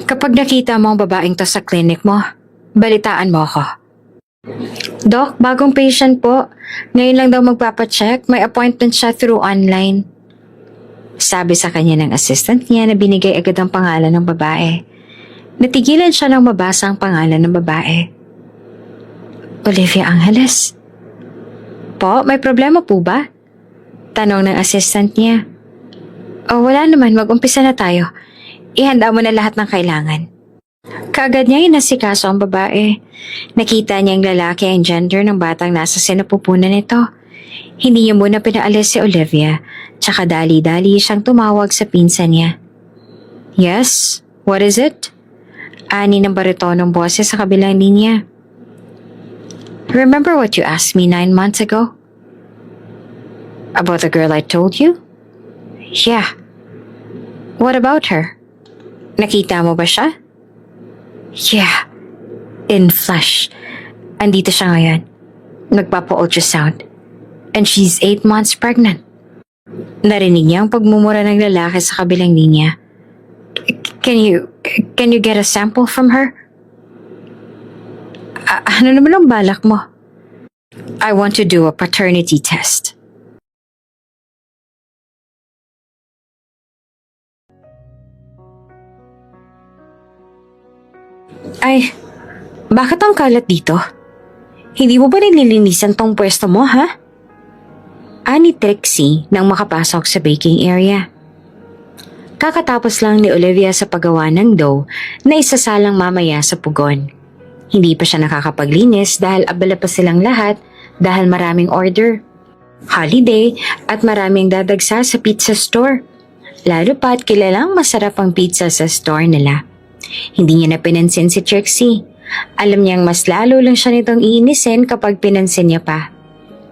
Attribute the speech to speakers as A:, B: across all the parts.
A: Kapag nakita mo ang babaeng to sa clinic mo, balitaan mo ako. Doc, bagong patient po. Ngayon lang daw magpapacheck. May appointment siya through online. Sabi sa kanya ng assistant niya na binigay agad ang pangalan ng babae. Natigilan siya nang mabasa ang pangalan ng babae. Olivia Angeles. Po, may problema po ba? Tanong ng assistant niya. Oh, wala naman. Mag-umpisa na tayo. Ihanda mo na lahat ng kailangan. Kaagad niya inasikaso ang babae. Nakita niya ang lalaki ang gender ng batang nasa sinapupunan nito. Hindi niya muna pinaalis si Olivia, tsaka dali-dali siyang tumawag sa pinsan niya. Yes? What is it? Ani ng baritonong boses sa kabilang linya. Remember what you asked me 9 months ago? About the girl I told you? Yeah. What about her? Nakita mo ba siya? Yeah. In flesh. Andito siya ngayon. Nagpapa-ultrasound. And she's 8 months pregnant. Narinig niya ang pagmumura ng lalaki sa kabilang linya. Can you get a sample from her? Ano naman ang balak mo? I want to do a paternity test. Ay, bakit ang kalat dito? Hindi mo ba nililinisan tong pwesto mo, ha? Ani Trixie nang makapasok sa baking area. Kakatapos lang ni Olivia sa paggawa ng dough na isasalang mamaya sa pugon. Hindi pa siya nakakapaglinis dahil abala pa silang lahat dahil maraming order. Holiday at maraming dadagsa sa pizza store. Lalo pa't kilalang masarap ang pizza sa store nila. Hindi niya na pinansin si Trixie. Alam niyang mas lalo lang siya nitong iinisin kapag pinansin niya pa.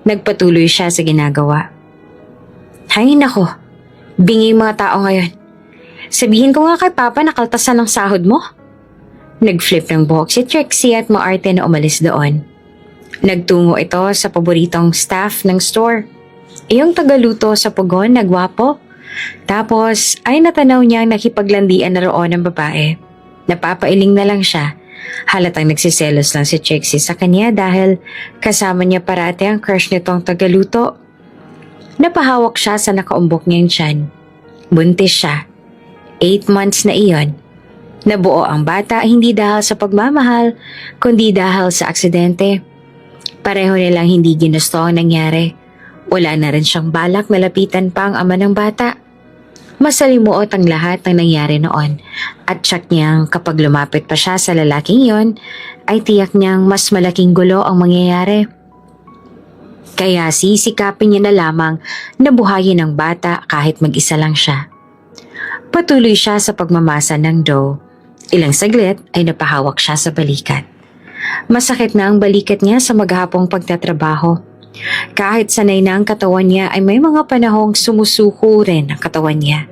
A: Nagpatuloy siya sa ginagawa. Hay nako, bingi mga tao ngayon. Sabihin ko nga kay Papa na kaltasan ng sahod mo. Nag-flip ng buhok si Trixie at maarte na umalis doon. Nagtungo ito sa paboritong staff ng store. Iyong tagaluto sa pugon na gwapo. Tapos ay natanaw niyang nakipaglandian na roon ng babae. Napapailing na lang siya. Halatang nagsiselos lang si Trixie sa kanya dahil kasama niya parati ang crush nitong tagaluto. Napahawak siya sa nakaumbok niyang tiyan. Buntis siya. 8 months na iyon. Nabuo ang bata hindi dahil sa pagmamahal, kundi dahil sa aksidente. Pareho nilang hindi ginusto ang nangyari. Wala na rin siyang balak na lapitan pa ang ama ng bata. Masalimuot ang lahat ng nangyari noon at tiyak niyang kapag lumapit pa siya sa lalaking yon, ay tiyak niyang mas malaking gulo ang mangyayari. Kaya sisikapin niya na lamang na buhayin ang bata kahit mag-isa lang siya. Patuloy siya sa pagmamasa ng dough. Ilang saglit ay napahawak siya sa balikat. Masakit na ang balikat niya sa maghapong pagtatrabaho. Kahit sanay na ang katawan niya ay may mga panahong sumusuko rin ang katawan niya.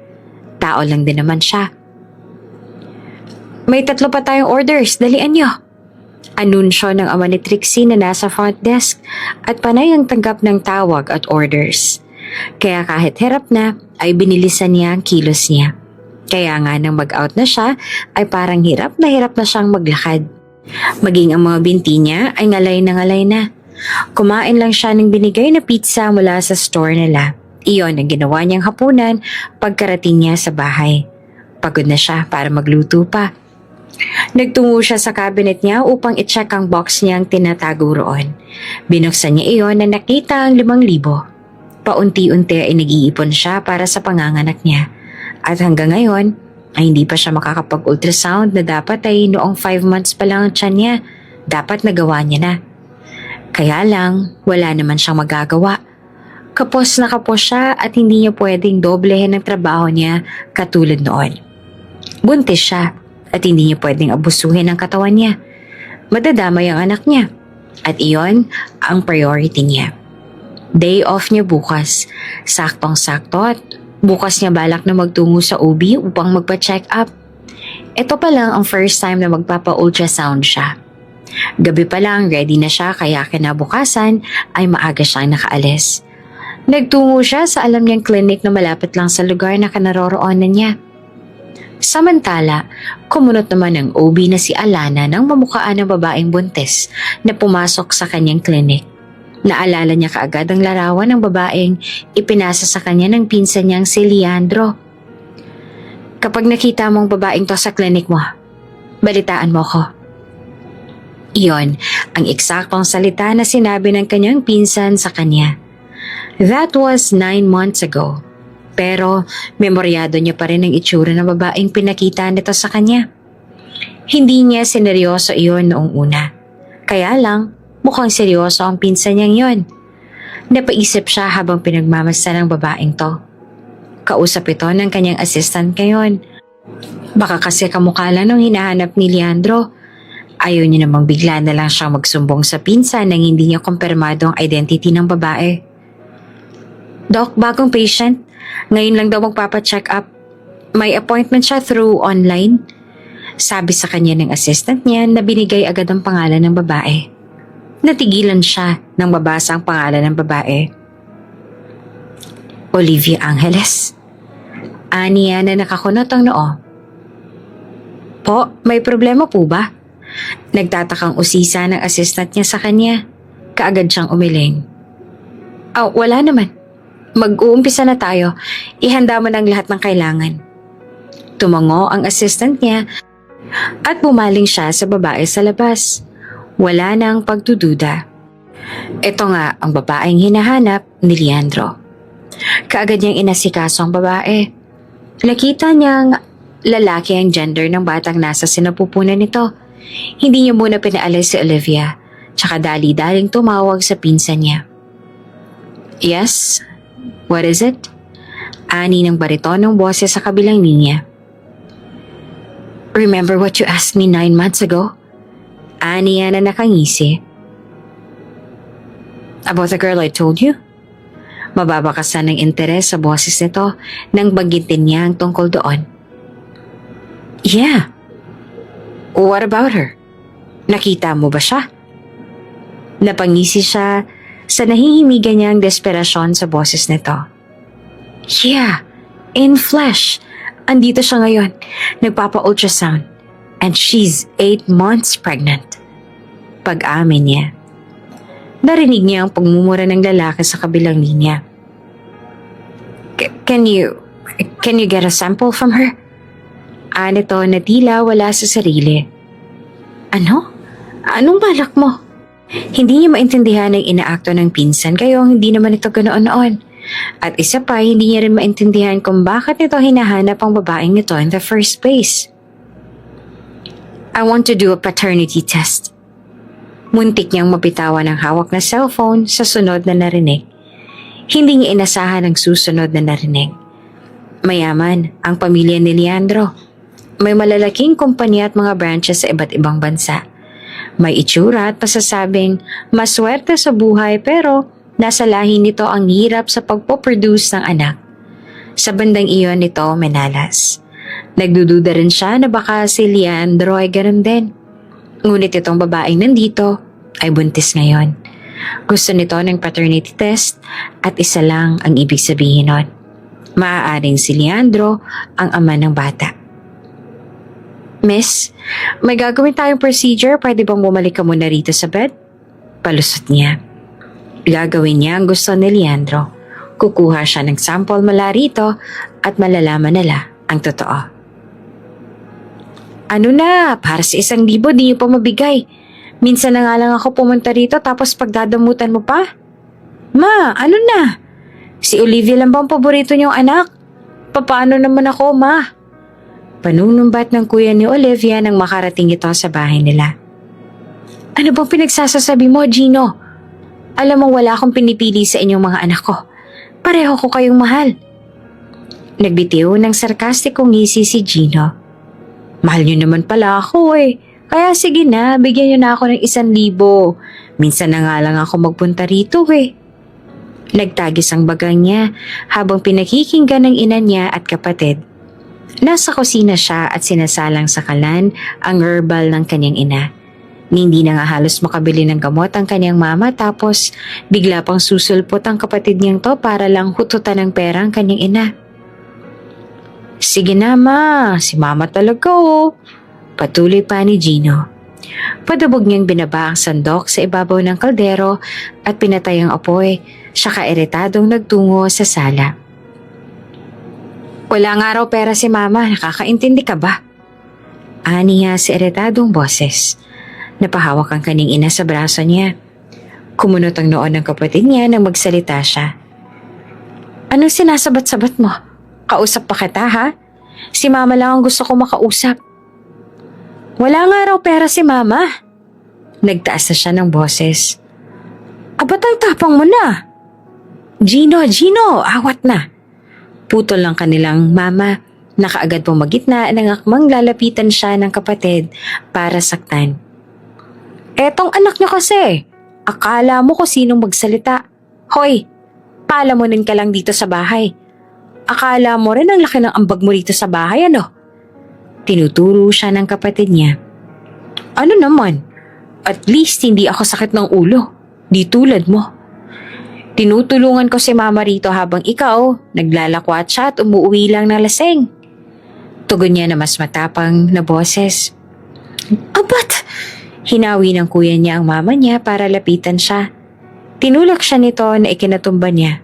A: Tao lang din naman siya. May 3 pa tayong orders, dalian niyo. Anunsyo ng ama ni Trixie na nasa front desk at panay ang tanggap ng tawag at orders. Kaya kahit hirap na ay binilisan niya ang kilos niya. Kaya nga nang mag-out na siya ay parang hirap na siyang maglakad. Maging ang mga binti niya ay ngalay na. Kumain lang siya ng binigay na pizza mula sa store nila. Iyon ang ginawa niyang hapunan pagkarating niya sa bahay. Pagod na siya para magluto pa. Nagtungo siya sa cabinet niya upang i-check ang box niyang tinatago roon. Binuksan niya iyon na nakita ang 5,000. Paunti-unti ay nag-iipon siya para sa panganganak niya. At hanggang ngayon ay hindi pa siya makakapag-ultrasound na dapat ay noong 5 months pa lang ang tiyan niya. Dapat nagawa niya na. Kaya lang, wala naman siyang magagawa. Kapos na kapos siya at hindi niya pwedeng doblehin ang trabaho niya katulad noon. Buntis siya at hindi niya pwedeng abusuhin ang katawan niya. Madadamay ang anak niya. At iyon ang priority niya. Day off niya bukas. Saktong-sakto at bukas niya balak na magtungo sa OB upang magpa-check up. Ito pa lang ang first time na magpapa-ultrasound siya. Gabi pa lang ready na siya kaya kinabukasan ay maaga siyang nakaalis. Nagtungo siya sa alam niyang clinic na malapit lang sa lugar na kinaroroonan niya. Samantala, kumunot naman ng OB na si Alana nang mamukhaan ng babaeng buntis na pumasok sa kanyang klinik. Naalala niya kaagad ang larawan ng babaeng ipinasa sa kanya ng pinsan niyang si Leandro. Kapag nakita mong babaeng to sa klinik mo, balitaan mo ko. Iyon ang eksaktong salita na sinabi ng kanyang pinsan sa kanya. That was 9 months ago. Pero memoryado niya pa rin ang itsura ng babaeng pinakita nito sa kanya. Hindi niya sineryoso iyon noong una. Kaya lang, mukhang seryoso ang pinsan niyang yon. Napaisip siya habang pinagmamasdan ng babaeng to. Kausap ito ng kanyang assistant ngayon. Baka kasi kamukha lang nung hinahanap ni Leandro. Ayaw niya namang bigla na lang siyang magsumbong sa pinsan nang hindi niya kumpirmado ang identity ng babae. Doc, bagong patient. Ngayon lang daw magpapacheck up. May appointment siya through online. Sabi sa kanya ng assistant niya na binigay agad ang pangalan ng babae. Natigilan siya nang mabasa ang pangalan ng babae. Olivia Angeles. Aniya na nakakunot ang noo. Po, may problema po ba? Nagtatakang usisa ng assistant niya sa kanya. Kaagad siyang umiling. Oh, wala naman. Mag-uumpisa na tayo. Ihanda mo ng lahat ng kailangan. Tumango ang assistant niya at bumaling siya sa babae sa labas. Wala nang pagdududa. Ito nga ang babaeng hinahanap ni Leandro. Kaagad niyang inasikaso ang babae. Nakita niyang lalaki ang gender ng batang nasa sinapupunan nito. Hindi niya muna pinaalis si Olivia, tsaka dali-daling tumawag sa pinsan niya. Yes? What is it? Ani ng baritonong boses sa kabilang linya. Remember what you asked me 9 months ago? Ani na nakangisi. About the girl I told you? Mababakasan ng interes sa boses nito nang banggitin niya ang tungkol doon. Yeah. What about her? Nakita mo ba siya? Napangisi siya sa nahihimigan niyang desperasyon sa boses nito. Yeah, in flesh. Andito siya ngayon, nagpapa-ultrasound. And she's 8 months pregnant. Pag-amin niya. Narinig niya ang pagmumura ng lalaki sa kabilang linya. Can you get a sample from her? Nito na tila wala sa sarili. Ano? Anong balak mo? Hindi niya maintindihan ang inaakto ng pinsan kaya hindi naman ito ganoon-noon. At isa pa, hindi niya rin maintindihan kung bakit nito hinahanap ang babaeng nito in the first place. I want to do a paternity test. Muntik niyang mapitawan ang hawak na cellphone sa sunod na narinig. Hindi niya inasahan ang susunod na narinig. Mayaman ang pamilya ni Leandro. May malalaking kumpanya at mga branches sa iba't ibang bansa. May itsura at pasasabing maswerte sa buhay pero nasa lahi nito ang hirap sa pagpoproduce ng anak. Sa bandang iyon nito menalas. Nagdududa rin siya na baka si Leandro ay ganun din. Ngunit itong babaeng nandito ay buntis ngayon. Gusto nito ng paternity test at isa lang ang ibig sabihin nun. Maaaring si Leandro ang ama ng bata. Miss, may gagawin tayong procedure. Pwede bang bumalik ka muna rito sa bed? Palusot niya. Gagawin niya ang gusto ni Leandro. Kukuha siya ng sample mula rito at malalaman nila ang totoo. Ano na, para sa 1,000 di niyo pa mabigay. Minsan na nga lang ako pumunta rito tapos pagdadamutan mo pa. Ma, ano na? Si Olivia lang bang paborito niyong anak? Paano naman ako, ma? Panunumbat ng kuya ni Olivia nang makarating ito sa bahay nila. Ano bang pinagsasasabi mo, Gino? Alam mo wala akong pinipili sa inyong mga anak ko. Pareho ko kayong mahal. Nagbitiw ng sarkastikong ngisi si Gino. Mahal niyo naman pala ako eh. Kaya sige na, bigyan niyo na ako ng 1,000. Minsan na nga lang ako magpunta rito eh. Nagtagis ang bagang niya habang pinakikinggan ng ina niya at kapatid. Nasa kusina siya at sinasalang sa kalan ang herbal ng kanyang ina. Hindi na nga halos makabili ng gamot ang kanyang mama tapos bigla pang susulpot ang kapatid niyang to para lang hututan ng pera ang kanyang ina. Sige na ma, si mama talaga oh. Patuloy pa ni Gino. Padubog niyang binaba ang sandok sa ibabaw ng kaldero at pinatay ang apoy, siya kairitadong nagtungo sa sala. Wala nga raw pera si mama, nakakaintindi ka ba? Aniya si iritadong boses. Napahawak ang kaning ina sa braso niya. Kumunot ang noon ng kapatid niya nang magsalita siya. Anong sinasabat-sabat mo? Kausap pa kita ha? Si mama lang ang gusto ko makausap. Wala nga raw pera si mama. Nagtaas na siya ng boses. Abat ang tapang mo na. Gino, awat na. Putol lang kanilang mama na kaagad pumagitna ng akmang lalapitan siya ng kapatid para saktan. Etong anak niyo kasi, akala mo kung sinong magsalita. Hoy, palamunin ka lang dito sa bahay. Akala mo rin ang laki ng ambag mo dito sa bahay, ano? Tinuturo siya ng kapatid niya. Ano naman? At least hindi ako sakit ng ulo. Di tulad mo. Tinutulungan ko si mama rito habang ikaw naglalakwat siya at umuwi lang na laseng. Tugon niya na mas matapang na boses. Abat! Hinawi ng kuya niya ang mama niya para lapitan siya. Tinulak siya nito na ikinatumba niya.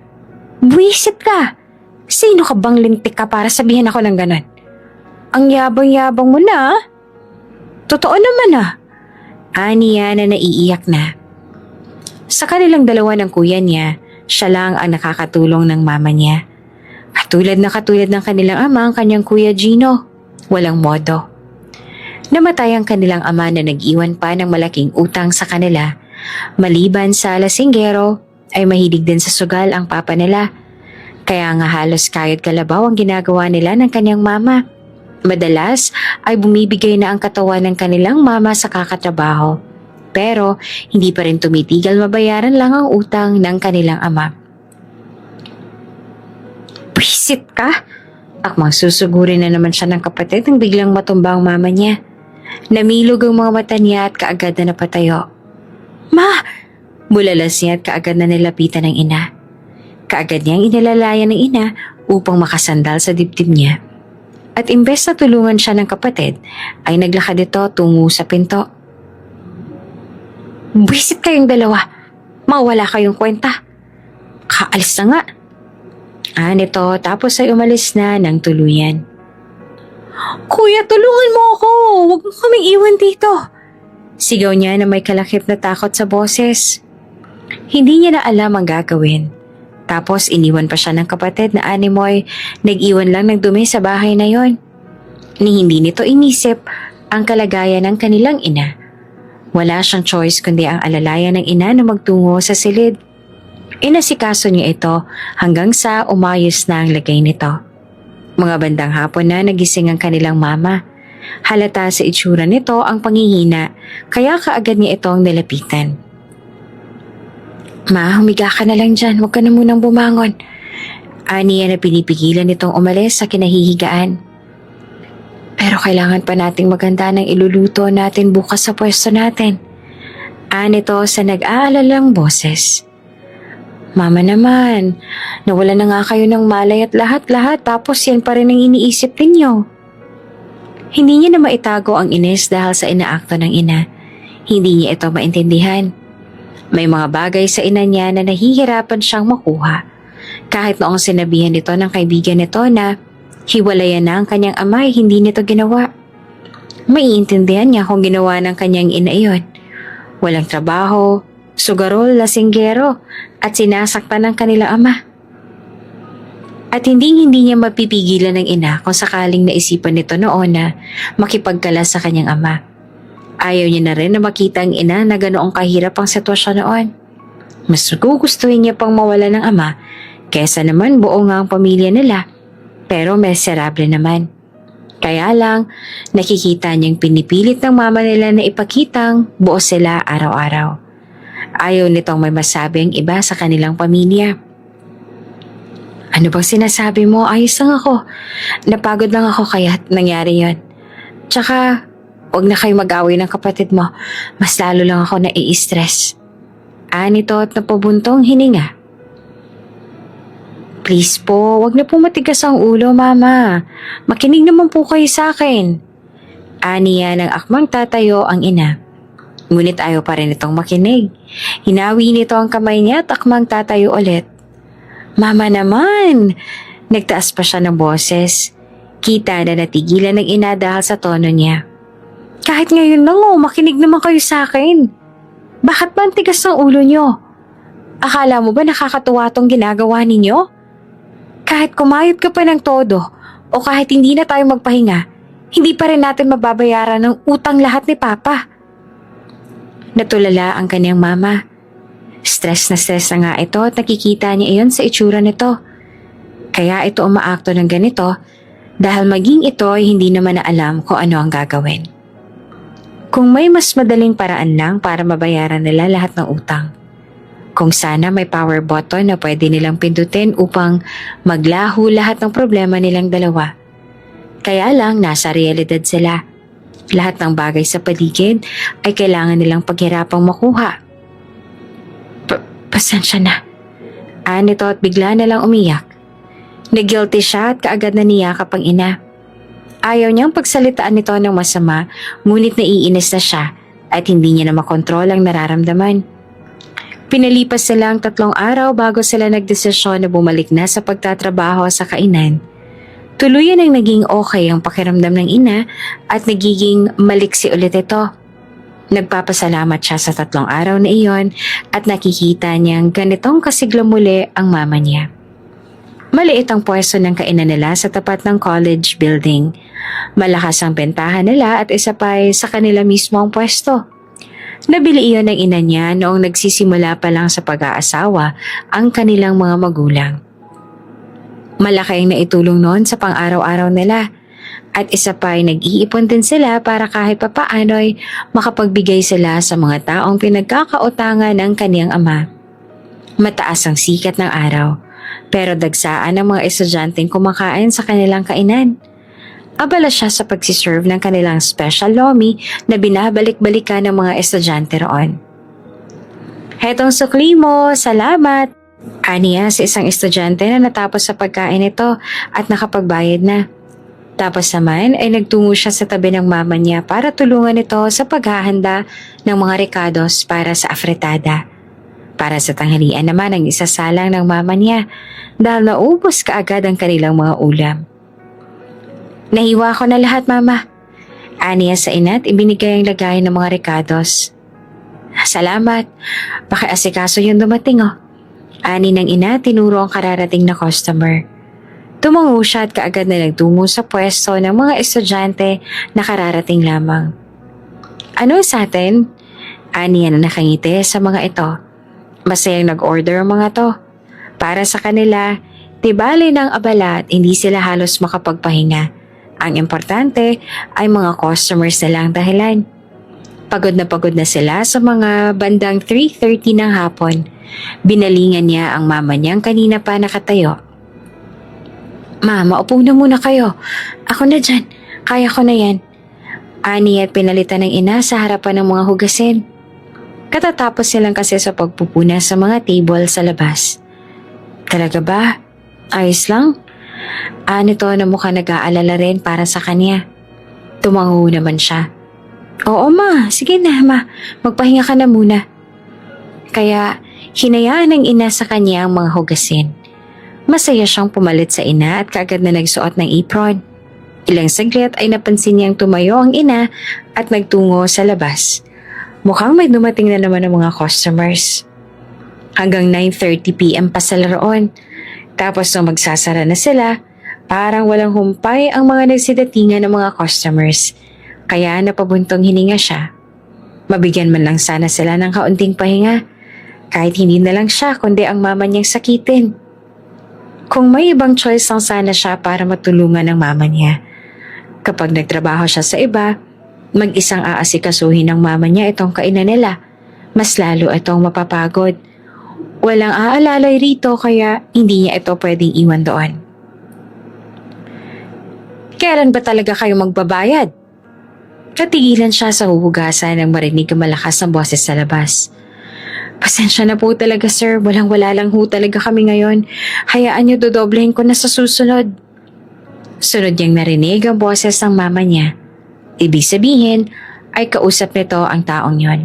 A: Buwisit ka! Sino ka bang lintik ka para sabihin ako ng ganon? Ang yabang-yabang mo na. Totoo naman ah. Aniya na naiiyak na. Sa kanilang dalawa ng kuya niya, siya lang ang nakakatulong ng mama niya. Katulad ng kanilang ama ang kanyang kuya Gino. Walang modo. Namatay ang kanilang ama na nag-iwan pa ng malaking utang sa kanila. Maliban sa lasinggero, ay mahilig din sa sugal ang papa nila. Kaya nga halos kayod kalabaw ang ginagawa nila ng kanyang mama. Madalas ay bumibigay na ang katawan ng kanilang mama sa kakatrabaho. Pero hindi pa rin tumitigil mabayaran lang ang utang ng kanilang ama. Pwisit ka? Akmang susugurin na naman siya ng kapatid nang biglang matumba ang mama niya. Namilog ang mga mata niya at kaagad na napatayo. Ma! Bulalas niya at kaagad na nilapitan ng ina. Kaagad niyang inilalayan ng ina upang makasandal sa dibdib niya. At imbes na tulungan siya ng kapatid, ay naglakad ito tungo sa pinto. Buwisit kayong dalawa. Mawala kayong kwenta. Kaalis na nga. Nito tapos ay umalis na ng tuluyan. Kuya, tulungan mo ako. Huwag mo kaming iwan dito. Sigaw niya na may kalakip na takot sa boses. Hindi niya na alam ang gagawin. Tapos iniwan pa siya ng kapatid na animoy, nag-iwan lang ng dumi sa bahay na yon. Ni hindi nito inisip ang kalagayan ng kanilang ina. Wala siyang choice kundi ang alalayan ng ina na magtungo sa silid. Inasikaso niya ito hanggang sa umayos na ang lagay nito. Mga bandang hapon na nagising ang kanilang mama. Halata sa itsura nito ang pangihina, kaya kaagad niya itong nilapitan. Ma, humiga ka na lang dyan. Huwag ka na munang bumangon. Aniya na pinipigilan nitong umalis sa kinahihigaan. Pero kailangan pa nating maganda ng iluluto natin bukas sa pwesto natin. Anito sa nag-aalalang boses. Mama naman, nawala na nga kayo ng malay at lahat-lahat tapos yan pa rin ang iniisip ninyo. Hindi niya na maitago ang inis dahil sa inaakto ng ina. Hindi niya ito maintindihan. May mga bagay sa ina niya na nahihirapan siyang makuha. Kahit noong sinabihan nito ng kaibigan nito na hiwalayan na ang kanyang ama ay hindi nito ginawa. Maiintindihan niya kung ginawa ng kanyang ina iyon. Walang trabaho, sugarol, lasinggero at sinasaktan ng kanilang ama. At hindi niya mapipigilan ng ina kung sakaling naisipan nito noon na makipagkalas sa kanyang ama. Ayaw niya na rin na makita ang ina na ganoong kahirap ang sitwasyon noon. Mas gugustuhin niya pang mawala ng ama kesa naman buo nga ang pamilya nila, pero miserable naman. Kaya lang, nakikita niyang pinipilit ng mama nila na ipakitang buo sila araw-araw. Ayaw nitong may masabi ang iba sa kanilang pamilya. Ano bang sinasabi mo? Ayos lang ako. Napagod lang ako kaya nangyari yon. Tsaka, huwag na kayo mag-away ng kapatid mo. Mas lalo lang ako nai-stress. Anito at napabuntong hininga. Please po, wag na po matigas ang ulo, Mama. Makinig naman po kayo sa akin. Aniya ng akmang tatayo ang ina. Ngunit ayaw pa rin itong makinig. Hinawi nito ang kamay niya at akmang tatayo ulit. Mama naman! Nagtaas pa siya ng boses. Kita na natigilan ng ina dahil sa tono niya. Kahit ngayon lang makinig naman kayo sa akin. Bakit ba ang tigas ng ulo niyo? Akala mo ba nakakatuwa tong ginagawa ninyo? Kahit kumayod ka pa ng todo o kahit hindi na tayo magpahinga, hindi pa rin natin mababayaran ng utang lahat ni Papa. Natulala ang kanyang mama. Stress na nga ito at nakikita niya iyon sa itsura nito. Kaya ito umaakto ng ganito dahil maging ito ay hindi naman na alam kung ano ang gagawin. Kung may mas madaling paraan lang para mabayaran nila lahat ng utang. Kung sana may power button na pwede nilang pindutin upang maglaho lahat ng problema nilang dalawa. Kaya lang nasa realidad sila. Lahat ng bagay sa paligid ay kailangan nilang paghirapang makuha. Pasensya na. Nito at bigla na lang umiyak. Nag-guilty siya at kaagad na niyakap ang ina. Ayaw niyang pagsalitaan nito ng masama, ngunit naiinis na siya at hindi niya na makontrol ang nararamdaman. Pinalipas sila ang 3 araw bago sila nagdesisyon na bumalik na sa pagtatrabaho sa kainan. Tuluyan ang naging okay ang pakiramdam ng ina at nagiging maliksi ulit ito. Nagpapasalamat siya sa 3 araw na iyon at nakikita niyang ganitong kasigla muli ang mama niya. Maliit ang pwesto ng kainan nila sa tapat ng college building. Malakas ang bentahan nila at isa pa ay sa kanila mismo ang pwesto. Nabili iyon ng ina niya noong nagsisimula pa lang sa pag-aasawa ang kanilang mga magulang. Malaki ang naitulong noon sa pang-araw-araw nila at isa pa ay nag-iipon din sila para kahit papaano ay makapagbigay sila sa mga taong pinagkakautangan ng kaniyang ama. Mataas ang sikat ng araw pero dagsaan ang mga estudyanteng kumakain sa kanilang kainan. Abala siya sa pagsiserve ng kanilang special lomi na binabalik-balikan ng mga estudyante roon. Hetong sukli mo, salamat! Aniya sa isang estudyante na natapos sa pagkain ito at nakapagbayad na. Tapos naman ay nagtungo siya sa tabi ng mama niya para tulungan ito sa paghahanda ng mga rekados para sa afritada. Para sa tanghalian naman ang isasalang ng mama niya dahil naubos kaagad ang kanilang mga ulam. Nahiwa ko na lahat, Mama. Aniya sa ina at ibinigay ang lagay ng mga rekados. Salamat. Pakiasikaso yung dumating, oh. Ani ng ina, tinuro ang kararating na customer. Tumango siya at kaagad na nagtungo sa pwesto ng mga estudyante na kararating lamang. Ano sa atin? Aniya na nakangiti sa mga ito. Masayang nag-order ang mga to. Para sa kanila, tibali ng abala at hindi sila halos makapagpahinga. Ang importante ay mga customers na lang dahilan. Pagod na sila sa mga bandang 3:30 ng hapon. Binalingan niya ang mama niyang kanina pa nakatayo. Mama, upo na muna kayo. Ako na dyan. Kaya ko na yan. Ani at pinalitan ng ina sa harapan ng mga hugasin. Katatapos silang kasi sa pagpupuna sa mga table sa labas. Talaga ba? Ayos lang? Nito na mukha nag-aalala rin para sa kanya. Tumango naman siya. Oo ma, sige na ma, magpahinga ka na muna. Kaya hinayaan ng ina sa kanya ang mga hugasin. Masaya siyang pumalit sa ina at kaagad na nagsuot ng apron. Ilang saglit ay napansin niyang tumayo ang ina at nagtungo sa labas. Mukhang may dumating na naman ng mga customers. Hanggang 9:30 PM pa sila roon. Tapos nung magsasara na sila, parang walang humpay ang mga nagsidatingan ng mga customers. Kaya napabuntong hininga siya. Mabigyan man lang sana sila ng kaunting pahinga. Kahit hindi na lang siya kundi ang mama niyang sakitin. Kung may ibang choice lang sana siya para matulungan ng mama niya. Kapag nagtrabaho siya sa iba, mag-isang aasikasuhin ng mama niya itong kainan nila. Mas lalo itong mapapagod. Walang aalalay rito kaya hindi niya ito pwedeng iwan doon. Kailan ba talaga kayo magbabayad? Katigilan siya sa huhugasan nang marinig ang malakas na boses sa labas. Pasensya na po talaga sir, walang-wala lang ho talaga kami ngayon. Hayaan niyo dodoblehin ko na sa susunod. Sunod niyang narinig ang boses ng mama niya. Ibig sabihin ay kausap nito ang taong yon.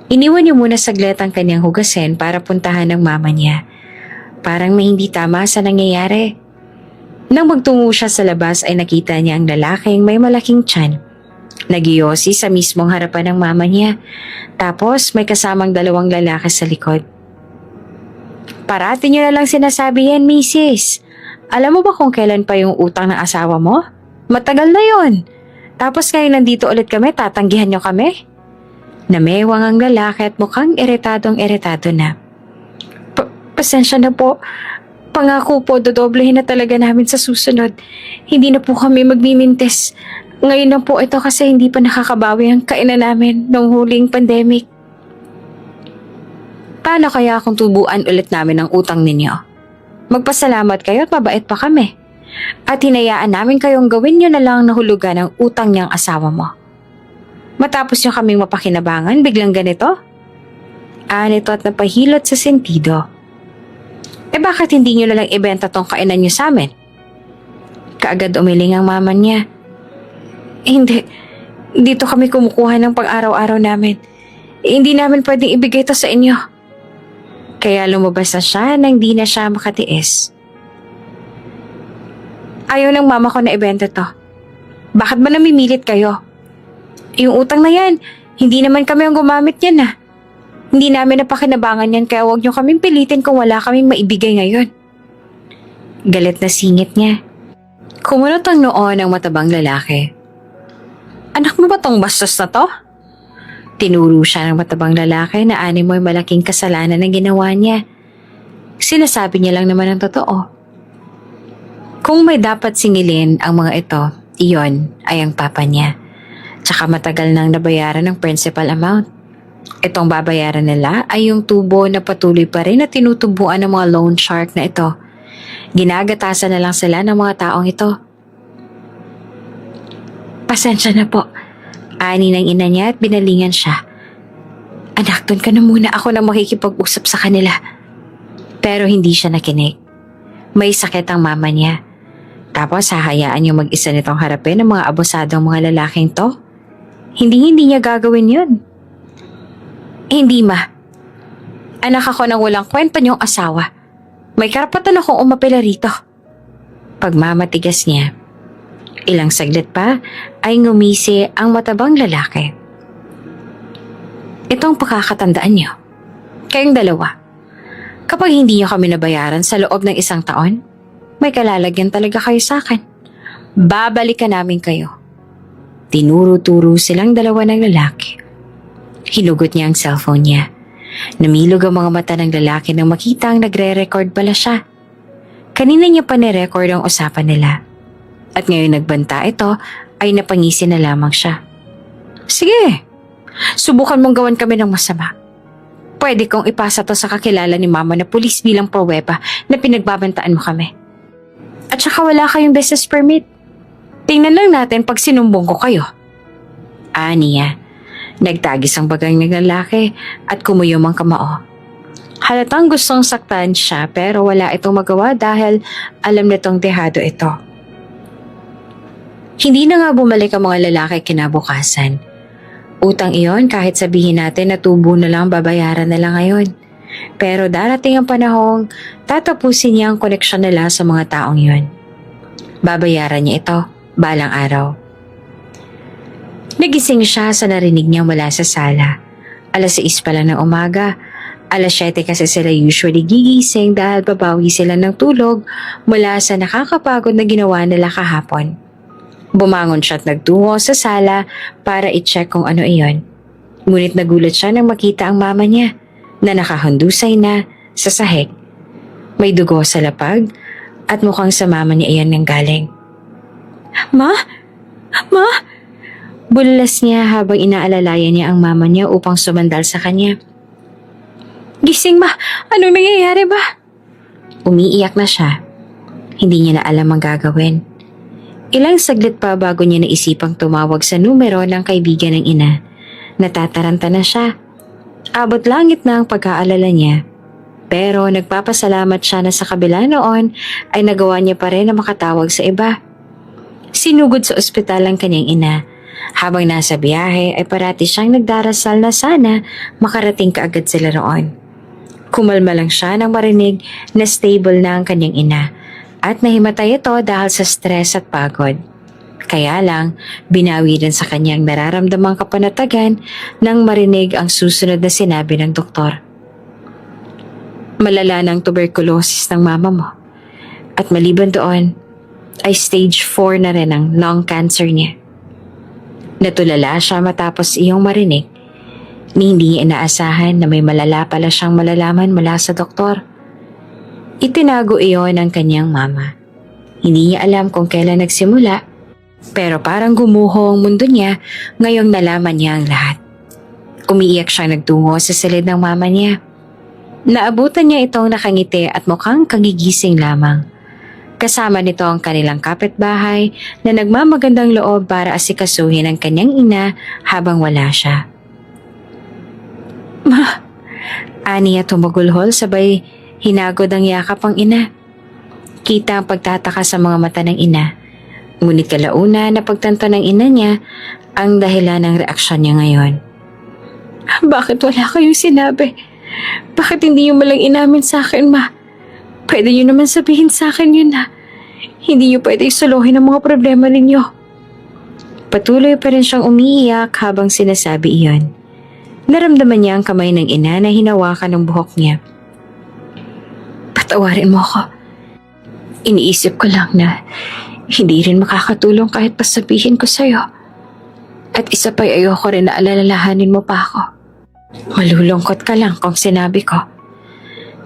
A: Iniwan niyo muna saglit ang kanyang hugasin para puntahan ng mama niya. Parang may hindi tama sa nangyayari. Nang magtungo siya sa labas ay nakita niya ang lalaking may malaking tiyan. Nagiyosi sa mismong harapan ng mama niya. Tapos may kasamang dalawang lalaki sa likod. Parati niyo na lang sinasabi yan, misis. Alam mo ba kung kailan pa yung utang ng asawa mo? Matagal na yon. Tapos ngayon nandito ulit kami, tatanggihan niyo kami? Namewang ang lalaki at mukhang iritadong-iritado na. Pasensya na po. Pangako po, dodoblehin na talaga namin sa susunod. Hindi na po kami magmimintes. Ngayon lang po ito kasi hindi pa nakakabawi ang kainan namin noong huling pandemic. Paano kaya kung tubuan ulit namin ang utang ninyo? Magpasalamat kayo at mabait pa kami. At hinayaan namin kayong gawin nyo na lang nahulugan ang utang niyang asawa mo. Matapos nyo kaming mapakinabangan, biglang ganito? Nito at napahilot sa sentido. Bakit hindi nyo nalang ibenta tong kainan nyo sa amin? Kaagad umiling ang mama niya. Hindi. Dito kami kumukuha ng pang-araw-araw namin. Hindi namin pwedeng ibigay ito sa inyo. Kaya lumabas na siya nang di na siya makatiis. Ayaw ng mama ko na ibenta to. Bakit ba namimilit kayo? Yung utang na yan, hindi naman kami ang gumamit yan ah. Hindi namin napakinabangan yan kaya huwag niyo kaming pilitin kung wala kaming maibigay ngayon. Galit na singit niya. Kumunot ang noo ng matabang lalaki. Anak mo ba tong bastos na to? Tinuro siya ng matabang lalaki na animoy malaking kasalanan na ginawa niya. Sinasabi niya lang naman ang totoo. Kung may dapat singilin ang mga ito, iyon ay ang papa niya. Tsaka matagal nang nabayaran ng principal amount. Itong babayaran nila ay yung tubo na patuloy pa rin na tinutubuan ng mga loan shark na ito. Ginagatasan na lang sila ng mga taong ito. Pasensya na po. Ani ng ina niya at binalingan siya. Anak, doon ka na muna, ako na makikipag-usap sa kanila. Pero hindi siya nakinig. May sakit ang mama niya. Tapos hahayaan yung mag-isa nitong harapin ng mga abusadong mga lalaking to? Hindi niya gagawin yun. Hindi ma. Anak ako nang walang kwenta niyong asawa. May karapatan akong umapela rito. Pagmamatigas niya. Ilang saglit pa ay ngumisi ang matabang lalaki. Itong pakakatandaan niyo. Kayong dalawa. Kapag hindi niyo kami nabayaran sa loob ng 1 taon, may kalalagyan talaga kayo sa akin. Babalikan namin kayo. Tinuro-turo silang dalawa ng lalaki. Hinugot niya ang cellphone niya. Namilog ang mga mata ng lalaki nang makita ang nagre-record pala siya. Kanina niya pa ni-record ang usapan nila. At ngayon nagbanta ito ay napangisi na lamang siya. Sige, subukan mong gawan kami ng masama. Pwede kong ipasa to sa kakilala ni mama na pulis bilang pruweba na pinagbabantaan mo kami. At saka wala kayong business permit. Tingnan lang natin pag sinumbong ko kayo. Niya. Nagtagis ang bagang ng lalaki at kumuyom ang kamao. Halatang gustong saktan siya pero wala itong magawa dahil alam nitong dehado ito. Hindi na nga bumalik ang mga lalaki kinabukasan. Utang iyon kahit sabihin natin na tubo na lang babayaran na lang ngayon. Pero darating ang panahong tatapusin niya ang koneksyon nila sa mga taong yun. Babayaran niya ito balang araw. Nagising siya sa narinig niya mula sa sala. 6:00 pa lang ng umaga. 7:00 kasi sila usually gigising dahil babawi sila ng tulog mula sa nakakapagod na ginawa nila kahapon. Bumangon siya at nagtungo sa sala para i-check kung ano iyon. Ngunit nagulat siya nang makita ang mama niya na nakahandusay na sa sahig. May dugo sa lapag at mukhang sa mama niya iyan nang galing. Ma? Ma? Bulalas niya habang inaalalayan niya ang mama niya upang sumandal sa kanya. Gising ma! Anong nangyayari ba? Umiiyak na siya. Hindi niya na alam ang gagawin. Ilang saglit pa bago niya naisipang tumawag sa numero ng kaibigan ng ina. Natataranta na siya. Abot langit na ang pag-aalala niya. Pero nagpapasalamat siya na sa kabila noon ay nagawa niya pa rin na makatawag sa iba. Sinugod sa ospital ang kanyang ina. Habang nasa biyahe ay parati siyang nagdarasal na sana makarating kaagad sila roon. Kumalma lang siya nang marinig na stable na ang kanyang ina at nahimatay ito dahil sa stress at pagod. Kaya lang, binawi rin sa kanyang nararamdamang kapanatagan nang marinig ang susunod na sinabi ng doktor. Malala ng tuberculosis ng mama mo at maliban doon ay stage 4 na rin ang lung cancer niya. Natulala siya matapos iyong marinig ni hindi niya inaasahan na may malala pala siyang malalaman mula sa doktor. Itinago iyon ng kanyang mama. Hindi niya alam kung kailan nagsimula, pero parang gumuho ang mundo niya ngayong nalaman niya ang lahat. Umiiyak siyang nagtungo sa silid ng mama niya. Naabutan niya itong nakangiti at mukhang kagigising lamang. Kasama nito ang kanilang kapitbahay na nagmamagandang loob para asikasuhin ang kanyang ina habang wala siya. Ma, ani at tumagulhol sabay hinagod ang yakap ang ina. Kita ang pagtataka sa mga mata ng ina. Ngunit kalauna na pagtanto ng ina niya ang dahilan ng reaksyon niya ngayon. Bakit wala kayong sinabi? Bakit hindi niyo malang inamin sa akin, ma? Pwede niyo naman sabihin sa akin yun na. Hindi niyo pwede isuluhin ang mga problema ninyo. Patuloy pa rin siyang umiiyak habang sinasabi iyon. Naramdaman niya ang kamay ng ina na hinawakan ng buhok niya. Patawarin mo ako. Iniisip ko lang na hindi rin makakatulong kahit pa sabihin ko sa'yo. At isa pa'y ayoko rin na alalahanin mo pa ako. Malulungkot ka lang kung sinabi ko.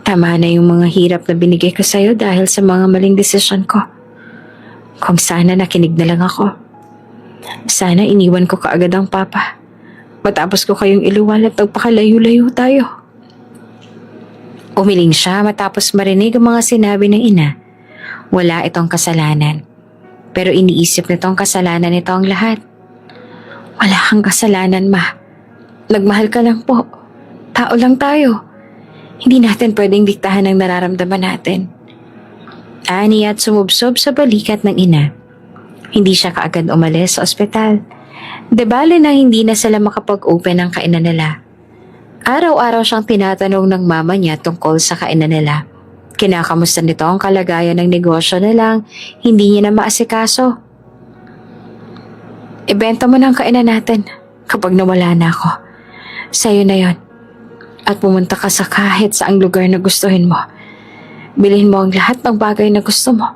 A: Tama na yung mga hirap na binigay ko sa'yo dahil sa mga maling desisyon ko. Kung sana nakinig na lang ako. Sana iniwan ko kaagad ang papa. Matapos ko kayong iluwal at nagpakalayo-layo tayo. Umiling siya matapos marinig ang mga sinabi ng ina. Wala itong kasalanan. Pero iniisip nitong kasalanan nito ang lahat. Wala kang kasalanan, ma. Nagmahal ka lang po. Tao lang tayo. Hindi natin pwedeng diktahan ang nararamdaman natin. Ani at sumubsob sa balikat ng ina. Hindi siya kaagad umalis sa ospital. Debale na hindi na sila makapag-open ng kainan nila. Araw-araw siyang tinatanong ng mama niya tungkol sa kainan nila. Kinakamusta nito ang kalagayan ng negosyo na lang, hindi niya na maasikaso. Ibenta mo na ang kainan natin kapag nawala na ako. Sa'yo na yon. At pumunta ka sa kahit saang lugar na gustuhin mo. Bilhin mo ang lahat ng bagay na gusto mo.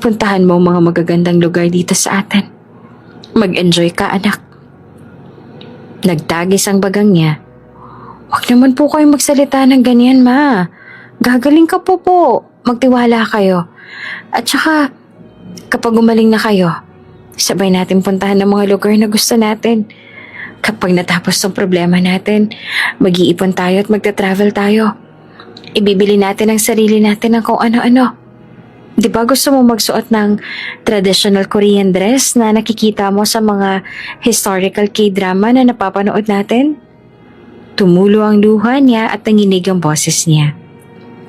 A: Puntahan mo ang mga magagandang lugar dito sa atin. Mag-enjoy ka, anak. Nagtagis ang bagang niya. Huwag naman po kayo magsalita ng ganyan, ma. Gagaling ka po. Magtiwala kayo. At saka, kapag gumaling na kayo, sabay natin puntahan ng mga lugar na gusto natin. Kapag natapos ang problema natin, mag-iipon tayo at magta-travel tayo. Ibibili natin ang sarili natin ng kung ano-ano. Di ba gusto mo magsuot ng traditional Korean dress na nakikita mo sa mga historical K-drama na napapanood natin? Tumulo ang luha niya at nanginig ang boses niya.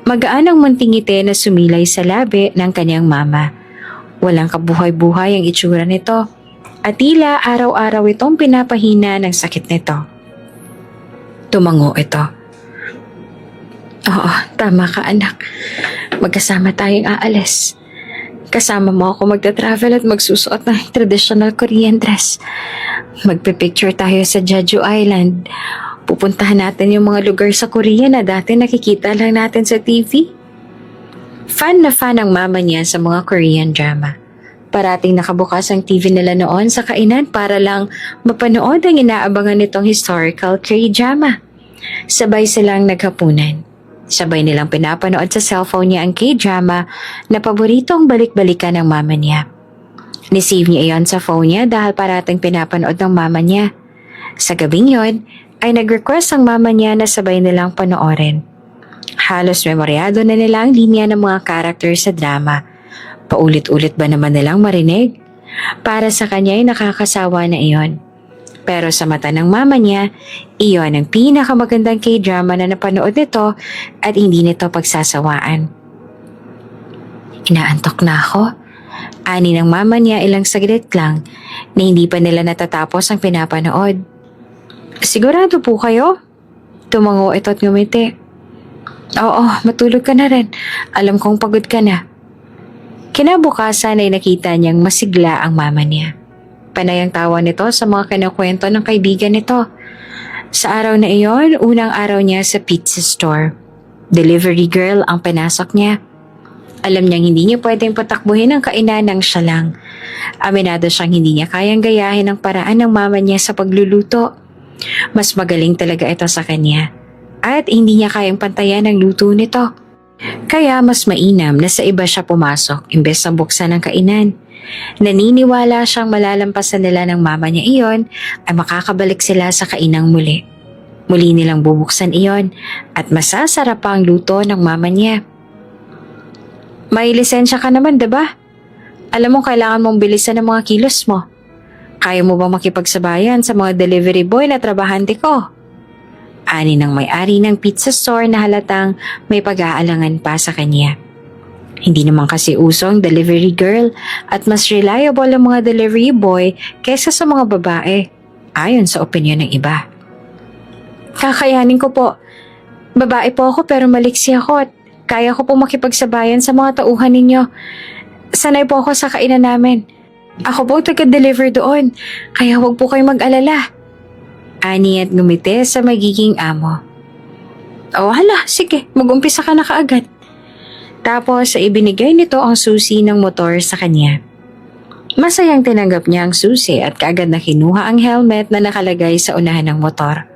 A: Magaan ang munting ngiti na sumilay sa labi ng kanyang mama. Walang kabuhay-buhay ang itsura nito at tila araw-araw itong pinapahina ng sakit nito. Tumango ito. Oo, tama ka anak. Magkasama tayong aalis. Kasama mo ako magta-travel at magsusuot ng traditional Korean dress. Magpipicture tayo sa Jeju Island. Pupuntahan natin yung mga lugar sa Korea na dati nakikita lang natin sa TV. Fan na fan ang mama niya sa mga Korean drama. Parating nakabukas ang TV nila noon sa kainan para lang mapanood ang inaabangan nitong historical K-drama. Sabay silang naghapunan. Sabay nilang pinapanood sa cellphone niya ang K-drama na paboritong balik-balikan ng mama niya. Nisave niya iyon sa phone niya dahil parating pinapanood ng mama niya. Sa gabing yon, ay nag-request ang mama niya na sabay nilang panoorin. Halos memoryado na nila ang linya ng mga karakter sa drama. Paulit-ulit ba naman nilang marinig? Para sa kanya ay nakakasawa na iyon. Pero sa mata ng mama niya, iyon ang pinakamagandang K-drama na napanood nito at hindi nito pagsasawaan. Inaantok na ako. Ani ng mama niya ilang saglit lang na hindi pa nila natatapos ang pinapanood. Sigurado po kayo? Tumango ito at ngumiti. Oo, matulog ka na rin. Alam kong pagod ka na. Kinabukasan ay nakita niyang masigla ang mama niya. Panay ang tawa nito sa mga kinakwento ng kaibigan nito. Sa araw na iyon, unang araw niya sa pizza store. Delivery girl ang pinasok niya. Alam niyang hindi niya pwedeng patakbuhin ang kainan ng siya lang. Aminado siyang hindi niya kayang gayahin ang paraan ng mama niya sa pagluluto. Mas magaling talaga ito sa kanya. At hindi niya kayang pantayan ang luto nito. Kaya mas mainam na sa iba siya pumasok imbes na buksan ang kainan. Naniniwala siyang malalampasan nila ng mama niya iyon ay makakabalik sila sa kainang muli. Muli nilang bubuksan iyon at masasarap pa ang luto ng mama niya. May lisensya ka naman, diba? Alam mo kailangan mong bilisan ang mga kilos mo. Kaya mo ba makipagsabayan sa mga delivery boy na trabahante ko? Ani ng may-ari ng pizza store na halatang may pag-aalangan pa sa kanya. Hindi naman kasi usong delivery girl at mas reliable ang mga delivery boy kaysa sa mga babae, ayon sa opinyon ng iba. Kakayanin ko po. Babae po ako pero maliksi ako at kaya ko po makipagsabayan sa mga tauhan ninyo. Sanay po ako sa kainan namin. Ako po taga-deliver doon, kaya huwag po kayong mag-alala. Ani at ngumiti sa magiging amo. O hala, sige, mag-umpisa ka na kaagad. Tapos ibinigay nito ang susi ng motor sa kanya. Masayang tinanggap niya ang susi at kaagad na kinuha ang helmet na nakalagay sa unahan ng motor.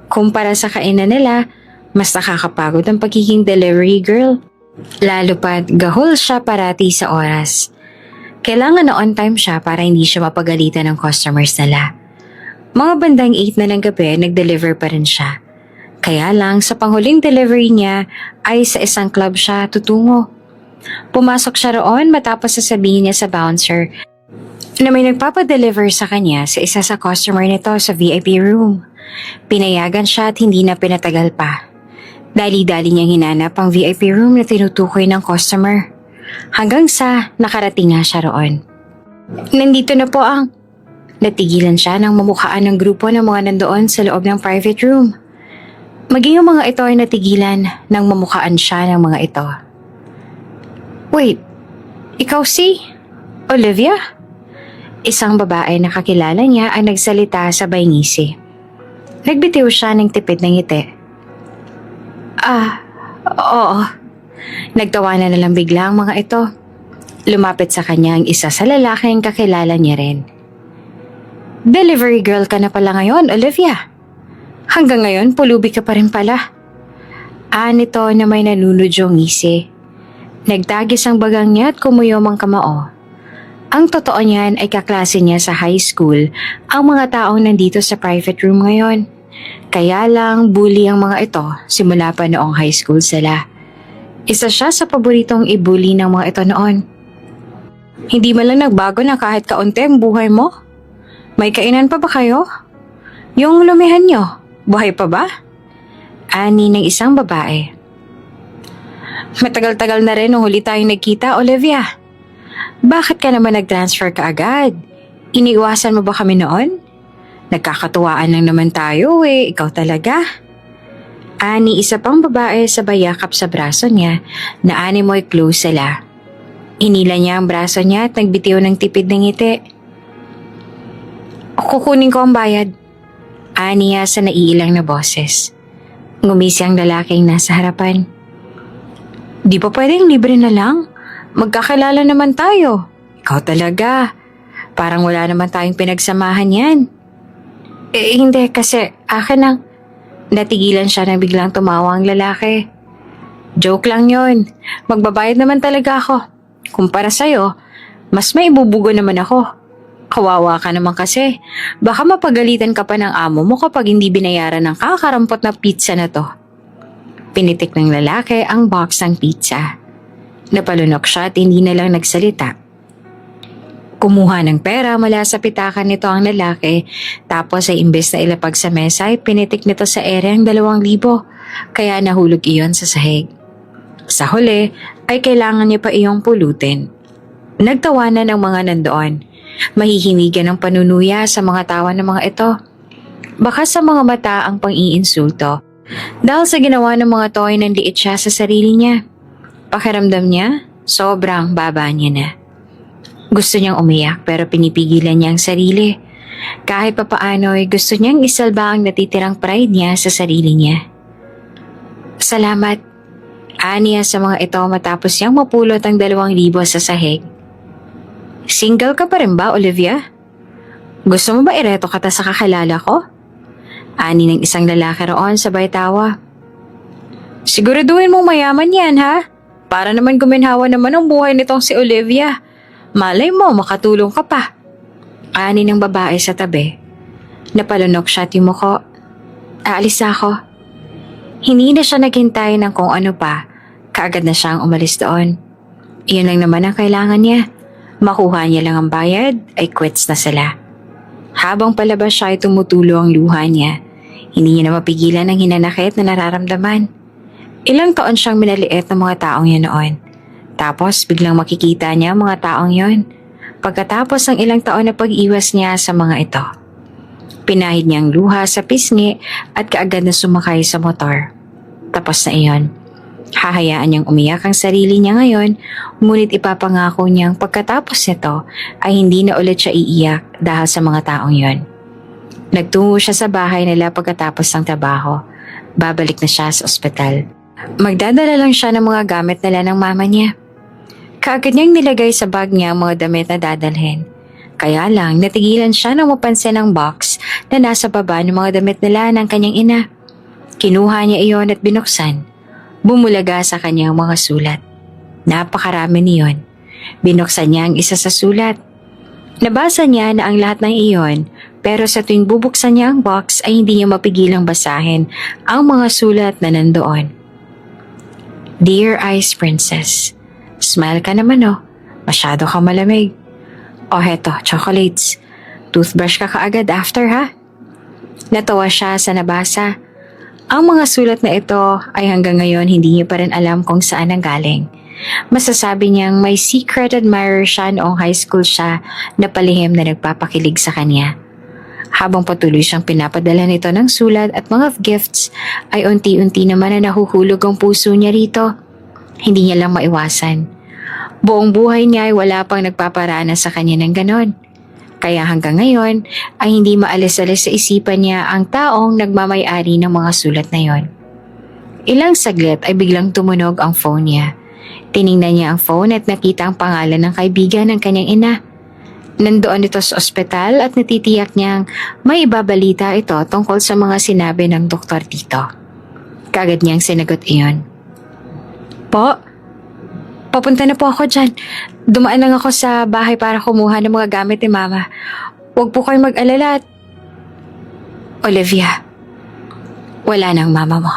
A: Kumpara sa kainan nila, mas nakakapagod ang pagiging delivery girl. Lalo pat gahol siya parati sa oras. Kailangan na on time siya para hindi siya mapagalitan ng customers nila. Mga bandang 8 na ng gabi, nag-deliver pa rin siya. Kaya lang sa panghuling delivery niya ay sa isang club siya tutungo. Pumasok siya roon matapos sasabihin niya sa bouncer na may nagpapadeliver sa kanya sa isa sa customer nito sa VIP room. Pinayagan siya at hindi na pinatagal pa. Dali-dali niyang hinanap ang VIP room na tinutukoy ng customer. Hanggang sa nakarating nga siya roon. Nandito na po ang... Natigilan siya nang mamukhaan ng grupo ng mga nandoon sa loob ng private room. Maging ang mga ito ay natigilan nang mamukhaan siya ng mga ito. Wait, ikaw si Olivia? Isang babae na kakilala niya ang nagsalita sabay ngisi. Nagbitiw siya ng tipid ng ngiti. Oo. Nagtawanan na lang bigla ang mga ito. Lumapit sa kanya ang isa sa lalaking kakilala niya rin. Delivery girl ka na pala ngayon, Olivia. Hanggang ngayon, pulubi ka pa rin pala. Nito na may nanunudyong ngisi. Nagtagis ang bagang niya at kumuyom ang kamao. Ang totoo niyan ay kaklase niya sa high school ang mga taong nandito sa private room ngayon. Kaya lang bully ang mga ito simula pa noong high school sila. Isa siya sa paboritong ibully ng mga ito noon. Hindi man lang nagbago na kahit kaunti ang buhay mo? May kainan pa ba kayo? Yung lumihan nyo, buhay pa ba? Ani ng isang babae. Matagal-tagal na rin nung huli tayong nagkita, Olivia. Bakit ka naman nag-transfer ka agad? Iniiwasan mo ba kami noon? Nagkakatuwaan lang naman tayo ikaw talaga. Ani isa pang babae sabay yakap sa braso niya na ani mo'y close sila. Inila niya ang braso niya at nagbitiw ng tipid ng ngiti. Kukunin ko ang bayad. Aniya sa naiilang na boses. Ngumisi ang lalaking nasa harapan. Di pa pwedeng libre na lang? Magkakilala naman tayo. Ikaw talaga. Parang wala naman tayong pinagsamahan yan. Hindi kasi akin lang. Natigilan siya nang biglang tumawa ang lalaki. Joke lang yon. Magbabayad naman talaga ako. Kumpara sa'yo, mas may ibubugo naman ako. Kawawa ka naman kasi. Baka mapagalitan ka pa ng amo mo kapag hindi binayaran ng kakarampot na pizza na to. Pinitik ng lalaki ang box ng pizza. Napalunok siya at hindi na lang nagsalita. Kumuha ng pera mula sa pitakan nito ang lalaki, tapos ay imbes na ilapag sa mesa ay pinitik nito sa ere ang 2,000, kaya nahulog iyon sa sahig. Sa huli ay kailangan niya pa iyong pulutin. Nagtawanan ang mga nandoon. Mahihimigan ng panunuya sa mga tawa ng mga ito. Baka sa mga mata ang pang-iinsulto dahil sa ginawa ng mga to ay nanliit siya sa sarili niya. Pakiramdam niya, sobrang baba niya na. Gusto niyang umiyak pero pinipigilan niya ang sarili. Kahit papaano ay gusto niyang isalba ang natitirang pride niya sa sarili niya. Salamat, aniya sa mga ito matapos niyang mapulot ang 2,000 sa sahig. Single ka pa rin ba, Olivia? Gusto mo ba ireto kita sa kakilala ko? Ani ng isang lalaki roon sabay tawa. Siguraduhin mong mayaman yan, ha? Para naman guminhawa naman ang buhay nitong si Olivia. Malay mo, makatulong ka pa. Ani ng babae sa tabi. Napalunok siya at yumuko. Aalis ako. Hindi na siya naghintay ng kung ano pa. Kaagad na siyang umalis doon. Iyon lang naman ang kailangan niya. Makuha niya lang ang bayad, ay quits na sila. Habang palabas siya ay tumutulo ang luha niya. Hindi niya na mapigilan ang hinanakit na nararamdaman. Ilang taon siyang minaliit ng mga taong yun noon. Tapos biglang makikita niya ang mga taong yon. Pagkatapos ng ilang taon na pag-iwas niya sa mga ito. Pinahid niya ang luha sa pisngi at kaagad na sumakay sa motor. Tapos na iyon. Hahayaan niyang umiyak ang sarili niya ngayon, ngunit ipapangako niyang pagkatapos nito ay hindi na ulit siya iiyak dahil sa mga taong yon. Nagtungo siya sa bahay nila pagkatapos ng trabaho. Babalik na siya sa ospital. Magdadala lang siya ng mga gamit nila ng mama niya. Kaagad niyang nilagay sa bag niya ang mga damit na dadalhin. Kaya lang natigilan siya nang mapansin ang box na nasa baba ng mga damit nila ng kanyang ina. Kinuha niya iyon at binuksan. Bumulaga sa kanyang mga sulat. Napakarami niyon. Binuksan niya ang isa sa sulat. Nabasa niya na ang lahat ng iyon, pero sa tuwing bubuksan niya ang box ay hindi niya mapigilang basahin ang mga sulat na nandoon. Dear Ice Princess, smile ka naman oh. Masyado kang malamig. O heto, chocolates. Toothbrush ka kaagad after ha? Natawa siya sa nabasa. Ang mga sulat na ito ay hanggang ngayon hindi niya pa rin alam kung saan ang galing. Masasabi niyang may secret admirer siya noong high school siya na palihim na nagpapakilig sa kanya. Habang patuloy siyang pinapadala nito ng sulat at mga gifts, ay unti-unti naman na nahuhulog ang puso niya rito. Hindi niya lang maiwasan. Buong buhay niya ay wala pang nagpaparana sa kanya ng ganon. Kaya hanggang ngayon ay hindi maalis-alis sa isipan niya ang taong nagmamay-ari ng mga sulat na yon. Ilang saglit ay biglang tumunog ang phone niya. Tiningnan niya ang phone at nakita ang pangalan ng kaibigan ng kanyang ina. Nandoon ito sa ospital at natitiyak niyang may ibabalita ito tungkol sa mga sinabi ng doktor dito. Kagad niyang sinagot iyon. Po, papunta na po ako dyan. Dumaan lang ako sa bahay para kumuha ng mga gamit ni Mama. Huwag po kayong mag-alala at... Olivia, wala nang mama mo.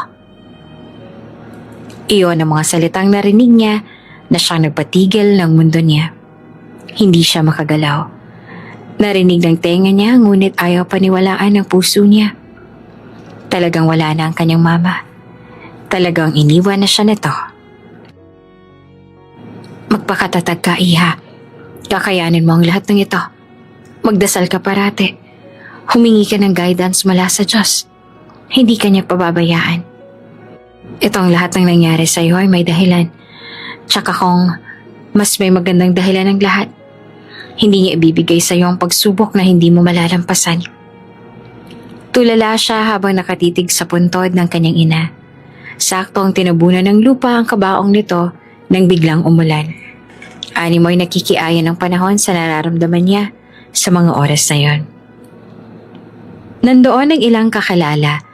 A: Iyon ang mga salitang narinig niya na siyang nagpatigil ng mundo niya. Hindi siya makagalaw. Narinig ng tenga niya ngunit ayaw paniwalaan ng puso niya. Talagang wala na ang kanyang mama. Talagang iniwan na siya nito. Magpakatatag ka, Iha. Kakayanin mo ang lahat ng ito. Magdasal ka parati. Humingi ka ng guidance mula sa Diyos. Hindi ka niya pababayaan. Itong lahat ng nangyari sa iyo ay may dahilan. Tsaka kung mas may magandang dahilan ng lahat, hindi niya ibibigay sa iyo ang pagsubok na hindi mo malalampasan. Tulala siya habang nakatitig sa puntod ng kanyang ina. Sakto ang tinabunan ng lupa ang kabaong nito nang biglang umulan. Animoy nakikiaya ng panahon sa nararamdaman niya sa mga oras na yon. Nandoon ang ilang kakilala,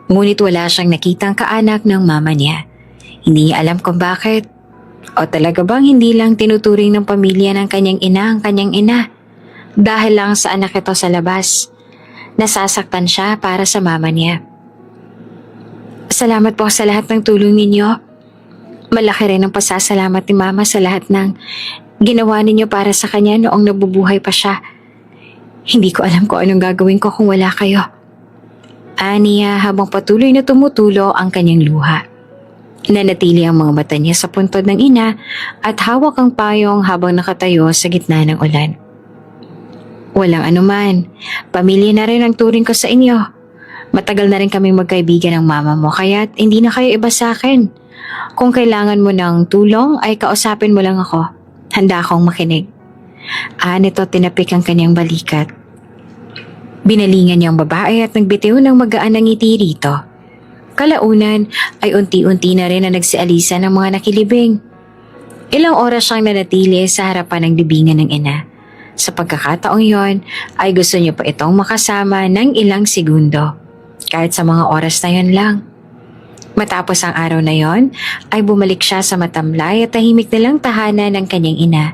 A: ngunit wala siyang nakitang kaanak ng mama niya. Hindi niya alam kung bakit. O talaga bang hindi lang tinuturing ng pamilya ng kanyang ina ang kanyang ina? Dahil lang sa anak ito sa labas. Nasasaktan siya para sa mama niya. Salamat po sa lahat ng tulong ninyo. Malaki rin ang pasasalamat ni Mama sa lahat ng Ginawa ninyo para sa kanya noong nabubuhay pa siya. Hindi ko alam kung anong gagawin ko kung wala kayo. Aniya habang patuloy na tumutulo ang kanyang luha. Nanatili ang mga mata niya sa puntod ng ina at hawak ang payong habang nakatayo sa gitna ng ulan. Walang anuman, pamilya na rin ang turing ko sa inyo. Matagal na rin kaming magkaibigan ng mama mo kaya't hindi na kayo iba sa akin. Kung kailangan mo ng tulong ay kausapin mo lang ako. Handa akong makinig. Nito tinapik ang kanyang balikat. Binalingan niyang babae at nagbitiw ng magaan na ngiti rito. Kalaunan ay unti-unti na rin na nagsialisa ng mga nakilibing. Ilang oras siyang nanatili sa harapan ng libingan ng ina. Sa pagkakataong yon ay gusto niya pa itong makasama ng ilang segundo. Kahit sa mga oras na yon lang. Matapos ang araw na yon ay bumalik siya sa matamlay at tahimik nilang tahanan ng kanyang ina.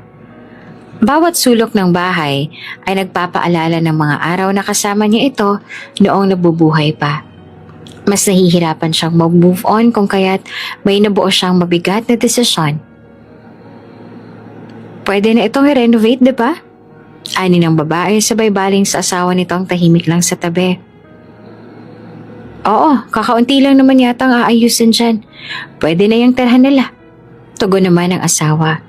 A: Bawat sulok ng bahay ay nagpapaalala ng mga araw na kasama niya ito noong nabubuhay pa. Mas nahihirapan siyang mag-move on kung kaya't may nabuo siyang mabigat na desisyon. Pwede na itong i-renovate, di ba? Ani ng babae sabay baling sa asawa nitong tahimik lang sa tabi. Oo, kakaunti lang naman yata ang aayusin dyan. Pwede na yung terhan nila. Tugon naman ang asawa.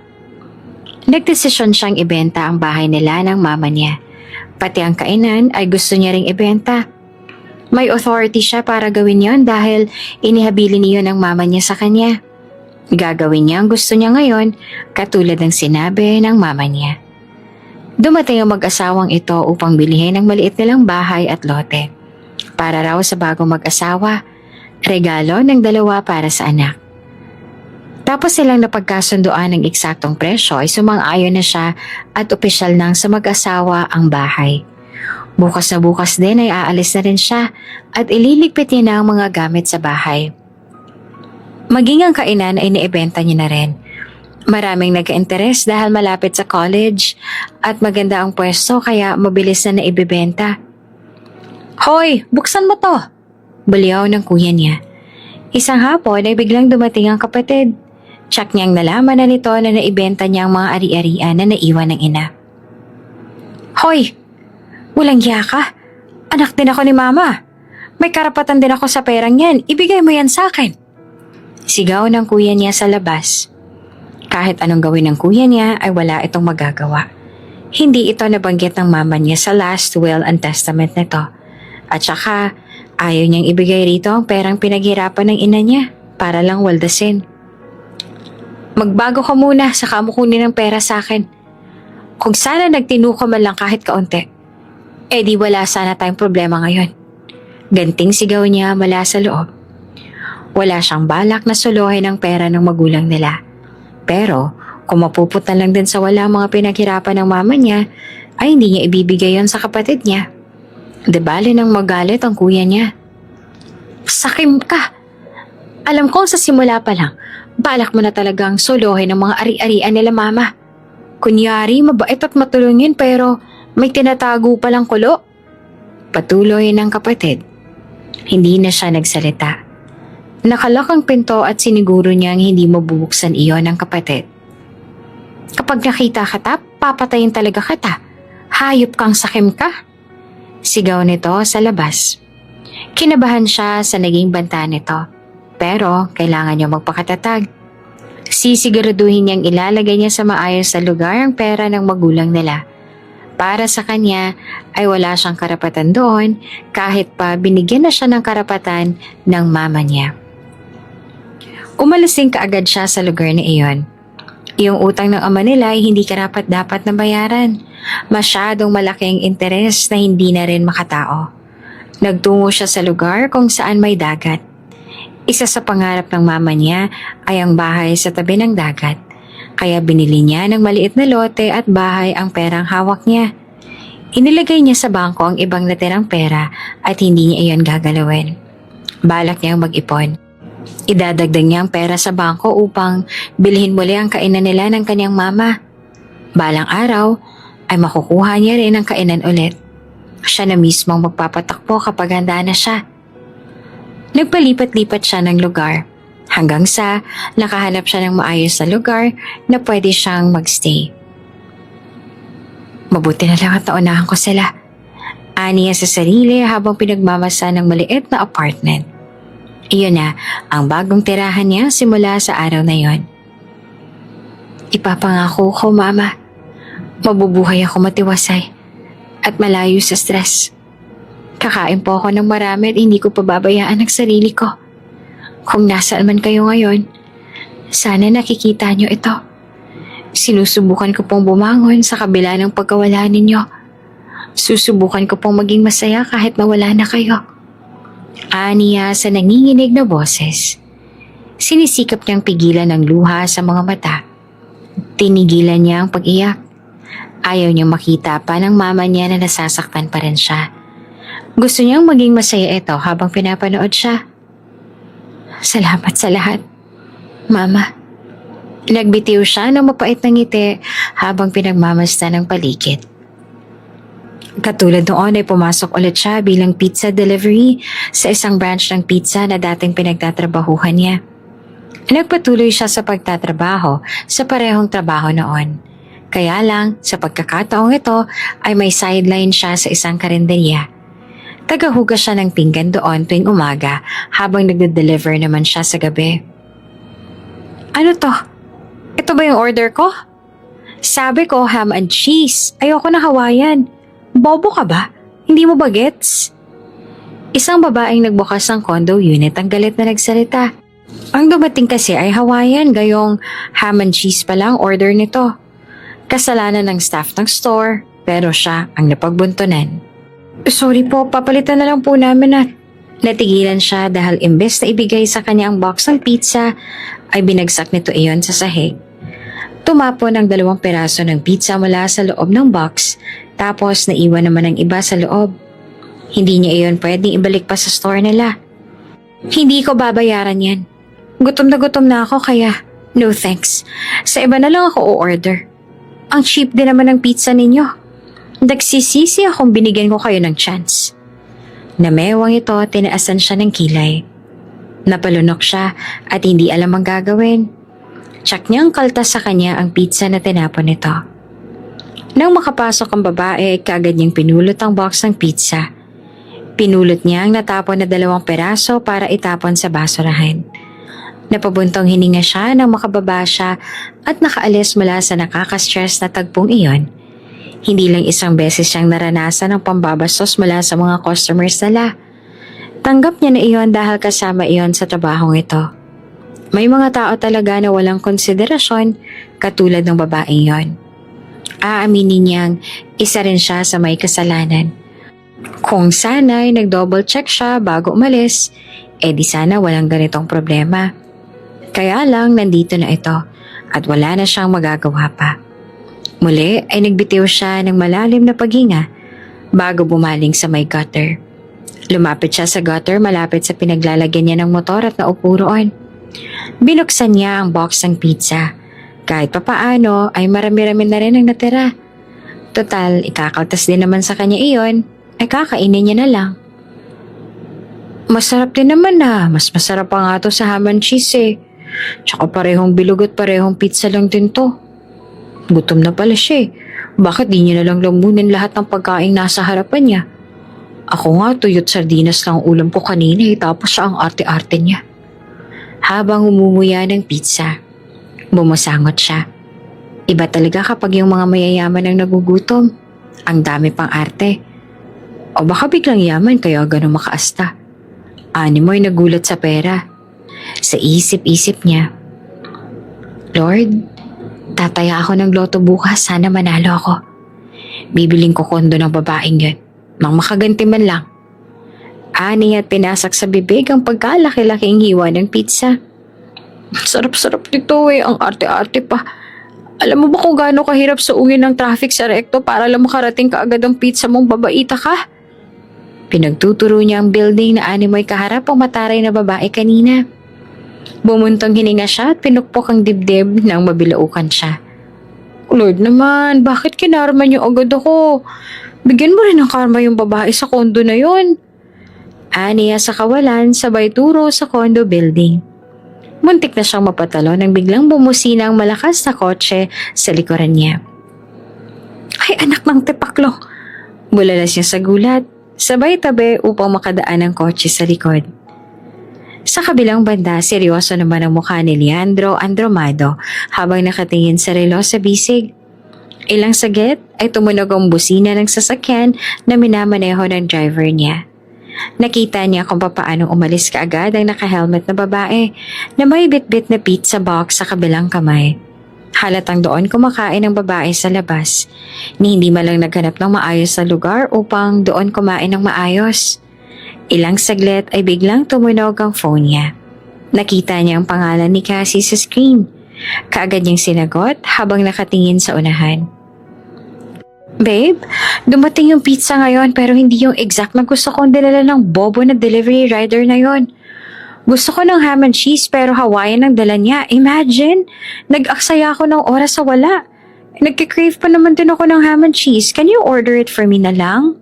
A: Nagdesisyon siyang ibenta ang bahay nila ng mama niya. Pati ang kainan ay gusto niya ring ibenta. May authority siya para gawin yon dahil inihabilin niyo ng mama niya sa kanya. Gagawin niya ang gusto niya ngayon katulad ng sinabi ng mama niya. Dumating ang mag-asawang ito upang bilhin ang maliit nilang bahay at lote. Para raw sa bagong mag-asawa, regalo ng dalawa para sa anak. Tapos silang napagkasunduan ng eksaktong presyo ay sumang-ayon na siya at opisyal nang sa mag-asawa ang bahay. Bukas na bukas din ay aalis na rin siya at ililigpit niya na ang mga gamit sa bahay. Maging ang kainan ay naibenta niya na rin. Maraming nag-interes dahil malapit sa college at maganda ang pwesto kaya mabilis na naibibenta. Hoy, buksan mo to! Buliyaw ng kuya niya. Isang hapon ay biglang dumating ang kapatid. Tsak niyang nalaman na nito na naibenta niya ang mga ari-arian na naiwan ng ina. Hoy! Walang hiya ka? Anak din ako ni mama. May karapatan din ako sa perang yan. Ibigay mo yan sa akin. Sigaw ng kuya niya sa labas. Kahit anong gawin ng kuya niya ay wala itong magagawa. Hindi ito nabanggit ng mama niya sa last will and testament nito. At saka ayaw niyang ibigay rito ang perang pinaghirapan ng ina niya para lang waldasin. Magbago ka muna saka mo kunin ang pera sa akin. Kung sana nagtinu ka man lang kahit kaunti, di wala sana tayong problema ngayon. Ganting sigaw niya mula sa loob. Wala siyang balak na suluhin ang pera ng magulang nila. Pero kung mapupunta lang din sa wala mga pinaghirapan ng mama niya, ay hindi niya ibibigay yon sa kapatid niya. De bale nang magalit ang kuya niya. Sakim ka! Alam kong sa simula pa lang, balak mo na talagang suluhin ang mga ari-arian nila mama. Kunyari mabait at matulungin pero may tinatago palang kulo. Patuloy ng kapatid. Hindi na siya nagsalita. Nakalak ang pinto at siniguro niyang hindi mabubuksan iyon ng kapatid. Kapag nakita kita, papatayin talaga kita. Hayop kang sakim ka. Sigaw nito sa labas. Kinabahan siya sa naging banta nito. Pero kailangan niya magpakatatag. Sisiguraduhin niyang ilalagay niya sa maayos na lugar ang pera ng magulang nila. Para sa kanya ay wala siyang karapatan doon kahit pa binigyan na siya ng karapatan ng mama niya. Umalis din kaagad siya sa lugar na iyon. Yung utang ng ama nila ay hindi karapat-dapat na bayaran. Masyadong malaking interes na hindi na rin makatao. Nagtungo siya sa lugar kung saan may dagat. Isa sa pangarap ng mama niya ay ang bahay sa tabi ng dagat. Kaya binili niya ng maliit na lote at bahay ang perang hawak niya. Inilagay niya sa bangko ang ibang natirang pera at hindi niya iyon gagalawin. Balak niyang mag-ipon. Idadagdag niya ang pera sa bangko upang bilhin muli ang kainan nila ng kanyang mama. Balang araw ay makukuha niya rin ang kainan ulit. Siya na mismo ang magpapatakbo kapag handa na siya. Nagpalipat-lipat siya ng lugar hanggang sa nakahanap siya ng maayos na lugar na pwede siyang magstay. Mabuti na lang at naunahan ko sila. Aniya sa sarili habang pinagmamasa ng maliit na apartment. Iyon na ang bagong tirahan niya simula sa araw na yon. Ipapangako ko, Mama, mabubuhay ako matiwasay at malayo sa stress. Kakain po ako ng marami at hindi ko pababayaan ang sarili ko. Kung nasaan man kayo ngayon, sana nakikita niyo ito. Sinusubukan ko pong bumangon sa kabila ng pagkawala ninyo. Susubukan ko pong maging masaya kahit nawala na kayo. Aniya sa nanginginig na boses. Sinisikap niyang pigilan ang luha sa mga mata. Tinigilan niya ang pag-iyak. Ayaw niyang makita pa ng mama niya na nasasaktan pa rin siya. Gusto niyang maging masaya ito habang pinapanood siya. Salamat sa lahat, Mama. Nagbitiw siya ng mapait na ngiti habang pinagmamasta ng paligid. Katulad noon ay pumasok ulit siya bilang pizza delivery sa isang branch ng pizza na dating pinagtatrabahuhan niya. Nagpatuloy siya sa pagtatrabaho sa parehong trabaho noon. Kaya lang, sa pagkakataong ito ay may sideline siya sa isang karinderya. Tagahugas siya ng pinggan doon tuwing umaga habang nagde-deliver naman siya sa gabi. Ano to? Ito ba yung order ko? Sabi ko ham and cheese. Ayoko na Hawaiian. Bobo ka ba? Hindi mo ba gets? Isang babaeng nagbukas ng condo unit ang galit na nagsalita. Ang dumating kasi ay Hawaiian, gayong ham and cheese pa lang order nito. Kasalanan ng staff ng store, pero siya ang napagbuntunan. Sorry po, papalitan na lang po namin at natigilan siya dahil imbes na ibigay sa kanya ang box ng pizza, ay binagsak nito iyon sa sahig. Tumapon ang 2 peraso ng pizza mula sa loob ng box, tapos naiwan naman ang iba sa loob. Hindi niya iyon pwedeng ibalik pa sa store nila. Hindi ko babayaran yan. Gutom na ako kaya no thanks. Sa iba na lang ako o-order. Ang cheap din naman ng pizza ninyo. Nagsisisi akong binigyan ko kayo ng chance. Namewang ito, tinaasan siya ng kilay. Napalunok siya at hindi alam ang gagawin. Tsak niyang kaltas sa kanya ang pizza na tinapon nito. Nang makapasok ang babae, kaagad niyang pinulot ang box ng pizza. Pinulot niya ang natapon na 2 peraso para itapon sa basurahan. Napabuntong hininga siya nang makababa siya at nakaalis mula sa nakaka-stress na tagpong iyon. Hindi lang isang beses siyang naranasan ang pambabastos mula sa mga customers nila. Tanggap niya na iyon dahil kasama iyon sa trabahong ito. May mga tao talaga na walang konsiderasyon katulad ng babaeng yon. Aaminin niyang isa rin siya sa may kasalanan. Kung sana'y nag-double check siya bago umalis, di sana walang ganitong problema. Kaya lang nandito na ito at wala na siyang magagawa pa. Muli ay nagbitiw siya ng malalim na paghinga bago bumaling sa may gutter. Lumapit siya sa gutter malapit sa pinaglalagyan niya ng motor at naupo roon. Binuksan niya ang box ng pizza. Kahit papaano ay marami-rami na rin ang natira. Total, ikakaltas din naman sa kanya iyon, ay kakainin niya na lang. Masarap din naman na, mas masarap pa nga to sa ham and cheese eh. Tsaka parehong bilog at parehong pizza lang din to. Gutom na pala siya eh. Bakit di niya na lang lamunin lahat ng pagkain nasa harapan niya? Ako nga tuyot sardinas lang ulam ko kanina eh, tapos siya ang arte-arte niya. Habang umumuya ng pizza, bumasangot siya. Iba talaga kapag yung mga mayayaman ang nagugutom. Ang dami pang arte. O baka biglang yaman kaya ganun makaasta. Animo ay nagulat sa pera. Sa isip-isip niya, Lord, tataya ako ng loto bukas, sana manalo ako. Bibiling ko kondo ng babaeng yun, nang makaganti man lang. Ani at pinasak sa bibig ang pagkalaki-laking hiwa ng pizza. Sarap-sarap nito eh, ang arte-arte pa. Alam mo ba kung gaano kahirap sa uwi ng traffic sa rekto para lang makarating ka agad ang pizza mong babaita ka? Pinagtuturo niya ang building na animoy kaharap ang mataray na babae kanina. Bumuntong hininga siya at pinukpok ang dibdib nang mabilaukan siya. Lord naman, bakit kinarma niyo agad ako? Bigyan mo rin ng karma yung babae sa kondo na yon. Aniya sa kawalan sabay turo sa condo building. Muntik na siyang mapatalo nang biglang bumusina ang malakas na kotse sa likuran niya. Ay, anak ng tipaklo! Bulalas niya sa gulat, sabay tabi upang makadaan ang kotse sa likod. Sa kabilang banda, seryoso naman ang mukha ni Leandro Andromado habang nakatingin sa relo sa bisig. Ilang saglit ay tumunog ang busina ng sasakyan na minamaneho ng driver niya. Nakita niya kung papaano umalis kaagad ang naka-helmet na babae na may bitbit na pizza box sa kabilang kamay. Halatang doon kumakain ang babae sa labas, ni hindi malang naghanap ng maayos sa lugar upang doon kumain ng maayos. Ilang saglit ay biglang tumunog ang phone niya. Nakita niya ang pangalan ni Cassie sa screen. Kaagad niyang sinagot habang nakatingin sa unahan. Babe, dumating yung pizza ngayon pero hindi yung exact na gusto kong dinala ng bobo na delivery rider na yon. Gusto ko ng ham and cheese pero Hawaiian ang dala niya. Imagine, nag-aksaya ako ng oras sa wala. Nagkikrave pa naman din ako ng ham and cheese. Can you order it for me na lang?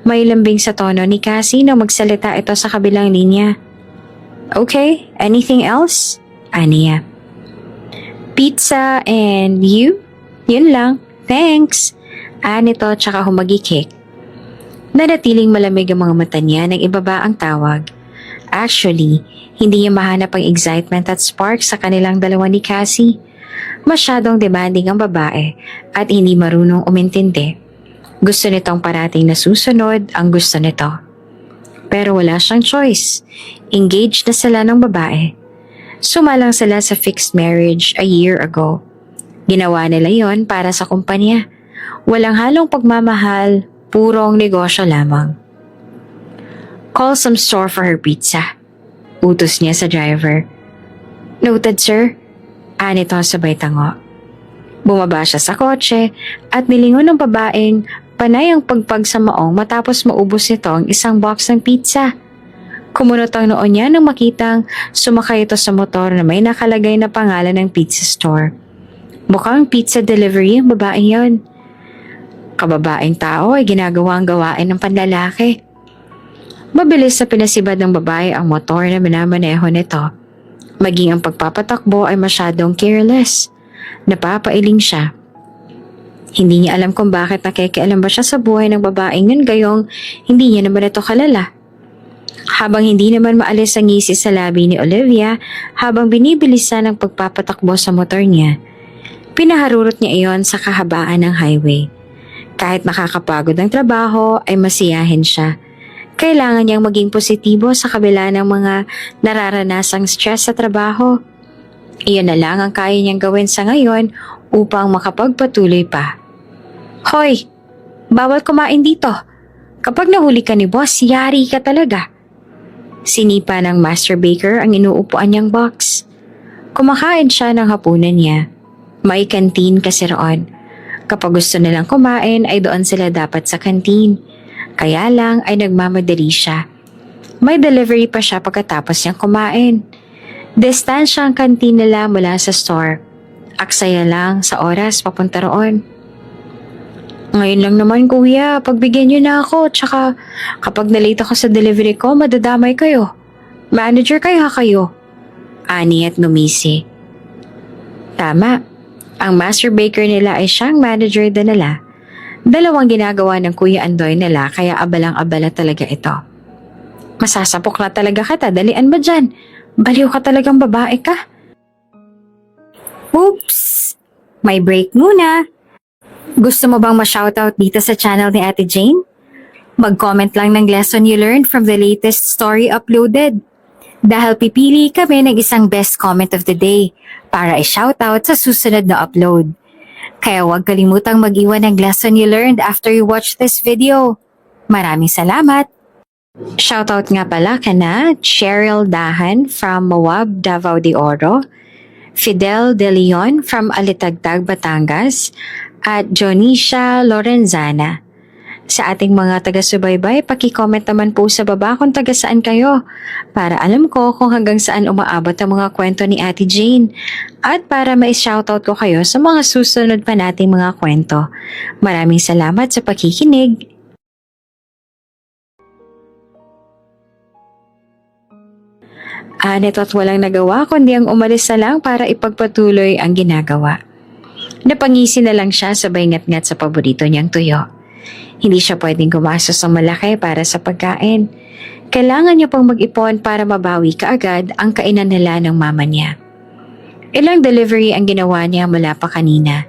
A: May lambing sa tono ni Cassie nang magsalita ito sa kabilang linya. Okay, anything else? Aniya. Pizza and you? Yun lang. Thanks. Nito tsaka humagikik. Nanatiling malamig ang mga mata niya nang ibaba ang tawag. Actually, hindi niya mahanap ang excitement at spark sa kanilang dalawa ni Cassie. Masyadong demanding ang babae at hindi marunong umintindi. Gusto nitong parating na susunod ang gusto nito. Pero wala siyang choice. Engaged na sila ng babae. Sumalang sila sa fixed marriage a year ago. Ginawa nila yon para sa kumpanya. Walang halong pagmamahal, purong negosyo lamang. Call some store for her pizza. Utos niya sa driver. Noted, sir. Nito sabay tango. Bumaba siya sa kotse at nilingon ng babaeng panay ang pagpag sa maong matapos maubos nito ang isang box ng pizza. Kumunot ang noon niya nang makitang sumakay ito sa motor na may nakalagay na pangalan ng pizza store. Mukhang pizza delivery ang babae yon. Kababaeng tao ay ginagawa ang gawain ng panlalaki. Mabilis na pinasibad ng babae ang motor na minamaneho nito. Maging ang pagpapatakbo ay masyadong careless. Napapailing siya. Hindi niya alam kung bakit nakikialam ba siya sa buhay ng babaeng yun gayong hindi niya naman ito kalala. Habang hindi naman maalis ang ngisi sa labi ni Olivia habang binibilisan ang pagpapatakbo sa motor niya, pinaharurot niya iyon sa kahabaan ng highway. Kahit nakakapagod ang trabaho ay masiyahin siya. Kailangan niyang maging positibo sa kabila ng mga nararanasang stress sa trabaho. Iyon na lang ang kaya niyang gawin sa ngayon upang makapagpatuloy pa. Hoy! Bawal kumain dito. Kapag nahuli ka ni boss, yari ka talaga. Sinipa ng master baker ang inuupuan niyang box. Kumakain siya ng hapunan niya. May kantin kasi roon. Kapag gusto nilang kumain ay doon sila dapat sa kantin. Kaya lang ay nagmamadali siya. May delivery pa siya pagkatapos niyang kumain. Distansya ang kantin nila mula sa store. Aksaya lang sa oras papunta roon. Ngayon lang naman kuya, pagbigyan niyo na ako. Tsaka kapag nalate ako sa delivery ko, madadamay kayo. Manager kaya kayo. Ani at numisi. Tama. Ang master baker nila ay siyang manager din nila. Dalawang ginagawa ng Kuya Andoy nila kaya abalang-abala talaga ito. Masasapok na talaga kita, dalian ba dyan? Baliw ka talagang babae ka. Oops! May break muna. Gusto mo bang ma-shoutout dito sa channel ni Ate Jane? Mag-comment lang ng lesson you learned from the latest story uploaded. Dahil pipili kami ng isang best comment of the day para i-shoutout sa susunod na upload. Kaya huwag kalimutang mag-iwan ng lesson you learned after you watch this video. Maraming salamat! Shoutout nga pala kana Cheryl Dahan from Moab, Davao de Oro, Fidel De Leon from Alitagtag, Batangas, at Jonisha Lorenzana. Sa ating mga taga-subaybay, paki-comment naman po sa baba kung taga saan kayo para alam ko kung hanggang saan umaabot ang mga kwento ni Ate Jane at para mai-shoutout ko kayo sa mga susunod pa nating mga kwento. Maraming salamat sa pakikinig. Nito't walang nagawa kundi ang umalis na lang para ipagpatuloy ang ginagawa. Napangisi na lang siya sabay ngat-ngat sa paborito niyang tuyo. Hindi siya pwedeng gumastos ng malaki para sa pagkain. Kailangan niya pang mag-ipon para mabawi kaagad ang kainan nila ng mama niya. Ilang delivery ang ginawa niya mula pa kanina.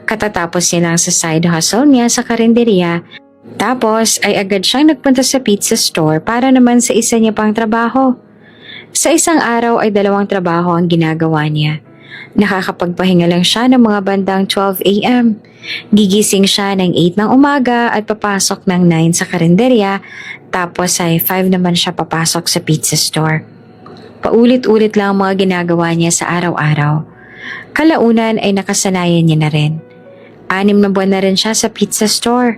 A: Katatapos niya lang sa side hustle niya sa karinderya, tapos ay agad siyang nagpunta sa pizza store para naman sa isa niya pang trabaho. Sa isang araw ay 2 trabaho ang ginagawa niya. Nakakapagpahinga lang siya ng mga bandang 12 a.m. Gigising siya ng 8 ng umaga at papasok ng 9 sa karinderya, tapos ay 5 naman siya papasok sa pizza store. Paulit-ulit lang ang mga ginagawa niya sa araw-araw. Kalaunan ay nakasanayan niya na rin. 6 na buwan na rin siya sa pizza store.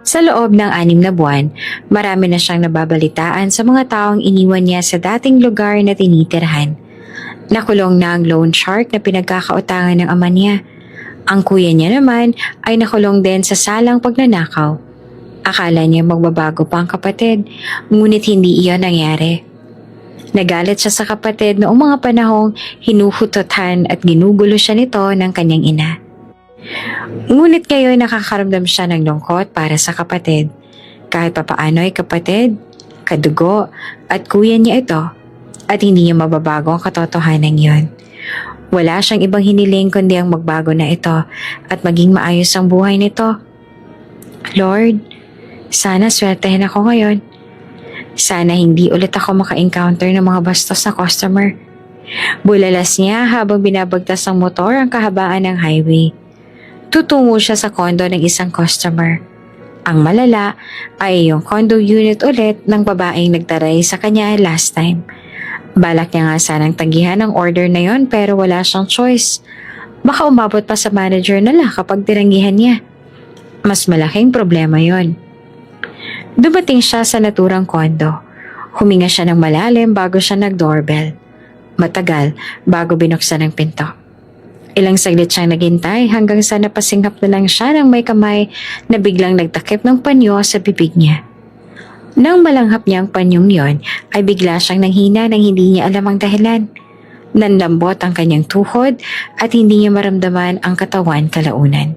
A: Sa loob ng 6 na buwan, marami na siyang nababalitaan sa mga taong iniwan niya sa dating lugar na tinitirhan. Nakulong na ang loan shark na pinagkakautangan ng ama niya. Ang kuya niya naman ay nakulong din sa salang pagnanakaw. Akala niya magbabago pa ang kapatid, ngunit hindi iyon nangyari. Nagalit siya sa kapatid noong mga panahong hinuhutotan at ginugulo siya nito ng kanyang ina. Ngunit ngayon nakakaramdam siya ng lungkot para sa kapatid. Kahit papaano ay kapatid, kadugo at kuya niya ito, at hindi niya mababago ang katotohanan yon. Wala siyang ibang hiniling kundi ang magbago na ito at maging maayos ang buhay nito. Lord, sana swertehin ako ngayon. Sana hindi ulit ako maka-encounter ng mga bastos na customer. Bulalas niya habang binabagtas ng motor ang kahabaan ng highway. Tutungo siya sa kondo ng isang customer. Ang malala ay yung condo unit ulit ng babaeng nagtaray sa kanya last time. Balak niya nga sanang tanggihan ang order na yon pero wala siyang choice. Baka umabot pa sa manager nila kapag tinanggihan niya. Mas malaking problema yon. Dumating siya sa naturang kondo. Huminga siya ng malalim bago siya nag-doorbell. Matagal bago binuksan ang pinto. Ilang saglit siyang naghintay hanggang sa napasinghap na lang siya ng may kamay na biglang nagtakip ng panyo sa bibig niya. Nang malanghap niya ang panyong yon, ay bigla siyang nanghina nang hindi niya alam ang dahilan. Nanlambot ang kanyang tuhod at hindi niya maramdaman ang katawan kalaunan.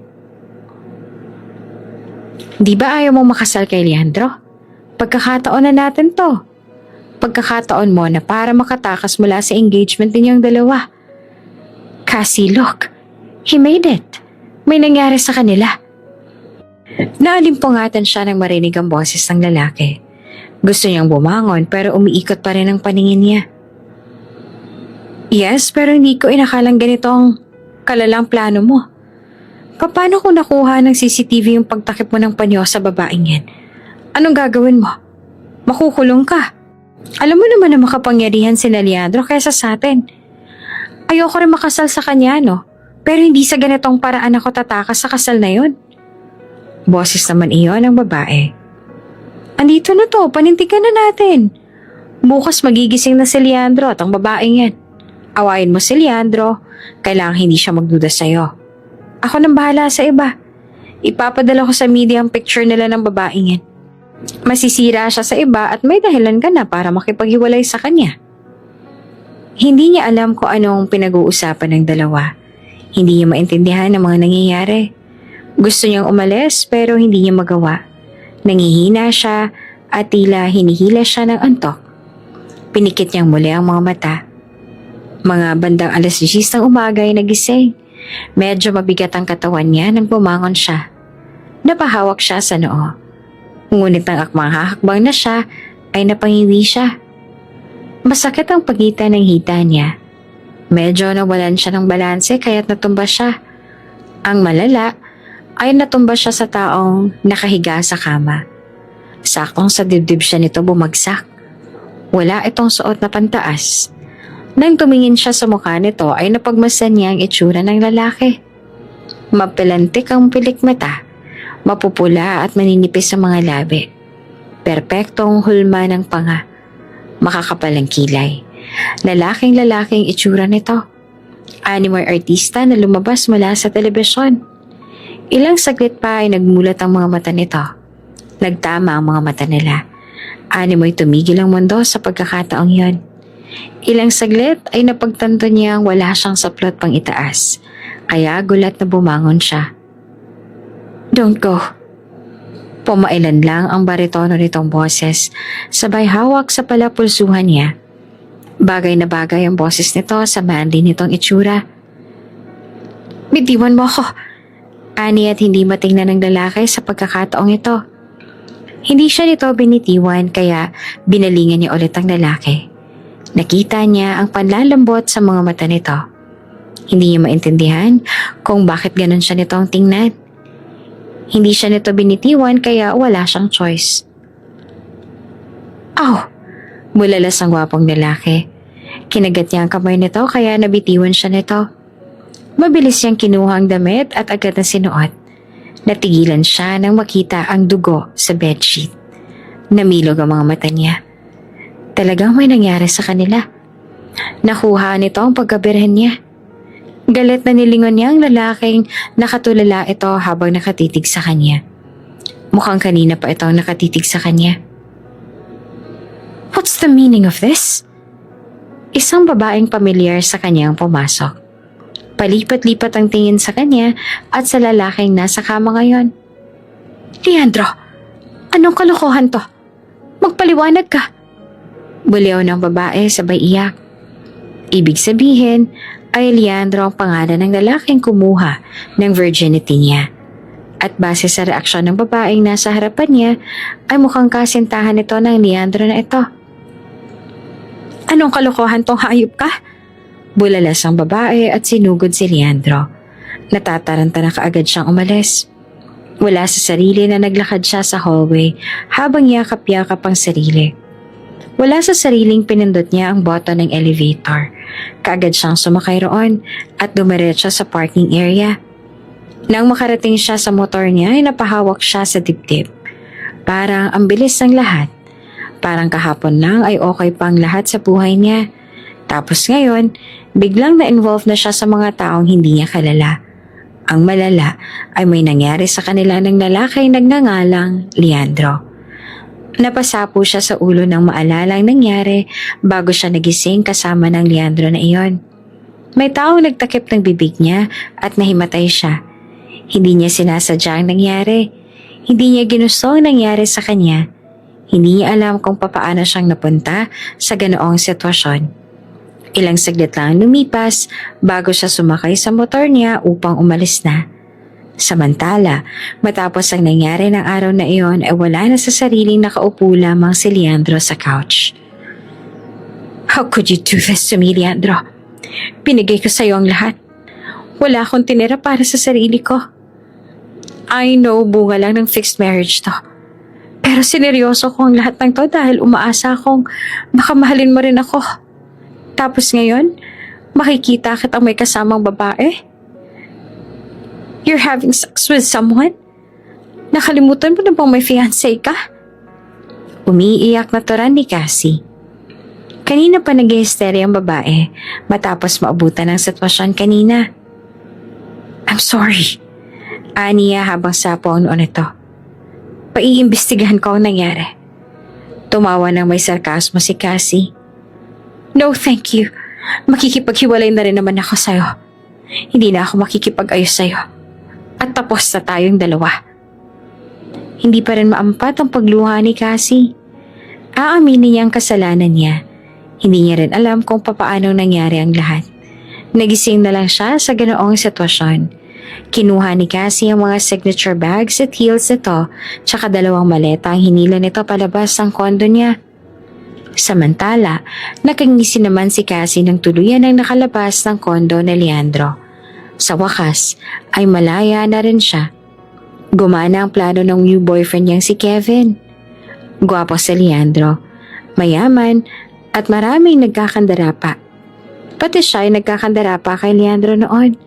A: Di ba ayaw mong makasal kay Leandro? Pagkakataon na natin to. Pagkakataon mo na para makatakas mula sa engagement ninyong dalawa. Cassie, look. He made it. May nangyari sa kanila. Naalimpungatan siya nang marinig ang boses ng lalaki. Gusto niyang bumangon pero umiikot pa rin ang paningin niya. Yes, pero hindi ko inakalang ganito ang kalalang plano mo. Paano kung nakuha ng CCTV yung pagtakip mo ng panyo sa babaeng yan? Anong gagawin mo? Makukulong ka. Alam mo naman na makapangyarihan si Leandro kaysa sa atin. Ayoko rin makasal sa kanya, no? Pero hindi sa ganitong paraan ako tatakas sa kasal na yun. Boses naman iyon ng babae. Andito na to, panintigan na natin. Bukas magigising na si Leandro at ang babaeng yan. Awayin mo si Leandro, kailangang hindi siya magduda sa'yo. Ako nang bahala sa iba. Ipapadala ko sa media ang picture nila ng babaeng yan. Masisira siya sa iba at may dahilan ka na para makipaghiwalay sa kanya. Hindi niya alam kung anong pinag-uusapan ng dalawa. Hindi niya maintindihan ang mga nangyayari. Gusto niyang umalis pero hindi niya magawa. Nangihina siya at tila hinihila siya ng antok. Pinikit niyang muli ang mga mata. Mga bandang 10:00 ng umaga ay nagising. Medyo mabigat ang katawan niya nang bumangon siya. Napahawak siya sa noo. Ngunit nang akmang hahakbang na siya, ay napangiwi siya. Masakit ang pagitan ng hita niya. Medyo nawalan siya ng balanse kaya't natumba siya. Ang malala ay natumba siya sa taong nakahiga sa kama. Saktong sa dibdib siya nito bumagsak. Wala itong suot na pantaas. Nang tumingin siya sa mukha nito ay napagmasdan niya ang itsura ng lalaki. Mapilantik ang pilik mata, mapupula at maninipis ang mga labi. Perpektong hulma ng panga. Makakapal ang kilay. Lalaking itsura nito. Animoy artista na lumabas mula sa telebisyon. Ilang saglit pa ay nagmulat ang mga mata nito. Nagtama ang mga mata nila. Animoy tumigil ang mundo sa pagkakataong yon. Ilang saglit ay napagtanto niya wala siyang saplot pang itaas. Kaya gulat na bumangon siya. "Don't go." Pumailan lang ang baritono nitong boses, sabay hawak sa palapulsuhan niya. Bagay na bagay ang boses nito sa manly nitong itsura. "Bitiwan mo ako," ani at hindi matingnan ng lalaki sa pagkakataong ito. Hindi siya nito binitiwan kaya binalingan niya ulit ang lalaki. Nakita niya ang panlalambot sa mga mata nito. Hindi niya maintindihan kung bakit ganun siya nitong tingnan. Hindi siya nito binitiwan kaya wala siyang choice. "Aw!" Bulalas ang gwapong lalaki. Kinagat niya ang kamay nito kaya nabitiwan siya nito. Mabilis siyang kinuha ang damit at agad na sinuot. Natigilan siya nang makita ang dugo sa bedsheet. Namilog ang mga mata niya. Talagang may nangyari sa kanila. Nakuha nito ang pagkabirhen niya. Galit na nilingon niya ang lalaking nakatulala ito habang nakatitig sa kanya. Mukhang kanina pa ito nakatitig sa kanya. "What's the meaning of this?" Isang babaeng pamilyar sa kanya ang pumasok. Palipat-lipat ang tingin sa kanya at sa lalaking nasa kama ngayon. "Leandro, anong kalokohan to? Magpaliwanag ka." Buliw ng babae sabay iyak. Ibig sabihin ay Leandro ang pangalan ng lalaking kumuha ng virginity niya. At base sa reaksyon ng babaeng nasa harapan niya ay mukhang kasintahan ito ng Leandro na ito. "Anong kalokohan tong hayop ka?" Bulalas ang babae at sinugod si Leandro. Natataranta na kaagad siyang umalis. Wala sa sarili na naglakad siya sa hallway habang yakap-yakap ang sarili. Wala sa sariling pinindot niya ang button ng elevator. Kaagad siyang sumakay roon at dumiretso sa parking area. Nang makarating siya sa motor niya ay napahawak siya sa dibdib. Parang ang bilis ng lahat. Parang kahapon lang ay okay pang lahat sa buhay niya. Tapos ngayon, biglang na-involve na siya sa mga taong hindi niya kalala. Ang malala ay may nangyari sa kanila ng lalaking nagngangalang Leandro. Napasapo siya sa ulo ng maalala ang nangyari bago siya nagising kasama ng Leandro na iyon. May taong nagtakip ng bibig niya at nahimatay siya. Hindi niya sinasadya ang nangyari. Hindi niya ginusto ang nangyari sa kanya. Hindi niya alam kung papaano siyang napunta sa ganoong sitwasyon. Ilang saglit lang lumipas bago siya sumakay sa motor niya upang umalis na. Samantala, matapos ang nangyari ng araw na iyon ay wala na sa sariling nakaupo lamang si Leandro sa couch. "How could you do this to me, Leandro? Pinigay ko sa iyo ang lahat. Wala akong tinira para sa sarili ko. I know bunga lang ng fixed marriage to. Pero sineryoso ko ang lahat ng to dahil umaasa akong baka mahalin mo rin ako. Tapos ngayon, makikita kitang may kasamang babae. You're having sex with someone? Nakalimutan mo na bang may fiancé ka?" Umiiyak na turan ni Cassie. Kanina pa nag-hysteria ang babae matapos maabutan ng sitwasyon kanina. "I'm sorry," aniya habang sapo ang noon ito. "Paiimbestigahan ko ang nangyari." Tumawa ng may sarkasmo si Cassie. "No, thank you. Makikipaghiwalay na rin naman ako sa'yo. Hindi na ako makikipag-ayos sa'yo. At tapos na tayong dalawa." Hindi pa rin maampat ang pagluha ni Cassie. Aaminin niya ang kasalanan niya. Hindi niya rin alam kung papaano nangyari ang lahat. Nagising na lang siya sa ganoong sitwasyon. Kinuha ni Cassie ang mga signature bags at heels nito tsaka 2 maleta ang hinila nito palabas ng kondo niya. Samantala, nakangisi naman si Cassie ng tuluyan ang nakalabas ng kondo ni Leandro. Sa wakas, ay malaya na rin siya. Gumana ang plano ng new boyfriend niyang si Kevin. Gwapo si Leandro, mayaman at maraming nagkakandarapa. Pati siya ay nagkakandarapa kay Leandro noon.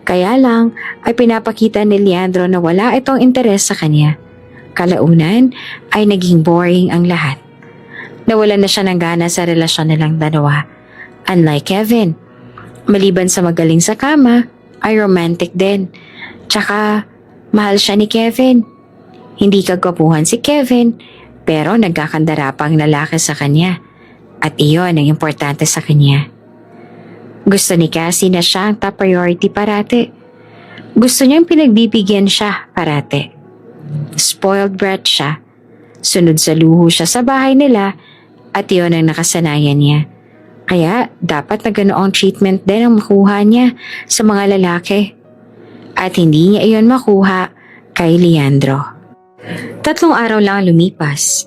A: Kaya lang ay pinapakita ni Leandro na wala itong interes sa kanya. Kalaunan ay naging boring ang lahat. Nawalan na siya ng gana sa relasyon nilang dalawa. Unlike Kevin, maliban sa magaling sa kama, ay romantic din. Tsaka, mahal siya ni Kevin. Hindi kagwapuhan si Kevin, pero nagkakandara pa ang lalaki sa kanya. At iyon ang importante sa kanya. Gusto ni Cassie na siya ang top priority parate. Gusto niyang pinagbibigyan siya parate. Spoiled brat siya. Sunod sa luho siya sa bahay nila at iyon ang nakasanayan niya. Kaya dapat na ganoong treatment din ang makuha niya sa mga lalaki. At hindi niya iyon makuha kay Leandro. 3 araw lang ang lumipas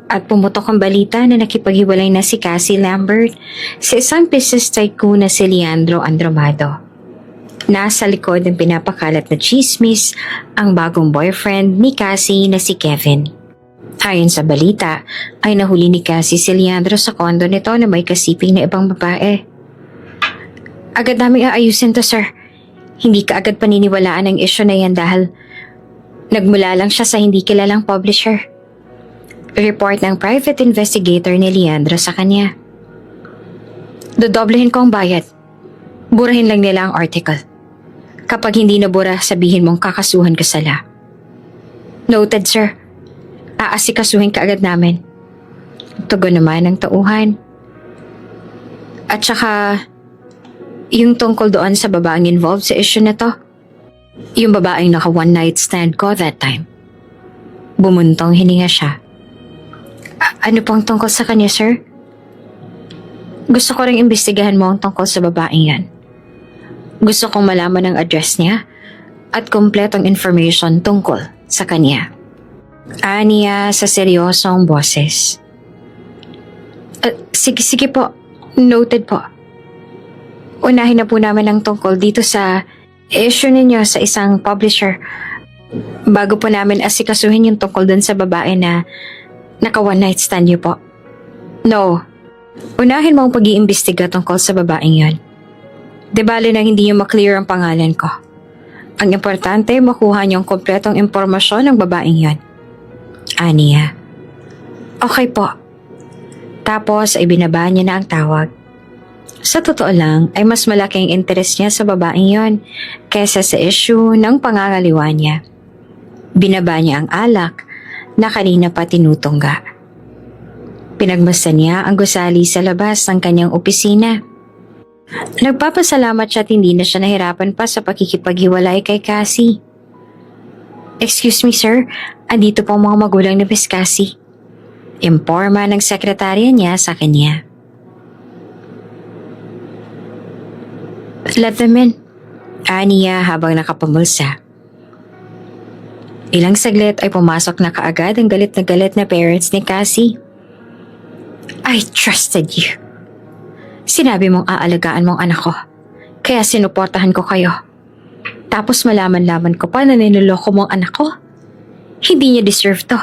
A: at pumutok ang balita na nakipaghiwalay na si Cassie Lambert sa isang business tycoon na si Leandro Andromado. Nasa likod ng pinapakalat na chismis ang bagong boyfriend ni Cassie na si Kevin. Ayon sa balita, ay nahuli ni Cassie si Leandro sa kondo nito na may kasiping na ibang babae. Agad namin aayusin to, sir. Hindi ka agad paniniwalaan ang issue na yan dahil nagmula lang siya sa hindi kilalang publisher. Report ng private investigator ni Leandro sa kanya. Dodoblehin ko ang bayad. Burahin lang nila ang article. Kapag hindi nabura, sabihin mong kakasuhan ka sala. Noted, sir. Aasikasuhin ka agad namin. Tugon naman ang tauhan. At saka, yung tungkol doon sa babaeng involved sa issue na to. Yung babaeng naka one night stand ko that time. Bumuntong hininga siya. Ano pong tungkol sa kanya, sir? Gusto ko ring imbestigahan mo ang tungkol sa babaeng yan. Gusto kong malaman ang address niya at kompletong information tungkol sa kanya. Aniya sa seryosong boses. Sige po. Noted po. Unahin na po namin ang tungkol dito sa issue ninyo sa isang publisher bago po namin asikasuhin yung tungkol dun sa babae na naka one night stand niyo po. No. Unahin mo ang pag-iimbestiga tungkol sa babaeng yon. Di bale na hindi yung maklear ang pangalan ko. Ang importante, makuha niyo ang kompletong impormasyon ng babaeng yon. Aniya. Okay po. Tapos ay binaba niya na ang tawag. Sa totoo lang ay mas malaking interest niya sa babaeng yon kaysa sa issue ng pangangaliwa niya. Binaba niya ang alak na kanina pa tinutungga. Pinagmasdan niya ang gusali sa labas ng kanyang opisina. Nagpapasalamat siya at hindi na siya nahirapan pa sa pakikipaghiwalay kay Cassie. Excuse me, sir. Andito po ang mga magulang ni Miss Cassie. Imporma ng sekretarya niya sa kanya. Let them in. Aniya habang nakapamulsa. Ilang saglit ay pumasok na kaagad ang galit na parents ni Cassie. I trusted you. Sinabi mong aalagaan mong anak ko, kaya sinuportahan ko kayo. Tapos malaman-laman ko pa na niloloko mong anak ko. Hindi niya deserve to.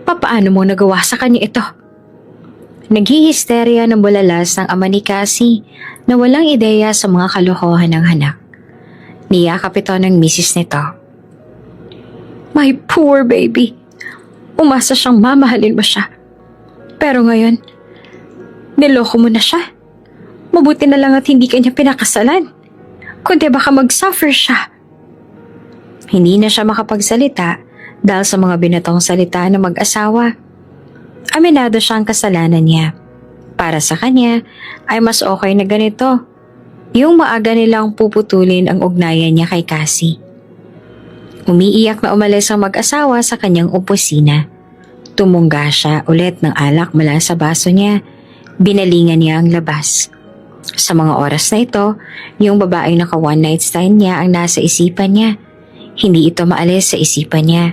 A: Papaano mo nagawa sa kanya ito? Naghihisterya ng bulalas ng ama ni Cassie na walang ideya sa mga kalokohan ng anak. Niyakap ito ng misis nito. My poor baby. Umasa siyang mamahalin mo siya. Pero ngayon, niloko mo na siya. Mabuti na lang at hindi kanya pinakasalan. Kundi baka mag-suffer siya. Hindi na siya makapagsalita dahil sa mga binatong salita ng mag-asawa. Aminado siyang kasalanan niya. Para sa kanya ay mas okay na ganito. Yung maaga nilang puputulin ang ugnayan niya kay Cassie. Umiiyak na umalis ang mag-asawa sa kanyang opisina. Tumungga siya ulit ng alak mula sa baso niya. Binalingan niya ang labas. Sa mga oras na ito, yung babaeng naka one night stand niya ang nasa isipan niya. Hindi ito maalis sa isipan niya.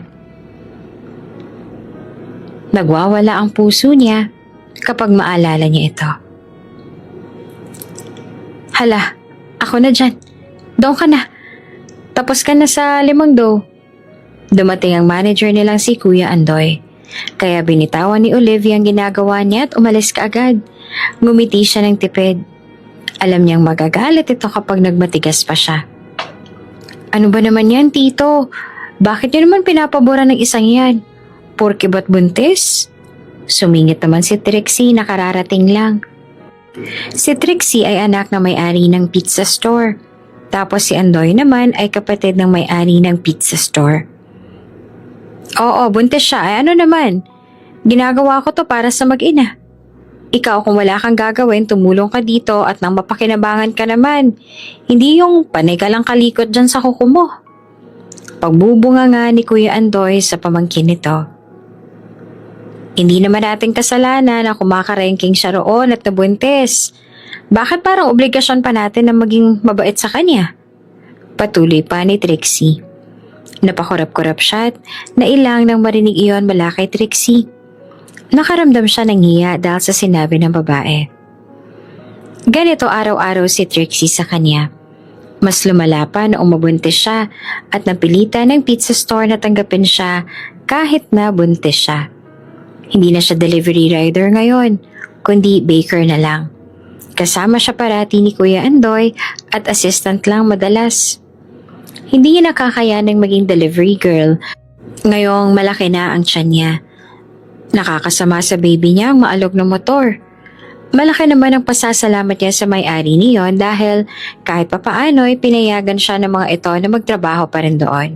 A: Nagwawala ang puso niya kapag maalala niya ito. Hala, ako na dyan. Doon ka na. Tapos ka na sa limangdo. Dumating ang manager nilang si Kuya Andoy. Kaya binitawan ni Olivia ang ginagawa niya at umalis kaagad. Ngumiti siya ng tipid. Alam niyang magagalit ito kapag nagmatigas pa siya. Ano ba naman yan, Tito? Bakit niyo naman pinapabura ng isang yan? Porke ba't buntis? Sumingit naman si Trixie na kararating lang. Si Trixie ay anak na may-ari ng pizza store. Tapos si Andoy naman ay kapatid ng may-ari ng pizza store. Oo, buntis siya. Ay ano naman? Ginagawa ko to para sa mag-ina. Ikaw kung wala kang gagawin, tumulong ka dito at nang mapakinabangan ka naman. Hindi yung panay ka lang kalikot dyan sa kuko mo. pagbubunga nga ni Kuya Andoy sa pamangkin nito. Hindi naman nating kasalanan na kumakarengking siya roon at nabuntis. Bakit parang obligasyon pa natin na maging mabait sa kanya? Patuloy pa ni Trixie. Napakurap-kurap siya at nailang nang marinig iyon mula kay Trixie. Nakaramdam siya ng hiya dahil sa sinabi ng babae. Ganito araw-araw si Trixie sa kanya. Mas lumala pa na umabuntis siya at napilitan ng pizza store na tanggapin siya kahit na buntis siya. Hindi na siya delivery rider ngayon, kundi baker na lang. Kasama siya parati ni Kuya Andoy at assistant lang madalas. Hindi niya nakakayanang maging delivery girl. Ngayong malaki na ang tiyan niya. Nakakasama sa baby niya ang maalog ng motor. Malaki naman ang pasasalamat niya sa may-ari niyon dahil kahit papaano'y pinayagan siya ng mga ito na magtrabaho pa rin doon.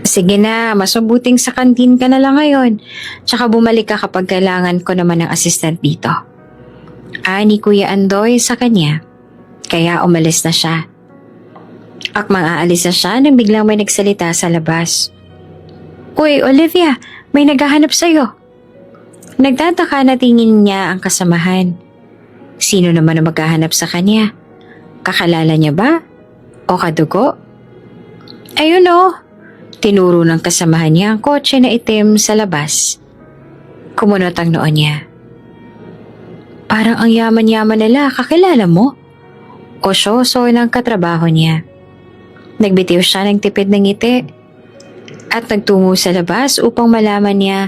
A: Sige na, mas mabuting sa kantin ka na lang ngayon. Tsaka bumalik ka kapag kailangan ko naman ng assistant dito. Ni Kuya Andoy sa kanya. Kaya umalis na siya. Akmang aalis na siya nang biglang may nagsalita sa labas. Uy, Olivia, may naghahanap sa'yo. Nagtataka na tingin niya ang kasamahan. Sino naman ang maghahanap sa kanya? Kakalala niya ba? O kadugo? Ayun o. Tinuro ng kasamahan niya ang kotse na itim sa labas. Kumunot ang noon niya. Parang ang yaman-yaman nila, kakilala mo? O syoso ng katrabaho niya. Nagbitiw siya ng tipid ng ngiti at nagtungo sa labas upang malaman niya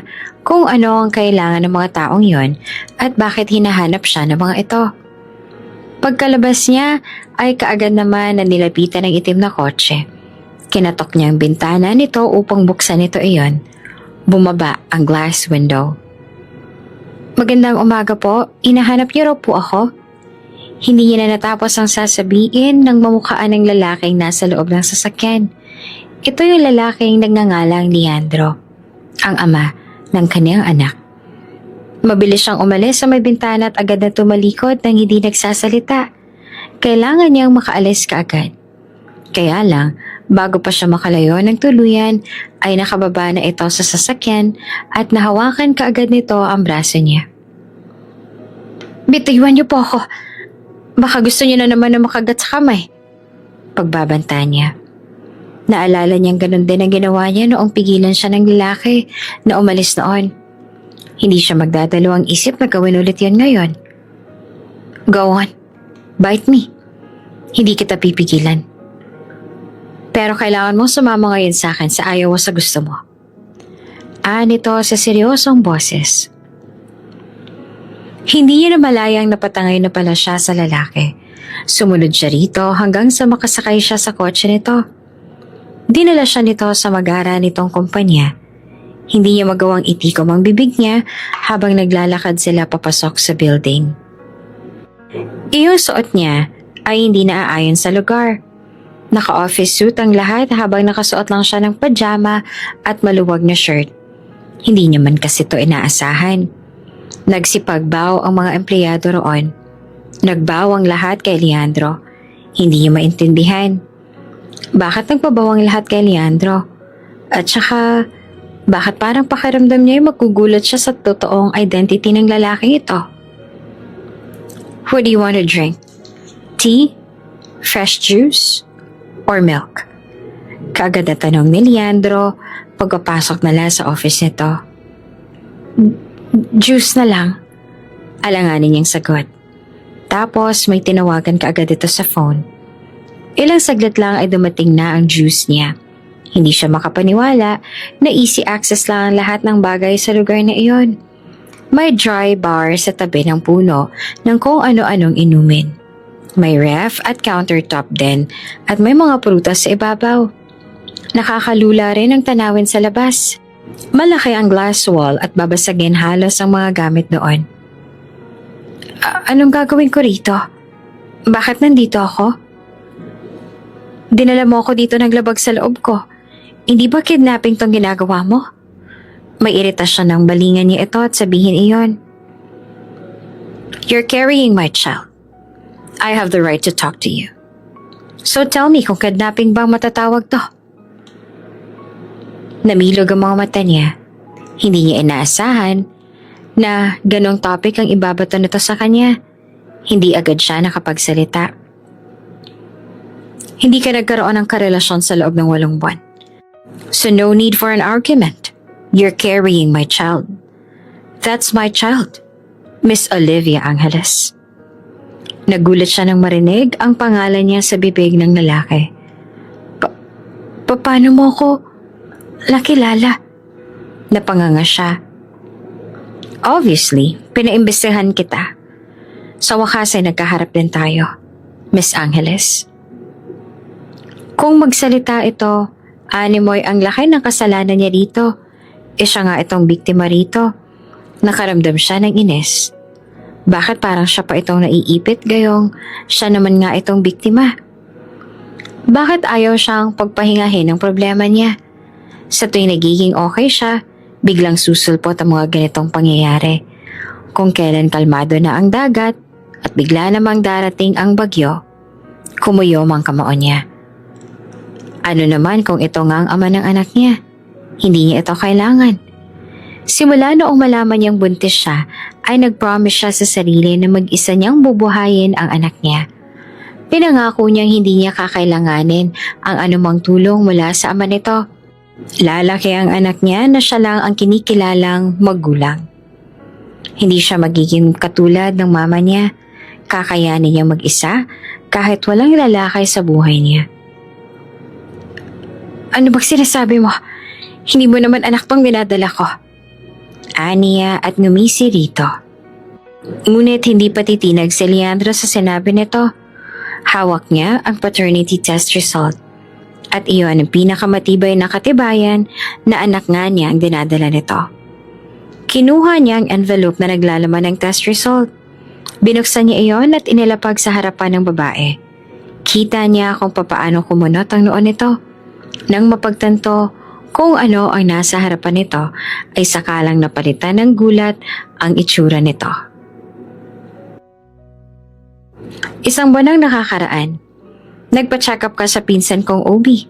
A: kung ano ang kailangan ng mga taong yon at bakit hinahanap siya ng mga ito. Pagkalabas niya ay kaagad naman na nilapitan ng itim na kotse. Kinatok niya ang bintana nito upang buksan ito iyon. Bumaba ang glass window. Magandang umaga po, inahanap niyo raw po ako. Hindi niya na natapos ang sasabihin nang mamukhaan ng lalaking nasa loob ng sasakyan. Ito yung lalaking nagngangalang Leandro, ang ama ng kanyang anak. Mabilis siyang umalis sa may bintana at agad na tumalikod nang hindi nagsasalita. Kailangan niyang makaalis kaagad. Kaya lang, bago pa siya makalayo ng tuluyan, ay nakababa na ito sa sasakyan at nahawakan kaagad nito ang braso niya. Bitiwan niyo po ako. Baka gusto niyo na naman na makagat sa kamay. Pagbabanta niya. Naalala niyang ganun din ang ginawa niya noong pigilan siya ng lalaki na umalis noon. Hindi siya magdadalawang isip na gawin ulit yan ngayon. Go on. Bite me. Hindi kita pipigilan. Pero kailangan mong sumama ngayon sa akin sa ayaw o sa gusto mo. Nito sa seryosong boses. Hindi niya namalayang napatangay na pala siya sa lalaki. Sumunod siya rito hanggang sa makasakay siya sa kotse nito. Dinala siya nito sa magara nitong kumpanya. Hindi niya magawang itikom ang bibig niya habang naglalakad sila papasok sa building. Iyong suot niya ay hindi naaayon sa lugar. Naka-office suit ang lahat habang nakasuot lang siya ng pajama at maluwag na shirt. Hindi niya man kasi ito inaasahan. Nagsipagbaw ang mga empleyado roon. Nagbaw ang lahat kay Leandro. Hindi niya maintindihan. Bakit nagpabaw ang lahat kay Leandro? At saka, bakit parang pakiramdam niya ay magugulat siya sa totoong identity ng lalaking ito? What do you want to drink? Tea? Fresh juice? Or milk? Kaagad na tanong ni Leandro pagpapasok nila sa office nito. Juice na lang. Alanganin niyang sagot. Tapos may tinawagan kaagad ito sa phone. Ilang saglit lang ay dumating na ang juice niya. Hindi siya makapaniwala na easy access lang ang lahat ng bagay sa lugar na iyon. May dry bar sa tabi ng puno ng kung ano-anong inumin. May ref at countertop din at may mga prutas sa ibabaw. Nakakalula rin ang tanawin sa labas. Malaki ang glass wall at babasagin halos ang mga gamit doon. Anong gagawin ko rito? Bakit nandito ako? Dinala mo ako dito naglabag sa loob ko. Hindi ba kidnapping tong ginagawa mo? May iritasyon ng balingan niya ito at sabihin iyon. You're carrying my child. I have the right to talk to you. So tell me kung kidnapping bang matatawag to. Namilog ang mga mata niya. Hindi niya inaasahan na ganong topic ang ibabato nito sa kanya. Hindi agad siya nakapagsalita. Hindi ka nagkaroon ng karelasyon sa loob ng 8 buwan. So no need for an argument. You're carrying my child. That's my child. Miss Olivia Angeles. Nagulat siya nang marinig ang pangalan niya sa bibig ng lalaki. Paano mo ako nakilala? Napanganga siya. Obviously, pinaimbestigahan kita. Sa wakas ay nagkaharap din tayo, Miss Angeles. Kung magsalita ito, Animoy ang laki ng kasalanan niya dito. Siya nga itong biktima rito. Nakaramdam siya ng inis. Bakit parang siya pa itong naiipit gayong siya naman nga itong biktima? Bakit ayaw siyang pagpahingahin ng problema niya? Sa tuwing nagiging okay siya, biglang susulpot ang mga ganitong pangyayari. Kung kailan kalmado na ang dagat at bigla namang darating ang bagyo, kumuyom ang kamao niya. Ano naman kung ito nga ang ama ng anak niya? Hindi niya ito kailangan. Simula noong malaman niyang buntis siya, ay nag-promise siya sa sarili na mag-isa niyang bubuhayin ang anak niya. Pinangako niyang hindi niya kakailanganin ang anumang tulong mula sa ama nito. Lalaki ang anak niya na siya lang ang kinikilalang magulang. Hindi siya magiging katulad ng mama niya. Kakayanin niya mag-isa kahit walang lalaki sa buhay niya. Ano bang sinasabi mo? Hindi mo naman anak tong binadala ko. Aniya at ngumisi rito. Ngunit hindi pa titinag si Leandro sa sinabi nito. Hawak niya ang paternity test result. At iyon ang pinakamatibay na katibayan na anak nga niya ang dinadala nito. Kinuha niya ang envelope na naglalaman ng test result. Binuksan niya iyon at inilapag sa harapan ng babae. Kita niya kung papaano kumunot ang noon nito. Nang mapagtanto kung ano ang nasa harapan nito, ay sakalang napalitan ng gulat ang itsura nito. Isang buwan ang nakakaraan. Nagpa-check up ka sa pinsan kong OB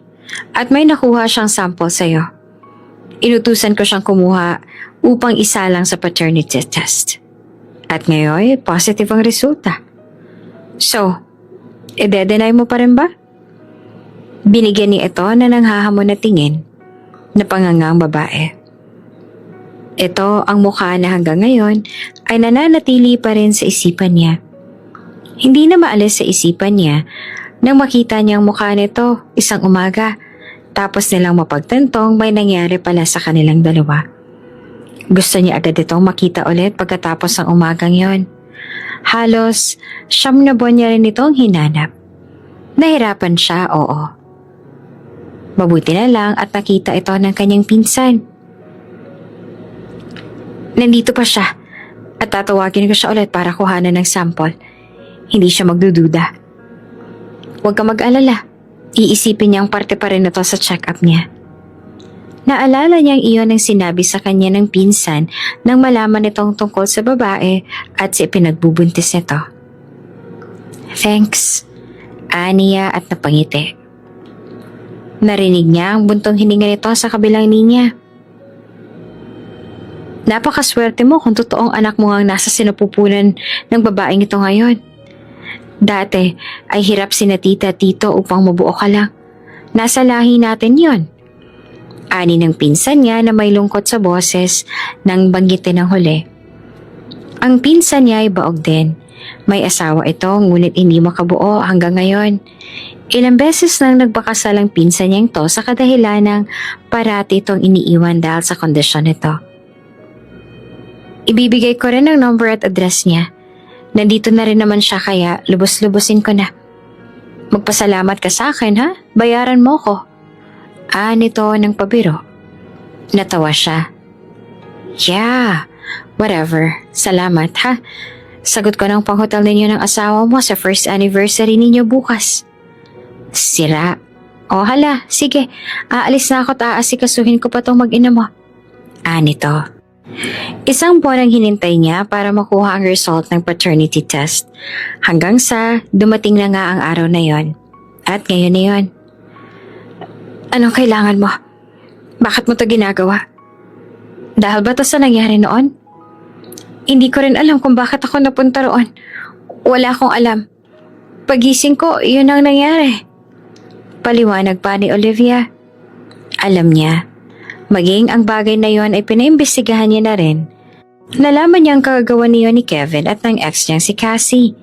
A: at may nakuha siyang sample sa'yo. Inutusan ko siyang kumuha upang isa lang sa paternity test. At ngayon, positive ang resulta. So, i-deny mo pa rin ba? Binigyan ni ito na nanghahamon na tingin na pangangang babae. Ito ang mukha na hanggang ngayon ay nananatili pa rin sa isipan niya. Hindi na maalis sa isipan niya nang makita niyang mukha nito isang umaga tapos nilang mapagtantong may nangyari pala sa kanilang dalawa. Gusto niya agad itong makita ulit pagkatapos ng umagang yon. Halos 9 na buwan niya rin itong hinanap. Nahirapan siya, oo. Mabuti na lang at nakita ito ng kanyang pinsan. Nandito pa siya at tatawagin ko siya ulit para kuhanan ng sample. Hindi siya magdududa. Huwag ka mag-alala. Iisipin niya ang parte pa rin ito sa check-up niya. Naalala niyang iyon ang sinabi sa kanya ng pinsan nang malaman nitong tungkol sa babae at sa ipinagbubuntis nito. Thanks, aniya at napangiti. Narinig niya ang buntong hininga nito sa kabilang linya. Napakaswerte mo kung totoong anak mo ang nasa sinapupunan ng babaeng ito ngayon. Dati ay hirap sina tita at tito upang mabuo ka lang. Nasa lahi natin yon. Ani ng pinsan niya na may lungkot sa boses nang banggitin ng huli. Ang pinsan niya ay baog din. May asawa ito ngunit hindi makabuo hanggang ngayon. Ilang beses nang nagbakasal ang pinsan niyang to sa kadahilan ng parati itong iniiwan dahil sa kondisyon nito. Ibibigay ko rin ang number at address niya. Nandito na rin naman siya kaya lubos-lubosin ko na. Magpasalamat ka sa akin ha, bayaran mo ko. Nito ng pabiro. Natawa siya. Yeah, whatever, salamat ha. Sagot ko ng panghotel ninyo ng asawa mo sa first anniversary ninyo bukas. Sira. O hala, sige. Aalis na ako at aasikasuhin ko pa itong mag-ina mo. Nito. Isang buwan ang hinintay niya para makuha ang result ng paternity test. Hanggang sa dumating na nga ang araw na yon. At ngayon na yon. Anong kailangan mo? Bakit mo to ginagawa? Dahil ba to sa nangyari noon? Hindi ko rin alam kung bakit ako napunta roon. Wala akong alam. Pagising ko, yun ang nangyari. Paliwanag pa ni Olivia. Alam niya, maging ang bagay na yon ay pinaimbestigahan niya na rin. Nalaman niya ang kagagawa niyo ni Kevin at ng ex niyang si Cassie.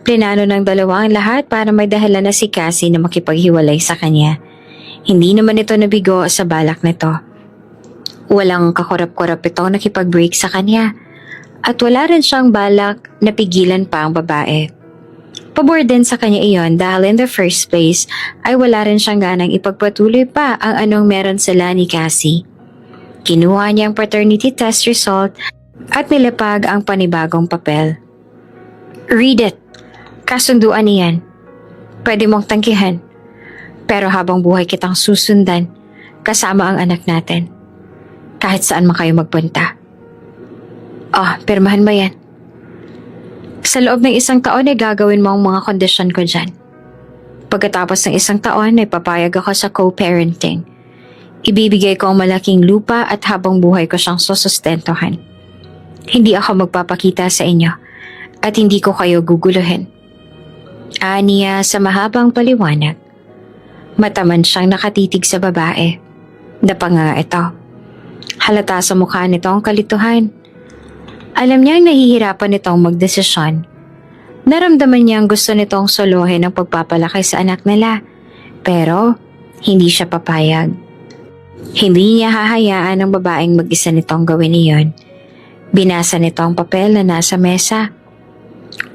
A: Plinano ng dalawa ang lahat para may dahilan na si Cassie na makipaghiwalay sa kanya. Hindi naman ito nabigo sa balak nito. Walang kakurap-kurap itong nakipag-break sa kanya. At wala rin siyang balak na pigilan pa ang babae. Pabor din sa kanya iyon dahil in the first place ay wala rin siyang ganang ipagpatuloy pa ang anong meron sila ni Cassie. Kinuha niya ang paternity test result at nilapag ang panibagong papel. Read it. Kasunduan niyan. Pwede mong tangkihan. Pero habang buhay kitang susundan, kasama ang anak natin. Kahit saan man kayo magpunta. Pirmahan mo yan. Sa loob ng 1 taon ay gagawin mo ang mga kondisyon ko dyan. Pagkatapos ng 1 taon ay papayag ako sa co-parenting. Ibibigay ko ang malaking lupa at habang buhay ko siyang susustentuhan. Hindi ako magpapakita sa inyo at hindi ko kayo guguluhin. Aniya sa mahabang paliwanag. Mataman siyang nakatitig sa babae. Napanga ito. Halata sa mukha nito ang kalituhan. Alam niyang nahihirapan nitong magdesisyon. Naramdaman niyang gusto nitong solohin ang pagpapalaki sa anak nila. Pero, hindi siya papayag. Hindi niya hahayaan ang babaeng mag-isa nitong gawin iyon. Binasa nito ang papel na nasa mesa.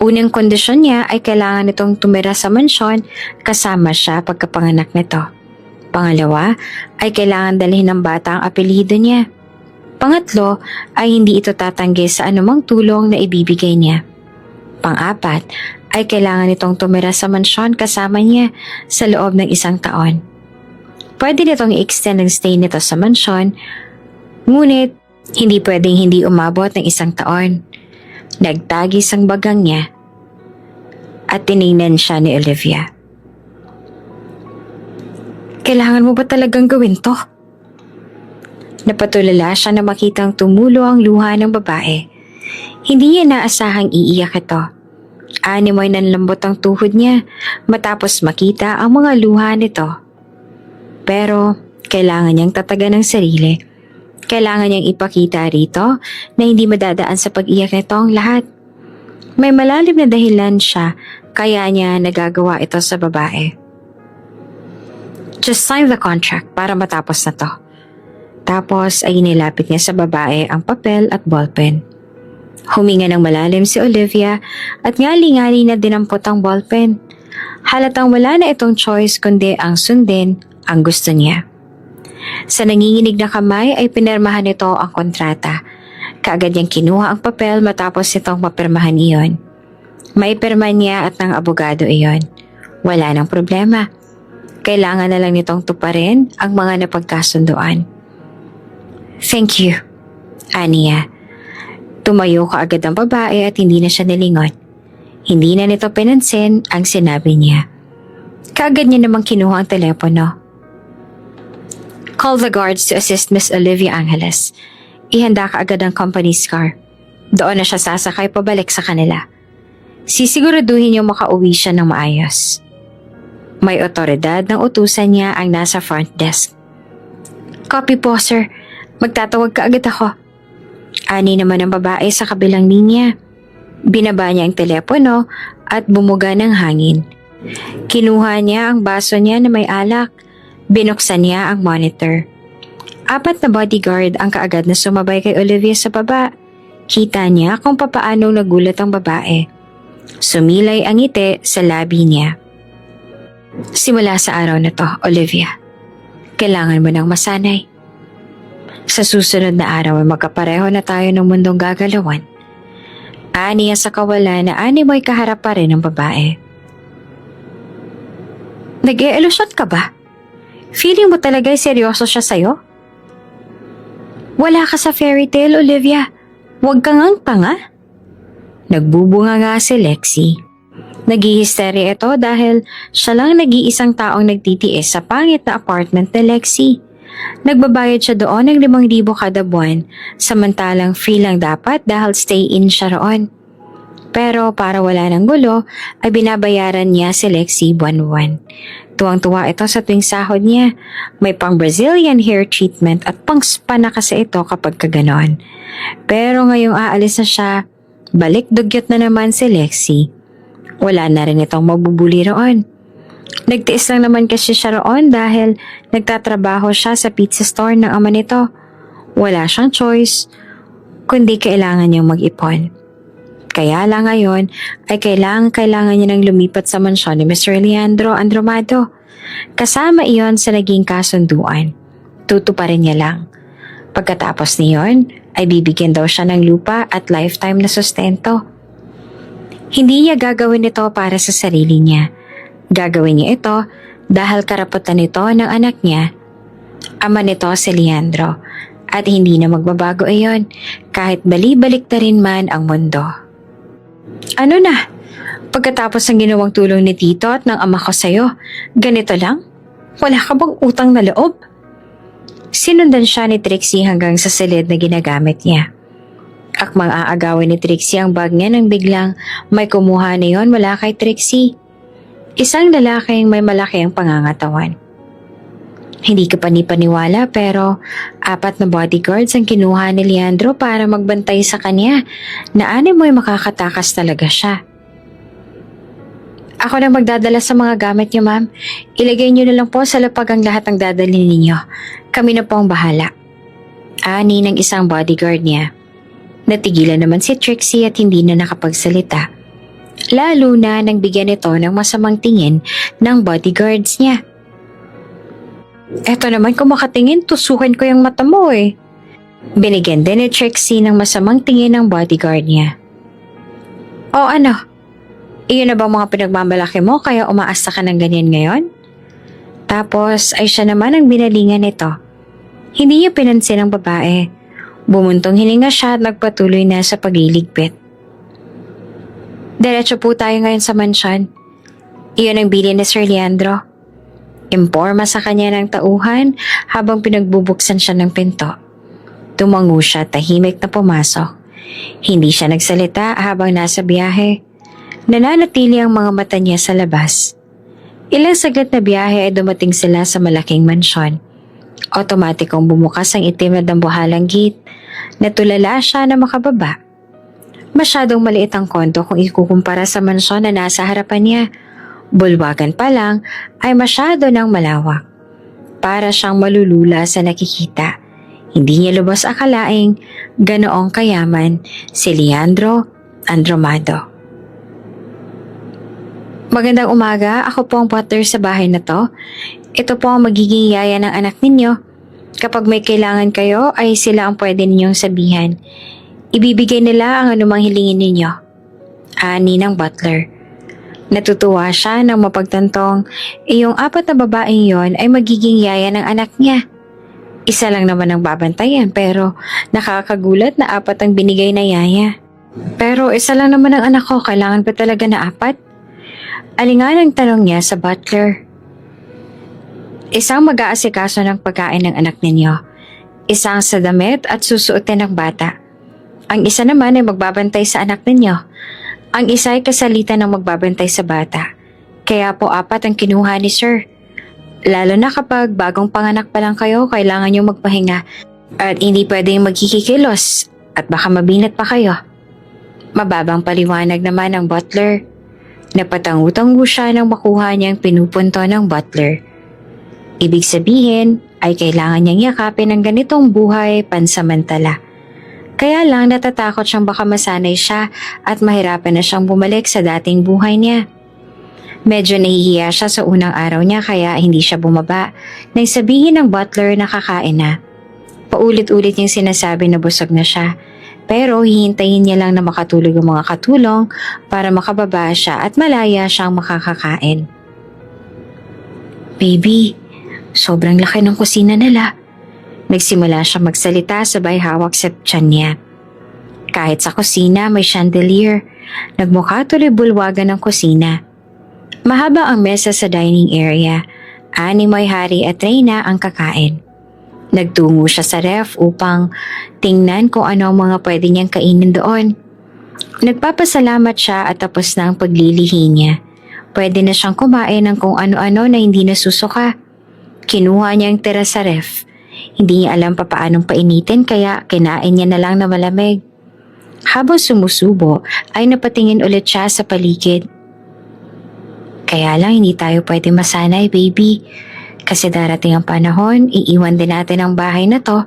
A: Unang kondisyon niya ay kailangan nitong tumira sa mansyon kasama siya pagkapanganak nito. Pangalawa ay kailangan dalhin ng bata ang apelyido niya. Pangatlo ay hindi ito tatanggi sa anumang tulong na ibibigay niya. Pang-apat ay kailangan itong tumira sa mansyon kasama niya sa loob ng 1 taon. Pwede nitong i-extend ang stay nito sa mansyon, ngunit hindi pwedeng hindi umabot ng 1 taon. Nagtagis ang bagang niya at tiningnan siya ni Olivia. Kailangan mo ba talagang gawin to? Napatulala siya na makitang tumulo ang luha ng babae. Hindi niya naasahang iiyak ito. Animoy nanlambot ang tuhod niya matapos makita ang mga luha nito. Pero kailangan niyang tatagan ang sarili. Kailangan niyang ipakita rito na hindi madadaan sa pag-iyak nito ang lahat. May malalim na dahilan siya kaya niya nagagawa ito sa babae. Just sign the contract para matapos na to. Tapos ay inilapit niya sa babae ang papel at ballpen. Huminga ng malalim si Olivia at ngali-ngali na dinampot ang ballpen. Halatang wala na itong choice kundi ang sundin ang gusto niya. Sa nanginginig na kamay ay pinirmahan nito ang kontrata. Kaagad niyang kinuha ang papel matapos itong mapirmahan iyon. Maipirma niya at ng abogado iyon. Wala nang problema. Kailangan na lang nitong tuparin ang mga napagkasunduan. Thank you, Aniya. Tumayo kaagad ang babae at hindi na siya nilingon. Hindi na nito pinansin ang sinabi niya. Kaagad niya namang kinuha ang telepono. Call the guards to assist Miss Olivia Angeles. Ihanda ka agad ang company's car. Doon na siya sasakay pabalik sa kanila. Sisiguraduhin niyo makauwi siya ng maayos. May otoridad ng utusan niya ang nasa front desk. Copy po, sir. Magtatawag ka agad ako. Ani naman ang babae sa kabilang linya. Binaba niya ang telepono at bumuga ng hangin. Kinuha niya ang baso niya na may alak. Binuksan niya ang monitor. 4 na bodyguard ang kaagad na sumabay kay Olivia sa baba. Kita niya kung papaanong nagulat ang babae. Sumilay ang ngiti sa labi niya. Simula sa araw na to, Olivia, kailangan mo nang masanay. Sa susunod na araw ay magkapareho na tayo ng mundong gagalawan. Aniya sa kawalan na animoy kaharap pa rin ng babae. Nag-e-elusyon ka ba? Feeling mo talaga'y seryoso siya sa'yo? Wala ka sa fairy tale, Olivia. Huwag kang ang tanga. Nagbubunga nga si Lexi. Nag-i-hysteria ito dahil siya lang nag-iisang taong nagtitiis sa pangit na apartment ni Lexi. Nagbabayad siya doon ng 5,000 kada buwan, samantalang free lang dapat dahil stay-in siya roon. Pero para wala ng gulo, ay binabayaran niya si Lexi buwan-buwan. Tuwang-tuwa ito sa tuwing sahod niya. May pang Brazilian hair treatment at pang spa na kasi ito kapag kaganon. Pero ngayong aalis na siya, balik dugyot na naman si Lexi. Wala na rin itong mabubuli roon. Nagtiis lang naman kasi siya roon dahil nagtatrabaho siya sa pizza store ng ama nito. Wala siyang choice, kundi kailangan niyang mag-ipon. Kaya lang ngayon ay kailangan niya nang lumipat sa mansyon ni Mr. Leandro Andromado. Kasama iyon sa naging kasunduan. Tutuparin niya lang. Pagkatapos niyon ay bibigyan daw siya ng lupa at lifetime na sustento. Hindi niya gagawin ito para sa sarili niya. Gagawin niya ito dahil karapatan nito ng anak niya. Ama nito si Leandro at hindi na magbabago iyon kahit bali-balik na rin man ang mundo. Ano na? Pagkatapos ng ginawang tulong ni Tito at ng ama ko sa'yo, ganito lang? Wala ka bang utang na loob? Sinundan siya ni Trixie hanggang sa silid na ginagamit niya. Akmang aagawin ni Trixie ang bag niya nang biglang may kumuha na yon mula kay Trixie. Isang lalaking may malaki ang pangangatawan. Hindi ka panipaniwala pero 4 na bodyguards ang kinuha ni Leandro para magbantay sa kanya na mo'y makakatakas talaga siya. Ako na magdadala sa mga gamit niyo, ma'am. Ilagay niyo na lang po sa lapag ang lahat ng dadalhin ninyo. Kami na po ang bahala. Ani ng isang bodyguard niya. Natigilan naman si Trixie at hindi na nakapagsalita. Lalo na nang bigyan ito ng masamang tingin ng bodyguards niya. Eto naman kung makatingin, tusukin ko yung mata mo eh. Binigyan din ni Trixie ng masamang tingin ng bodyguard niya. O ano? Iyon na bang mga pinagmamalaki mo kaya umaasta ka ng ganyan ngayon? Tapos ay siya naman ang binalingan nito. Hindi niya pinansin ang babae. Bumuntong hininga siya at nagpatuloy na sa pagliligpit. Diretso po tayo ngayon sa mansyon. Iyon ang bilin ni Sir Leandro. Imporma sa kanya ng tauhan habang pinagbubuksan siya ng pinto. Tumango siya tahimik na pumasok. Hindi siya nagsalita habang nasa biyahe. Nananatili ang mga mata niya sa labas. Ilang saglit na biyahe ay dumating sila sa malaking mansyon. Otomatikong bumukas ang itim na dambuhalang gate. Natulala siya na makababa. Masyadong maliit ang kondo kung ikukumpara sa mansyon na nasa harapan niya. Bulwagan pa lang ay masyado nang malawak. Para siyang malulula sa nakikita. Hindi niya lubos akalaing ganoong kayaman si Leandro Andromado. Magandang umaga, ako po ang butler sa bahay na to. Ito po ang magiging yaya ng anak ninyo. Kapag may kailangan kayo ay sila ang pwede ninyong sabihan. Ibibigay nila ang anumang hilingin ninyo. Ani ng butler. Natutuwa siya nang mapagtantong yung 4 na babaeng yon ay magiging yaya ng anak niya. Isa lang naman ang babantayan pero nakakagulat na 4 ang binigay na yaya. Pero isa lang naman ang anak ko, kailangan pa talaga na 4? Alingan ang tanong niya sa butler. Isang mag-aasikaso ng pagkain ng anak ninyo. Isang sa damit at susuotin ng bata. Ang isa naman ay magbabantay sa anak ninyo. Ang isa ay kasalitan ng magbabantay sa bata. Kaya po 4 ang kinuha ni Sir. Lalo na kapag bagong panganak pa lang kayo, kailangan nyo magpahinga. At hindi pwedeng magkikikilos at baka mabinat pa kayo. Mababang paliwanag naman ng butler. Napatangu-tangu siya nang makuha niyang pinupunto ng butler. Ibig sabihin ay kailangan niyang yakapin ang ganitong buhay pansamantala. Kaya lang natatakot siyang baka masanay siya at mahirapan na siyang bumalik sa dating buhay niya. Medyo nahihiya siya sa unang araw niya kaya hindi siya bumaba nang sabihin ng butler na kakain na. Paulit-ulit niyang sinasabi na busog na siya pero hihintayin niya lang na makatulog ang mga katulong para makababa siya at malaya siyang makakakain. Baby, sobrang laki ng kusina nila. Nagsimula siya magsalita sabay hawak sa tiyan niya. Kahit sa kusina may chandelier, nagmukha tuloy bulwagan ng kusina. Mahaba ang mesa sa dining area, 6 Hari at Reyna ang kakain. Nagtungo siya sa ref upang tingnan kung ano ang mga pwede niyang kainin doon. Nagpapasalamat siya at tapos na ang paglilihi niya. Pwede na siyang kumain ng kung ano-ano na hindi nasusuka. Kinuha niya ang tira sa ref. Hindi niya alam pa paanong painitin kaya kinain niya na lang na malamig. Habang sumusubo ay napatingin ulit siya sa paligid. Kaya lang hindi tayo pwede masanay, baby. Kasi darating ang panahon, iiwan din natin ang bahay na to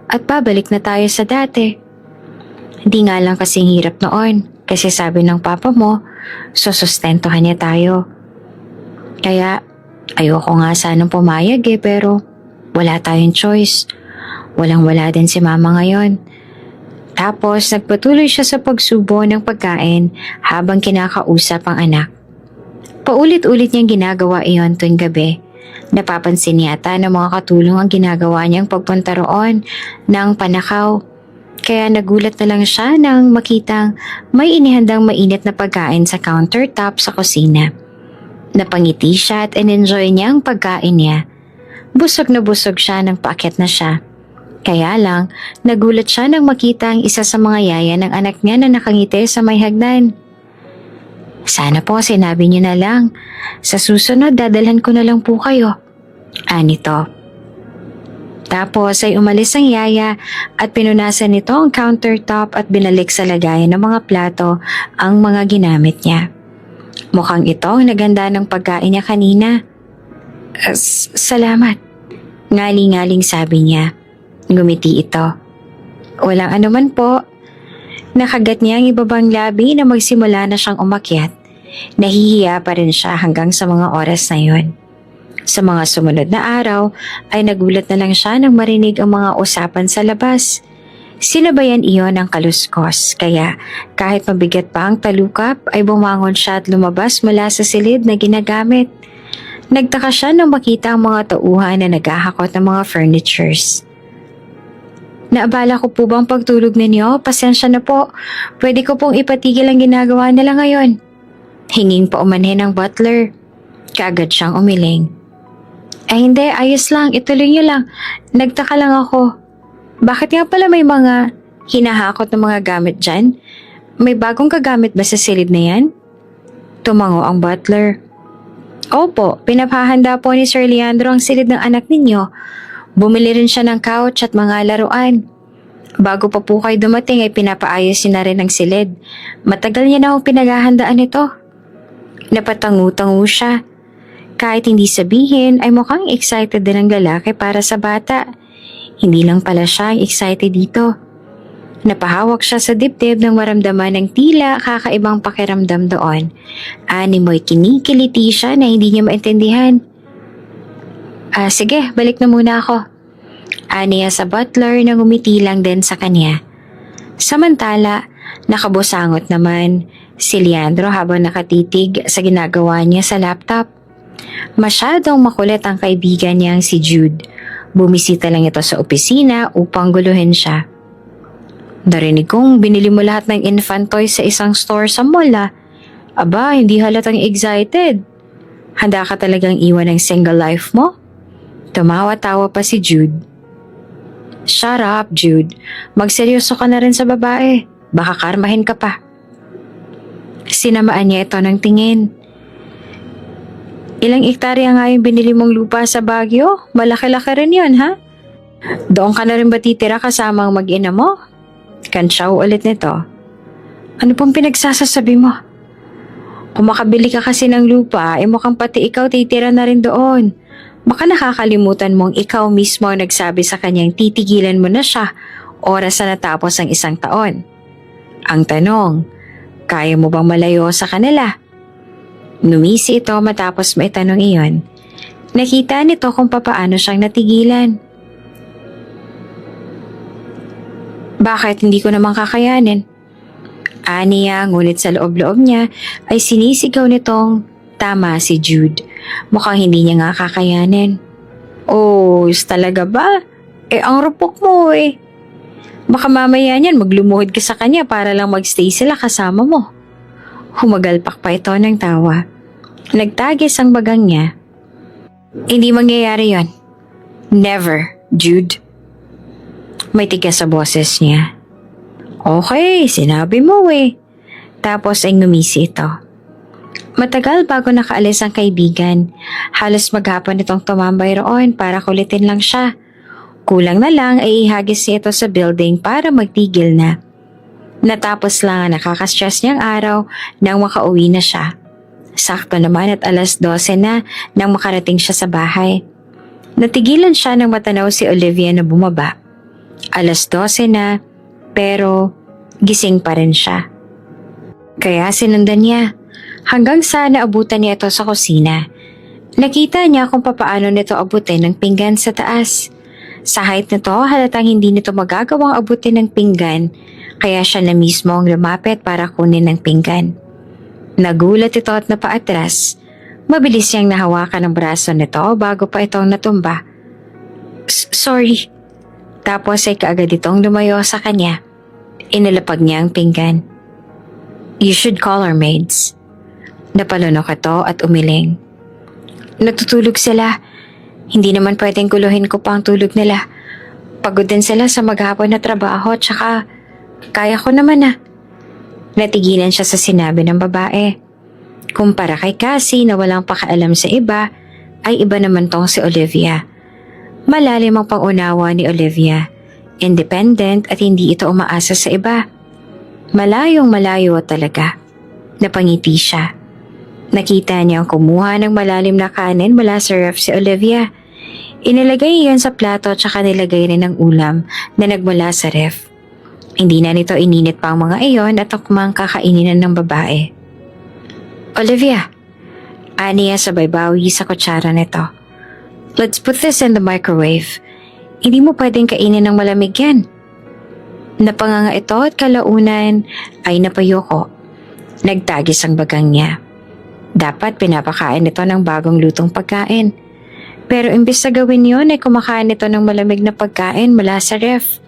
A: at babalik na tayo sa dati. Hindi nga lang kasing hirap noon kasi sabi ng papa mo, susustentuhan niya tayo. Kaya ayoko nga sanang pumayag pero wala tayong choice. Walang-wala din si mama ngayon. Tapos nagpatuloy siya sa pagsubo ng pagkain habang kinakausap ang anak. Paulit-ulit niyang ginagawa iyon tuwing gabi. Napapansin yata ng mga katulong ang ginagawa niyang pagpunta roon ng panakaw. Kaya nagulat na lang siya nang makitang may inihandang mainit na pagkain sa countertop sa kusina. Napangiti siya at in-enjoy niya ang pagkain niya. Busog na busog siya nang paakyat na siya. Kaya lang, nagulat siya nang makita ang isa sa mga yaya ng anak niya na nakangiti sa may hagdan. Sana po sinabi niyo na lang. Sa susunod, dadalhan ko na lang po kayo. Anito. Tapos ay umalis ang yaya at pinunasan nito ang countertop at binalik sa lagayan ng mga plato ang mga ginamit niya. Mukhang ito ang naganda ng pagkain niya kanina. Salamat. Ngali-ngaling sabi niya. Ngumiti ito. Walang anuman po. Nakagat niya ang ibabang labi na magsimula na siyang umakyat. Nahihiya pa rin siya hanggang sa mga oras na yon. Sa mga sumunod na araw ay nagulat na lang siya nang marinig ang mga usapan sa labas. Sinabayan iyon ng kaluskos kaya kahit mabigat pa ang talukap ay bumangon siya at lumabas mula sa silid na ginagamit. Nagtaka siya nang makita ang mga tauhan na naghahakot ng mga furnitures. Naabala ko po bang pagtulog ninyo? Pasensya na po. Pwede ko pong ipatigil ang ginagawa nila ngayon. Hinging pa umanhin ng butler. Kaagad siyang umiling. Ay hindi, ayos lang. Ituloy niyo lang. Nagtaka lang ako. Bakit nga pala may mga hinahakot ng mga gamit dyan? May bagong kagamit ba sa silid na yan? Tumango ang butler. Opo, pinapahanda po ni Sir Leandro ang silid ng anak ninyo. Bumili rin siya ng couch at mga laruan. Bago pa po kayo dumating ay pinapaayos niya na rin ang silid. Matagal niya na akong pinaghahandaan ito. Napatangu-tangu siya. Kahit hindi sabihin ay mukhang excited din ang lalaki para sa bata. Hindi lang pala siya excited dito. Napahawak siya sa dibdib nang maramdaman ng tila kakaibang pakiramdam doon. Animoy kinikiliti siya na hindi niya maintindihan. Sige, balik na muna ako. Aniya sa butler na ngumiti lang din sa kanya. Samantala, nakabusangot naman si Leandro habang nakatitig sa ginagawa niya sa laptop. Masyadong makulit ang kaibigan niyang si Jude. Bumisita lang ito sa opisina upang guluhin siya. Narinig kong binili mo lahat ng infant toys sa isang store sa mall. Aba, hindi halatang excited. Handa ka talagang iwan ng single life mo? Tumawa-tawa pa si Jude. Shut up, Jude. Magseryoso ka na rin sa babae. Baka karmahin ka pa. Sinamaan niya ito ng tingin. Ilang ektarya nga yung binili mong lupa sa Baguio? Malaki-laki rin yun, ha? Doon ka na rin ba titira kasama ang mag-ina mo? Kansyaw ulit nito. Ano pong pinagsasasabi mo? Kung makabili ka kasi ng lupa, mukhang pati ikaw titira na rin doon. Baka nakakalimutan mong ikaw mismo ang nagsabi sa kanyang titigilan mo na siya oras na natapos ang isang taon. Ang tanong, kaya mo bang malayo sa kanila? Numisi ito matapos maitanong iyon. Nakita nito kung papaano siyang natigilan. Bakit hindi ko naman kakayanin? Aniya, ngunit sa loob-loob niya ay sinisigaw nitong tama si Jude. Mukhang hindi niya nga kakayanin. Oh, talaga ba? Ang rupok mo eh. Baka mamaya niyan maglumuhod ka sa kanya para lang magstay sila kasama mo. Humagalpak pa ito ng tawa. Nagtagis ang bagang niya. Hindi mangyayari yon. Never, Jude. May tigas sa boses niya. Okay, sinabi mo eh. Tapos ay ngumisi ito. Matagal bago nakaalis ang kaibigan. Halos maghapon itong tumambay roon para kulitin lang siya. Kulang na lang ay ihagis niya ito sa building para magtigil na. Natapos lang ang nakaka-stress niyang araw nang makauwi na siya. Sakto naman at alas 12 na nang makarating siya sa bahay. Natigilan siya nang matanaw si Olivia na bumaba. Alas 12 na, pero gising pa rin siya. Kaya sinundan niya, hanggang sa naabutan niya ito sa kusina. Nakita niya kung papaano nito abutin ng pinggan sa taas. Sa height nito, halatang hindi nito magagawang abutin ng pinggan, kaya siya na mismo ang lumapit para kunin ng pinggan. Nagulat ito at napaatras. Mabilis niyang nahawakan ang braso nito bago pa itong natumba. Sorry. Tapos ay kaagad itong lumayo sa kanya. Inilapag niya ang pinggan. You should call our maids. Napalunok ito at umiling. Natutulog sila. Hindi naman pwedeng guluhin ko pa ang tulog nila. Pagod din sila sa maghapon na trabaho, tsaka kaya ko naman na. Natigilan siya sa sinabi ng babae. Kumpara kay Cassie na walang pakialam sa iba, ay iba naman tong si Olivia. Malalim ang pangunawa ni Olivia. Independent at hindi ito umaasa sa iba. Malayong malayo talaga. Napangiti siya. Nakita niya ang kumuha ng malalim na kanin mula sa ref si Olivia. Inilagay iyon sa plato at saka nilagay rin ang ulam na nagmula sa ref. Hindi na nito ininit pa ang mga iyon at tukmang kakainin ng babae. Olivia, aniya sabay bawi sa kutsara nito. Let's put this in the microwave. Hindi mo pwedeng kainin ng malamig yan. Napanganga ito at kalaunan ay napayoko. Nagtagis ang bagang niya. Dapat pinapakain ito ng bagong lutong pagkain. Pero imbis na gawin yun ay kumakain ito ng malamig na pagkain mula sa ref.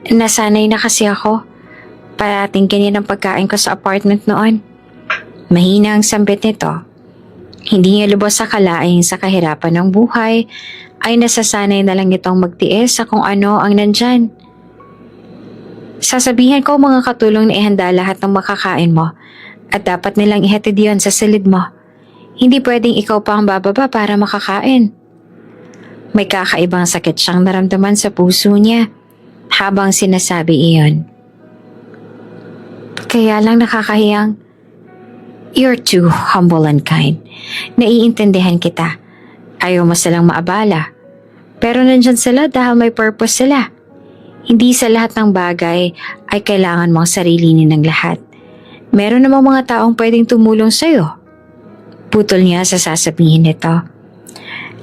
A: Nasanay na kasi ako. Parating ganyan ang pagkain ko sa apartment noon. Mahina ang sambit nito. Hindi niya lubos sa kalaing sa kahirapan ng buhay, ay nasasanay na lang itong magtiis sa kung ano ang nandyan. Sasabihan ko mga katulong na ihanda lahat ng makakain mo at dapat nilang ihatid yon sa silid mo. Hindi pwedeng ikaw pa ang bababa para makakain. May kakaibang sakit siyang naramdaman sa puso niya habang sinasabi iyon. Kaya lang nakakahiyang. You're too humble and kind. Naiintindihan kita. Ayaw mo silang maabala. Pero nandyan sila dahil may purpose sila. Hindi sa lahat ng bagay ay kailangan mong sarilinin ng lahat. Meron namang mga taong pwedeng tumulong sa'yo. Putol niya sa sasabihin nito.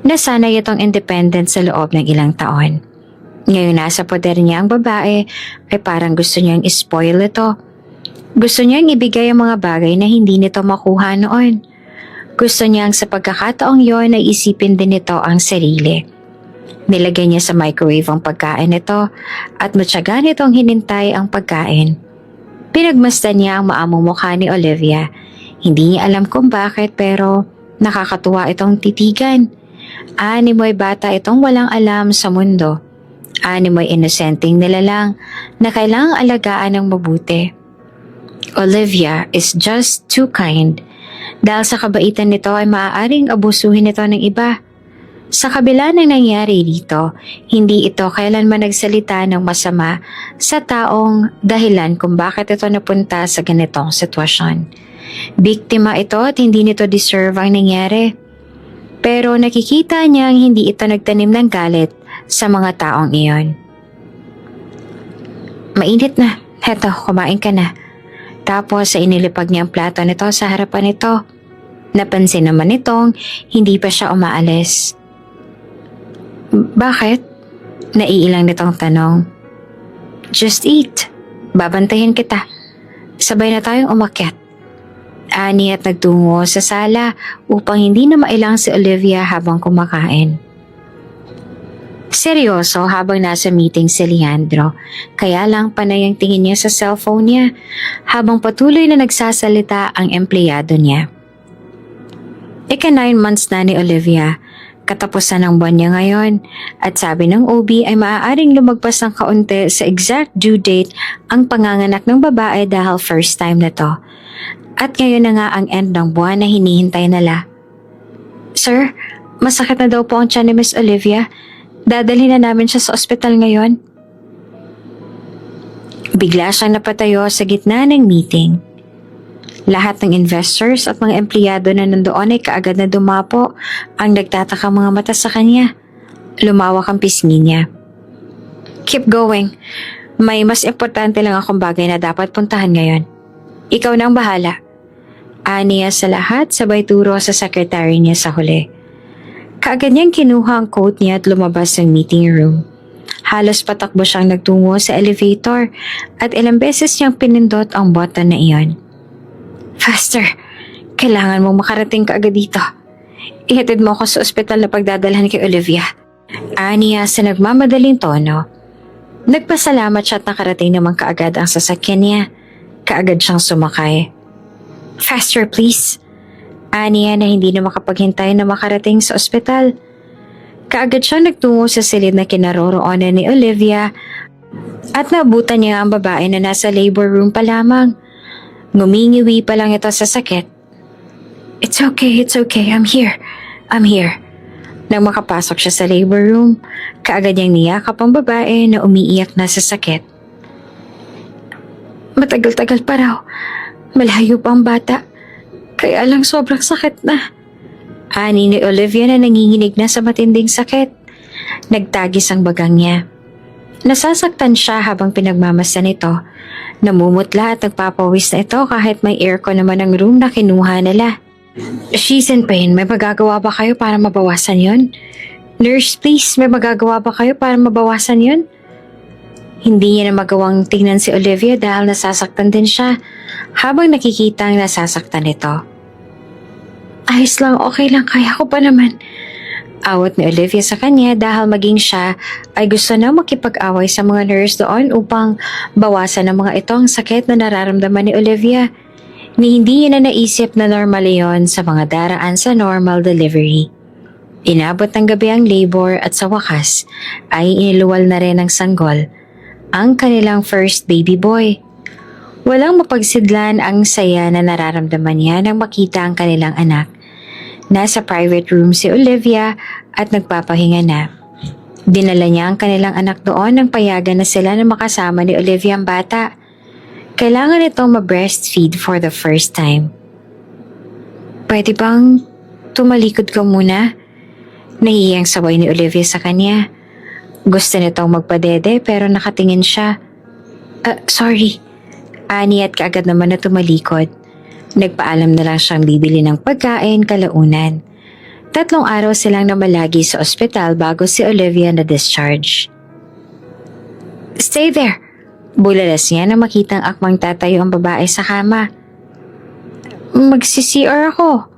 A: Nasanay itong independent sa loob ng ilang taon. Ngayon nasa poder niya ang babae ay parang gusto niyang ispoil ito. Gusto niyang ibigay ang mga bagay na hindi nito makuha noon. Gusto niyang sa pagkakataong yon ay isipin din nito ang sarili. Nilagay niya sa microwave ang pagkain nito at matyaga nitong hinintay ang pagkain. Pinagmasdan niya ang maamong mukha ni Olivia. Hindi niya alam kung bakit pero nakakatuwa itong titigan. Animoy bata itong walang alam sa mundo. Animoy inosenteng nilalang na kailangang alagaan ng mabuti. Olivia is just too kind. Dahil sa kabaitan nito ay maaaring abusuhin ito ng iba. Sa kabila ng nangyari dito, hindi ito kailanman nagsalita ng masama sa taong dahilan kung bakit ito napunta sa ganitong sitwasyon. Biktima ito at hindi nito deserve ang nangyari. Pero nakikita niyang hindi ito nagtanim ng galit sa mga taong iyon. Mainit na. Heto, kumain ka na. Tapos ay inilipag niya ang plato nito sa harapan nito. Napansin naman nitong hindi pa siya umaalis. Bakit? Naiilang nitong tanong. Just eat. Babantayan kita. Sabay na tayong umakyat. Ani at nagtungo sa sala upang hindi na mailang si Olivia habang kumakain. Seryoso habang nasa meeting si Leandro, kaya lang panay ang tingin niya sa cellphone niya habang patuloy na nagsasalita ang empleyado niya. Ika 9 months na ni Olivia, Katapusan ng buwan niya ngayon at sabi ng OB ay maaaring lumagpas ng kaunti sa exact due date ang panganganak ng babae dahil first time na to. At ngayon na nga ang end ng buwan na hinihintay nila. Sir, masakit na daw po ang tiyan ni Miss Olivia. Dadalhin na namin siya sa ospital ngayon. Bigla siyang napatayo sa gitna ng meeting. Lahat ng investors at mga empleyado na nandoon ay kaagad na dumapo ang nagtataka mga mata sa kanya. Lumawak ang pisngi niya. Keep going. May mas importante lang akong bagay na dapat puntahan ngayon. Ikaw na ang bahala. Aniya sa lahat sabay turo sa secretary niya sa huli. Kaagad niyang kinuha ang coat niya at lumabas ng meeting room. Halos patakbo siyang nagtungo sa elevator at ilang beses niyang pinindot ang button na iyon. Faster! Kailangan mong makarating ka agad dito. Ihatid mo ako sa ospital na pagdadalhan kay Olivia. Aniya sa nagmamadaling tono. Nagpasalamat siya at nakarating naman kaagad ang sasakyan niya. Kaagad siyang sumakay. Faster please! Aniya na hindi na makapaghintay na makarating sa ospital. Kaagad siyang nagtungo sa silid na kinaroroonan ni Olivia at naabutan niya ang babae na nasa labor room pa lamang. Ngumingiwi pa lang ito sa sakit. It's okay, I'm here. Nang makapasok siya sa labor room, kaagad niyang niyakap ang babae na umiiyak na sa sakit. Matagal-tagal pa raw. Malayo pa ang bata. Kaya lang sobrang sakit na. Ani ni Olivia na nanginginig na sa matinding sakit. Nagtagis ang bagang niya. Nasasaktan siya habang pinagmamasan ito. Namumutla at nagpapawis na ito kahit may aircon naman ang room na kinuha nila. She's in pain. May magagawa ba kayo para mabawasan yon? Nurse, please, may magagawa ba kayo para mabawasan yon? Hindi niya na magawang tingnan si Olivia dahil nasasaktan din siya habang nakikita ang nasasaktan ito. Ayos lang, okay lang, kaya ko pa naman. Awat ni Olivia sa kanya dahil maging siya ay gusto na makipag-away sa mga nurse doon upang bawasan ng mga ito ang sakit na nararamdaman ni Olivia. Ni hindi niya na naisip na normal yon sa mga daraan sa normal delivery. Inabot ng gabi ang labor at sa wakas ay iniluwal na rin ng sanggol ang kanilang first baby boy. Walang mapagsidlan ang saya na nararamdaman niya nang makita ang kanilang anak. Nasa private room si Olivia at nagpapahinga na. Dinala niya ang kanilang anak doon nang payagan na sila na makasama ni Olivia ang bata. Kailangan itong ma-breastfeed for the first time. Pwede bang tumalikod ka muna? Nahihiyang sabay ni Olivia sa kanya. Gusto nitong magpadede pero nakatingin siya. Sorry. Ani at kaagad naman na tumalikod. Nagpaalam na lang siyang bibili ng pagkain kalaunan. 3 araw silang namalagi sa ospital bago si Olivia na discharge. Stay there! Bulalas niya na makitang akmang tatayo ang babae sa kama. Magsi-CR ako.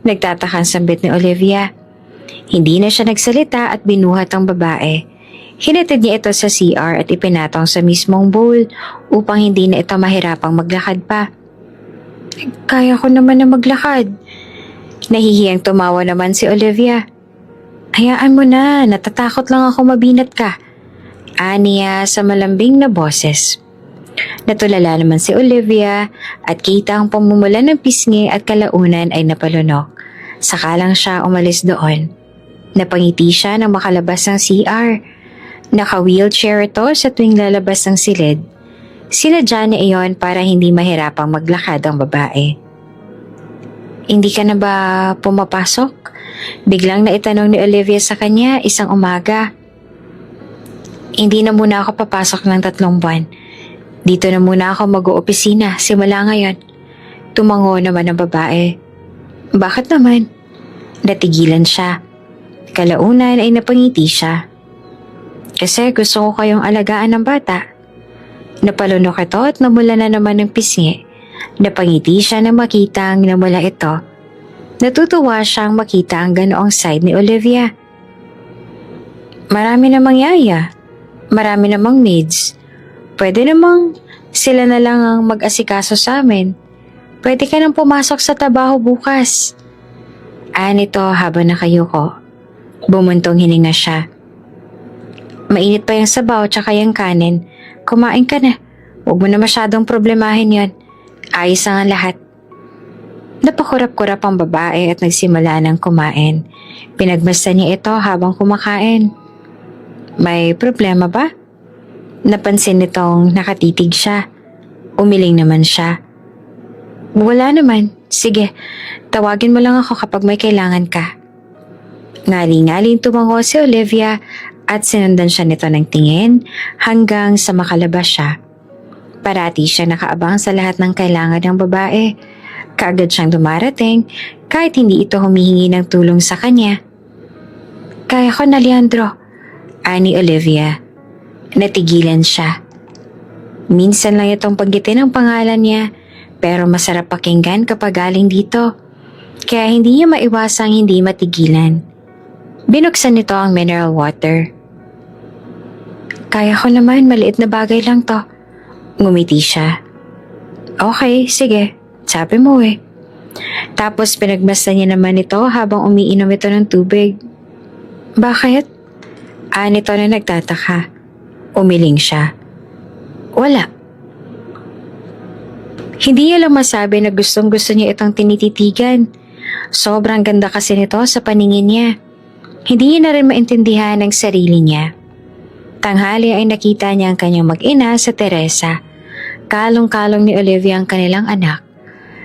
A: Nagtatakang sambit ni Olivia. Hindi na siya nagsalita at binuhat ang babae. Hinatid niya ito sa CR at ipinatong sa mismong bowl upang hindi na ito mahirapang maglakad pa. Kaya ko naman na maglakad. Nahihiyang tumawa naman si Olivia. Hayaan mo na, natatakot lang ako mabinat ka. Aniya sa malambing na boses. Natulala naman si Olivia at kita ang pamumula ng pisngi at kalaunan ay napalunok. Saka lang siya umalis doon. Napangiti siya nang makalabas ng CR. Naka-wheelchair ito sa tuwing lalabas ng silid. Sinadya niya iyon para hindi mahirapang maglakad ang babae. Hindi ka na ba pumapasok? Biglang naitanong ni Olivia sa kanya isang umaga. Hindi na muna ako papasok ng 3 buwan. Dito na muna ako mag-oopisina simula ngayon. Tumango naman ang babae. Bakit naman? Natigilan siya. Kalaunan ay napangiti siya. Kasi gusto ko kayong alagaan ng bata. Napalunok ito at namula na naman ng pisngi. Napangiti siya na makita ang namula ito. Natutuwa siyang makita ang ganoong side ni Olivia. Marami namang yaya. Marami namang maids. Pwede namang sila na lang ang mag-asikaso sa amin. Pwede ka nang pumasok sa trabaho bukas. Nito habang nakayuko. Bumuntong hininga siya. Mainit pa yung sabaw tsaka yung kanin. Kumain ka na. Huwag mo na masyadong problemahin yon. Ayos ang lahat. Napakurap-kurap ang babae at nagsimula ng kumain. Pinagmasdan niya ito habang kumakain. May problema ba? Napansin nitong nakatitig siya. Umiling naman siya. Wala naman. Sige, tawagin mo lang ako kapag may kailangan ka. Ngali-ngaling tumango si Olivia at sinundan siya nito ng tingin hanggang sa makalabas siya. Parati siya nakaabang sa lahat ng kailangan ng babae. Kaagad siyang dumarating kahit hindi ito humihingi ng tulong sa kanya. Kaya ko na, Leandro, ani Olivia. Natigilan siya. Minsan lang itong paggitin ang pangalan niya, pero masarap pakinggan kapag galing dito. Kaya hindi niya maiwasang hindi matigilan. Binuksan nito ang mineral water. Kaya ko naman, maliit na bagay lang to. Ngumiti siya. Okay, sige. Sabi mo eh. Tapos pinagmasdan niya naman ito habang umiinom ito ng tubig. Bakit? Nito na nagtataka. Umiling siya. Wala. Hindi niya lang masabi na gustong-gusto niya itong tinititigan. Sobrang ganda kasi nito sa paningin niya. Hindi niya na rin maintindihan ang sarili niya. Tanghali ay nakita niya ang kanyang mag-ina sa Teresa. Kalong-kalong ni Olivia ang kanilang anak.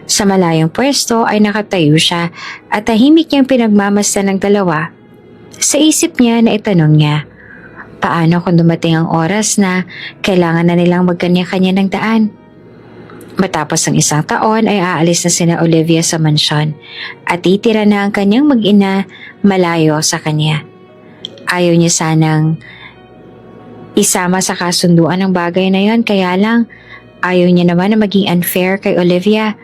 A: Sa malayong pwesto ay nakatayo siya at tahimik niyang pinagmamasdan ng dalawa. Sa isip niya na itanong niya, paano kung dumating ang oras na kailangan na nilang magkanya-kanya ng daan? Matapos ang 1 taon ay aalis na sina Olivia sa mansyon at titira na ang kanyang mag-ina malayo sa kanya. Ayaw niya sanang isama sa kasunduan ng bagay na yon, kaya lang ayaw niya naman na maging unfair kay Olivia.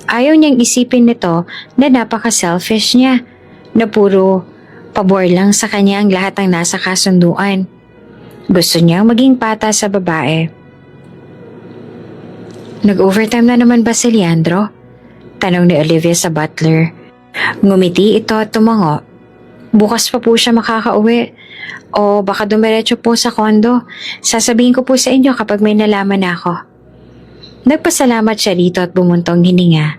A: Ayaw niyang isipin nito na napaka-selfish niya, na puro pabor lang sa kanya ang lahat ng nasa kasunduan. Gusto niyang maging pata sa babae. Nag-overtime na naman ba si Leandro? Tanong ni Olivia sa butler. Ngumiti ito at tumango. Bukas pa po siya makakauwi. O baka dumiretso po sa kondo. Sasabihin ko po sa inyo kapag may nalaman na ako. Nagpasalamat siya dito at bumuntong hininga.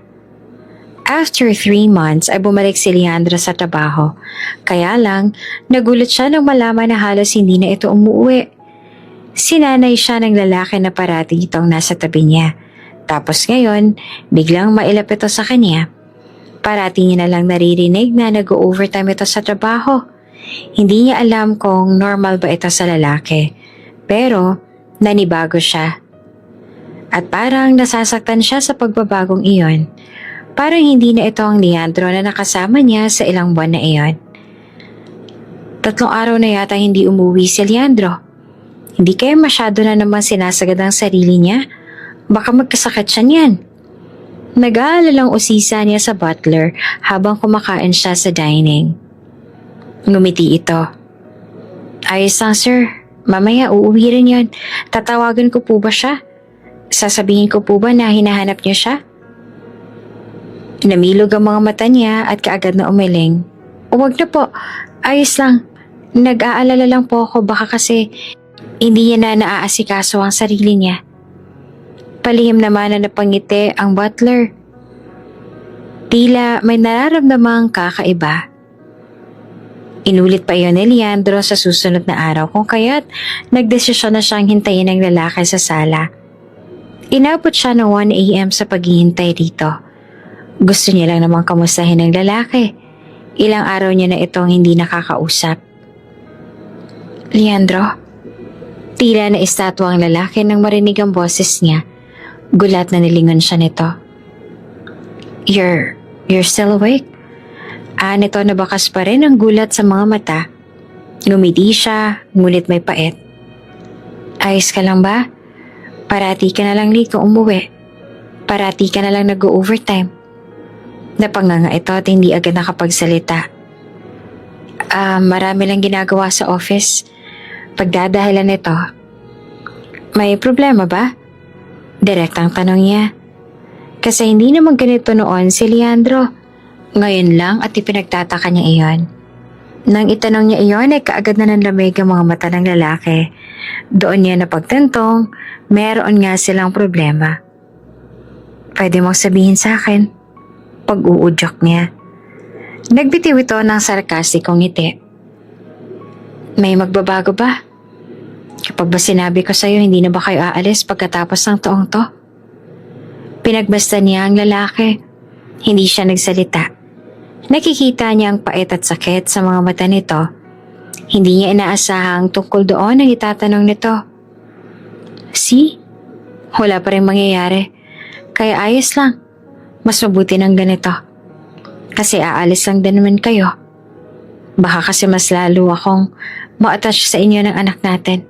A: After 3 months ay bumalik si Leandro sa trabaho. Kaya lang, nagulat siya nang malaman na halos hindi na ito umuwi. Sinanay siya ng lalaki na parati itong nasa tabi niya. Tapos ngayon, biglang mailap ito sa kanya. Parati niya na lang naririnig na nag-overtime ito sa trabaho. Hindi niya alam kung normal ba ito sa lalaki. Pero, nanibago siya. At parang nasasaktan siya sa pagbabagong iyon. Parang hindi na ito ang Leandro na nakasama niya sa ilang buwan na iyon. 3 araw na yata hindi umuwi si Leandro. Hindi kaya masyado na naman sinasagad ang sarili niya? Baka magkasakit siya niyan. Nag-aalalang usisa niya sa butler habang kumakain siya sa dining. Ngumiti ito. Ayos lang, sir. Mamaya uuwi rin yun. Tatawagan ko po ba siya? Sasabihin ko po ba na hinahanap niyo siya? Namilog ang mga mata niya at kaagad na umiling. Huwag na po. Ayos lang. Nag-aalala lang po ako baka kasi hindi niya na naaasikaso ang sarili niya. Palihim naman na napangiti ang butler. Tila may nararamdamang kakaiba. Inulit pa iyon ni Leandro sa susunod na araw kung kaya't nagdesisyon na siyang hintayin ng lalaki sa sala. Inabot siya ng 1 a.m. sa paghihintay dito. Gusto niya lang namang kamustahin ng lalaki. Ilang araw niya na itong hindi nakakausap. Leandro? Tila na estatwa ang lalaki nang marinig ang boses niya. Gulat na nilingon siya nito. You're still awake? Nito nabakas pa rin ang gulat sa mga mata. Ngumiti siya, ngunit may pait. Ayos ka lang ba? Parati ka na lang late kung umuwi. Parati ka na lang nag-overtime. Napanganga ito at hindi agad nakapagsalita. Marami lang ginagawa sa office. Pagdadahilan nito. May problema ba? Direktang tanong niya. Kasi hindi naman ganito noon si Leandro. Ngayon lang at ipinagtataka niya iyon. Nang itanong niya iyon ay kaagad na nanlamig ang mga mata ng lalaki. Doon niya napagtantong, meron nga silang problema. Pwede mong sabihin sa akin? Pag-uudyok niya. Nagbitiw ito ng sarkastikong ngiti. May magbabago ba? Kapag ba sinabi ko sa'yo hindi na ba kayo aalis pagkatapos ng taong to? Pinagbasta niya ang lalaki. Hindi siya nagsalita. Nakikita niya ang pait at sakit sa mga mata nito. Hindi niya inaasahang tungkol doon ang itatanong nito. See? Wala pa rin mangyayari. Kaya ayos lang. Mas mabuti ng ganito. Kasi aalis lang din naman kayo. Baka kasi mas lalo akong ma-attach sa inyo ng anak natin.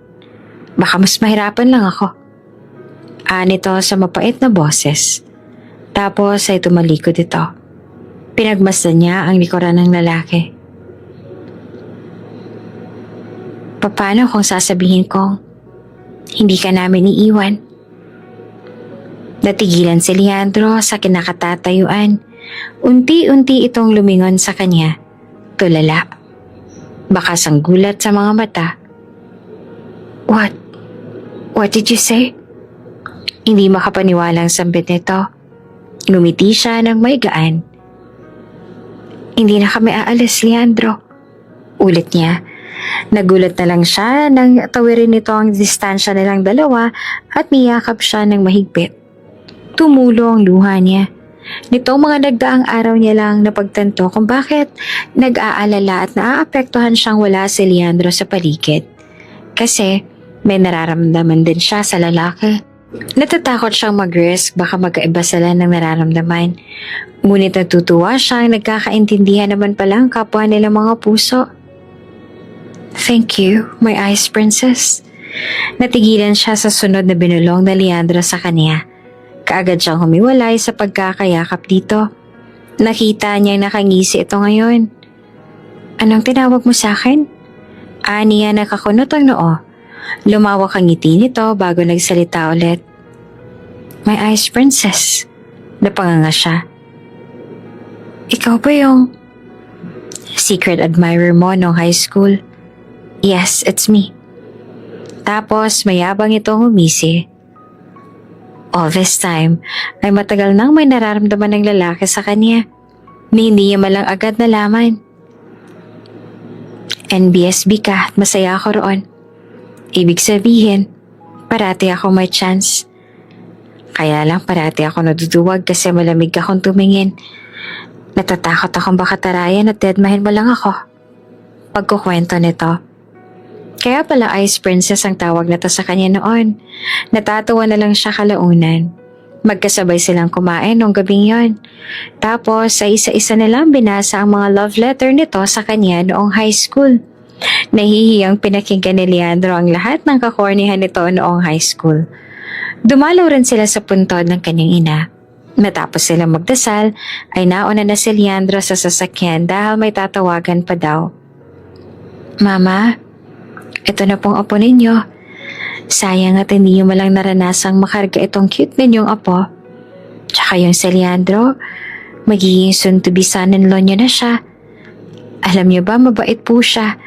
A: Baka mas mahirapan lang ako. Nito sa mapait na boses. Tapos ay tumalikod ito. Pinagmasdan niya ang likuran ng lalaki. Paano kung sasabihin kong hindi ka namin iiwan? Natigilan si Leandro sa kinakatatayuan. Unti-unti itong lumingon sa kanya. Tulala. Bakas ang gulat sa mga mata. What? What did you say? Hindi makapaniwalang sambit nito. Ngumiti siya ng may gaan. Hindi na kami aalis, Leandro. Ulit niya. Nagulat na lang siya nang tawirin nito ang distansya nilang dalawa at niyakap siya ng mahigpit. Tumulo ang luha niya. Nitong mga nagdaang araw niya lang napagtanto kung bakit nag-aalala at naaapektuhan siyang wala si Leandro sa paligid. Kasi may nararamdaman din siya sa lalaki. Natatakot siyang mag-risk baka magkaiba sila ng nararamdaman. Ngunit natutuwa siyang nagkakaintindihan naman pala ang kapwa nila mga puso. Thank you, my ice princess. Natigilan siya sa sunod na binulong na Leandro sa kanya. Kaagad siyang humiwalay sa pagkakayakap dito. Nakita niyang nakangisi ito ngayon. Anong tinawag mo sa akin? Niya nakakunot ang noo. Lumawak ang ngiti nito bago nagsalita ulit. My ice princess. Napanganga siya. Ikaw ba yung secret admirer mo nung high school? Yes, it's me. Tapos mayabang itong humisi. All this time ay matagal nang may nararamdaman ng lalaki sa kanya na hindi niya malang agad nalaman. NBSB ka at masaya ako roon. Ibig sabihin, parati ako may chance. Kaya lang parati ako naduduwag kasi malamig akong tumingin. Natatakot akong baka tarayan at deadmahin mo lang ako. Pagkukwento nito. Kaya pala Ice Princess ang tawag na to sa kanya noon. Natatawa na lang siya kalaunan. Magkasabay silang kumain noong gabing yon. Tapos sa isa-isa nilang binasa ang mga love letter nito sa kanya noong high school. Nahihiyang pinakinggan ni Leandro ang lahat ng kakornihan nito noong high school. Dumalaw rin sila sa puntod ng kanyang ina. Matapos silang magdasal, ay nauna na si Leandro sa sasakyan dahil may tatawagan pa daw. Mama, ito na pong apo ninyo. Sayang at hindi nyo malang naranasang makarga itong cute ninyong apo. Tsaka yung si Leandro, magiging soon-to-be son-in-law nyo na siya. Alam niyo ba, mabait po siya.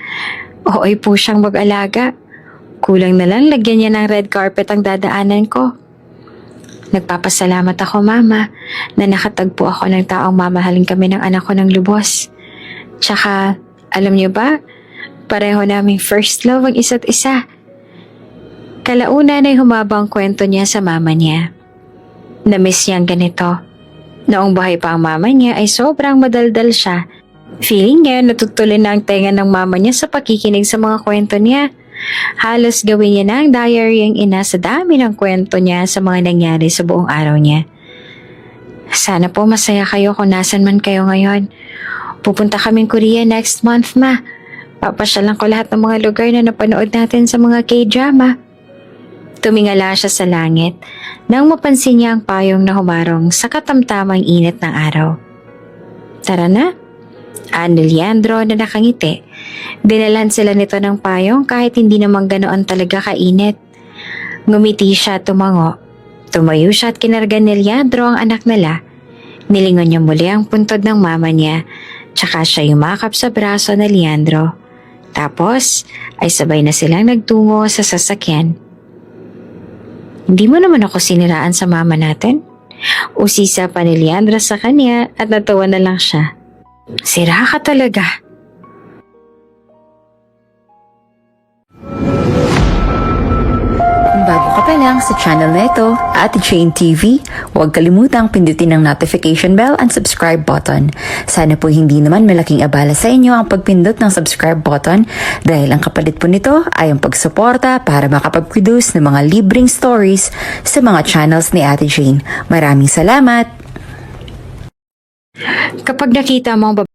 A: Ooy po siyang mag-alaga. Kulang na lang lagyan niya ng red carpet ang dadaanan ko. Nagpapasalamat ako, Mama, na nakatagpo ako ng taong mamahalin kami ng anak ko ng lubos. Tsaka, alam niyo ba, pareho naming first love ang isa't isa. Kalaunan ay humabang kwento niya sa mama niya. Namiss niyang ganito. Noong buhay pa ang mama niya ay sobrang madaldal siya. Feeling niya natutulin na ang tenga ng mama niya sa pakikinig sa mga kwento niya. Halos gawin niya na ang diary ang ina sa dami ng kwento niya sa mga nangyari sa buong araw niya. Sana po masaya kayo kung nasan man kayo ngayon. Pupunta kaming Korea next month, Ma. Papasyalan ko lahat ng mga lugar na napanood natin sa mga K-drama. Tumingala siya sa langit nang mapansin niya ang payong na humarong sa katamtamang init ng araw. Tara na. Ni Leandro na nakangiti. Dinalan sila nito ng payong kahit hindi naman ganoon talaga kainit. Ngumiti siya at tumango. Tumayo siya at kinarga ni Leandro ang anak nila. Nilingon niya muli ang puntod ng mama niya. Tsaka siya yumakap sa braso na Leandro. Tapos ay sabay na silang nagtungo sa sasakyan. Hindi mo naman ako siniraan sa mama natin? Usisa pa ni Leandro sa kanya at natawa na lang siya. Sira ka talaga.
B: Kung bago ka pa lang sa channel na ito, Ate Jane TV, huwag kalimutang pindutin ang notification bell and subscribe button. Sana po hindi naman malaking abala sa inyo ang pagpindot ng subscribe button dahil ang kapalit po nito ay ang pagsuporta para makapag-produce ng mga libreng stories sa mga channels ni Ate Jane. Maraming salamat!
A: Kapag nakita mo ang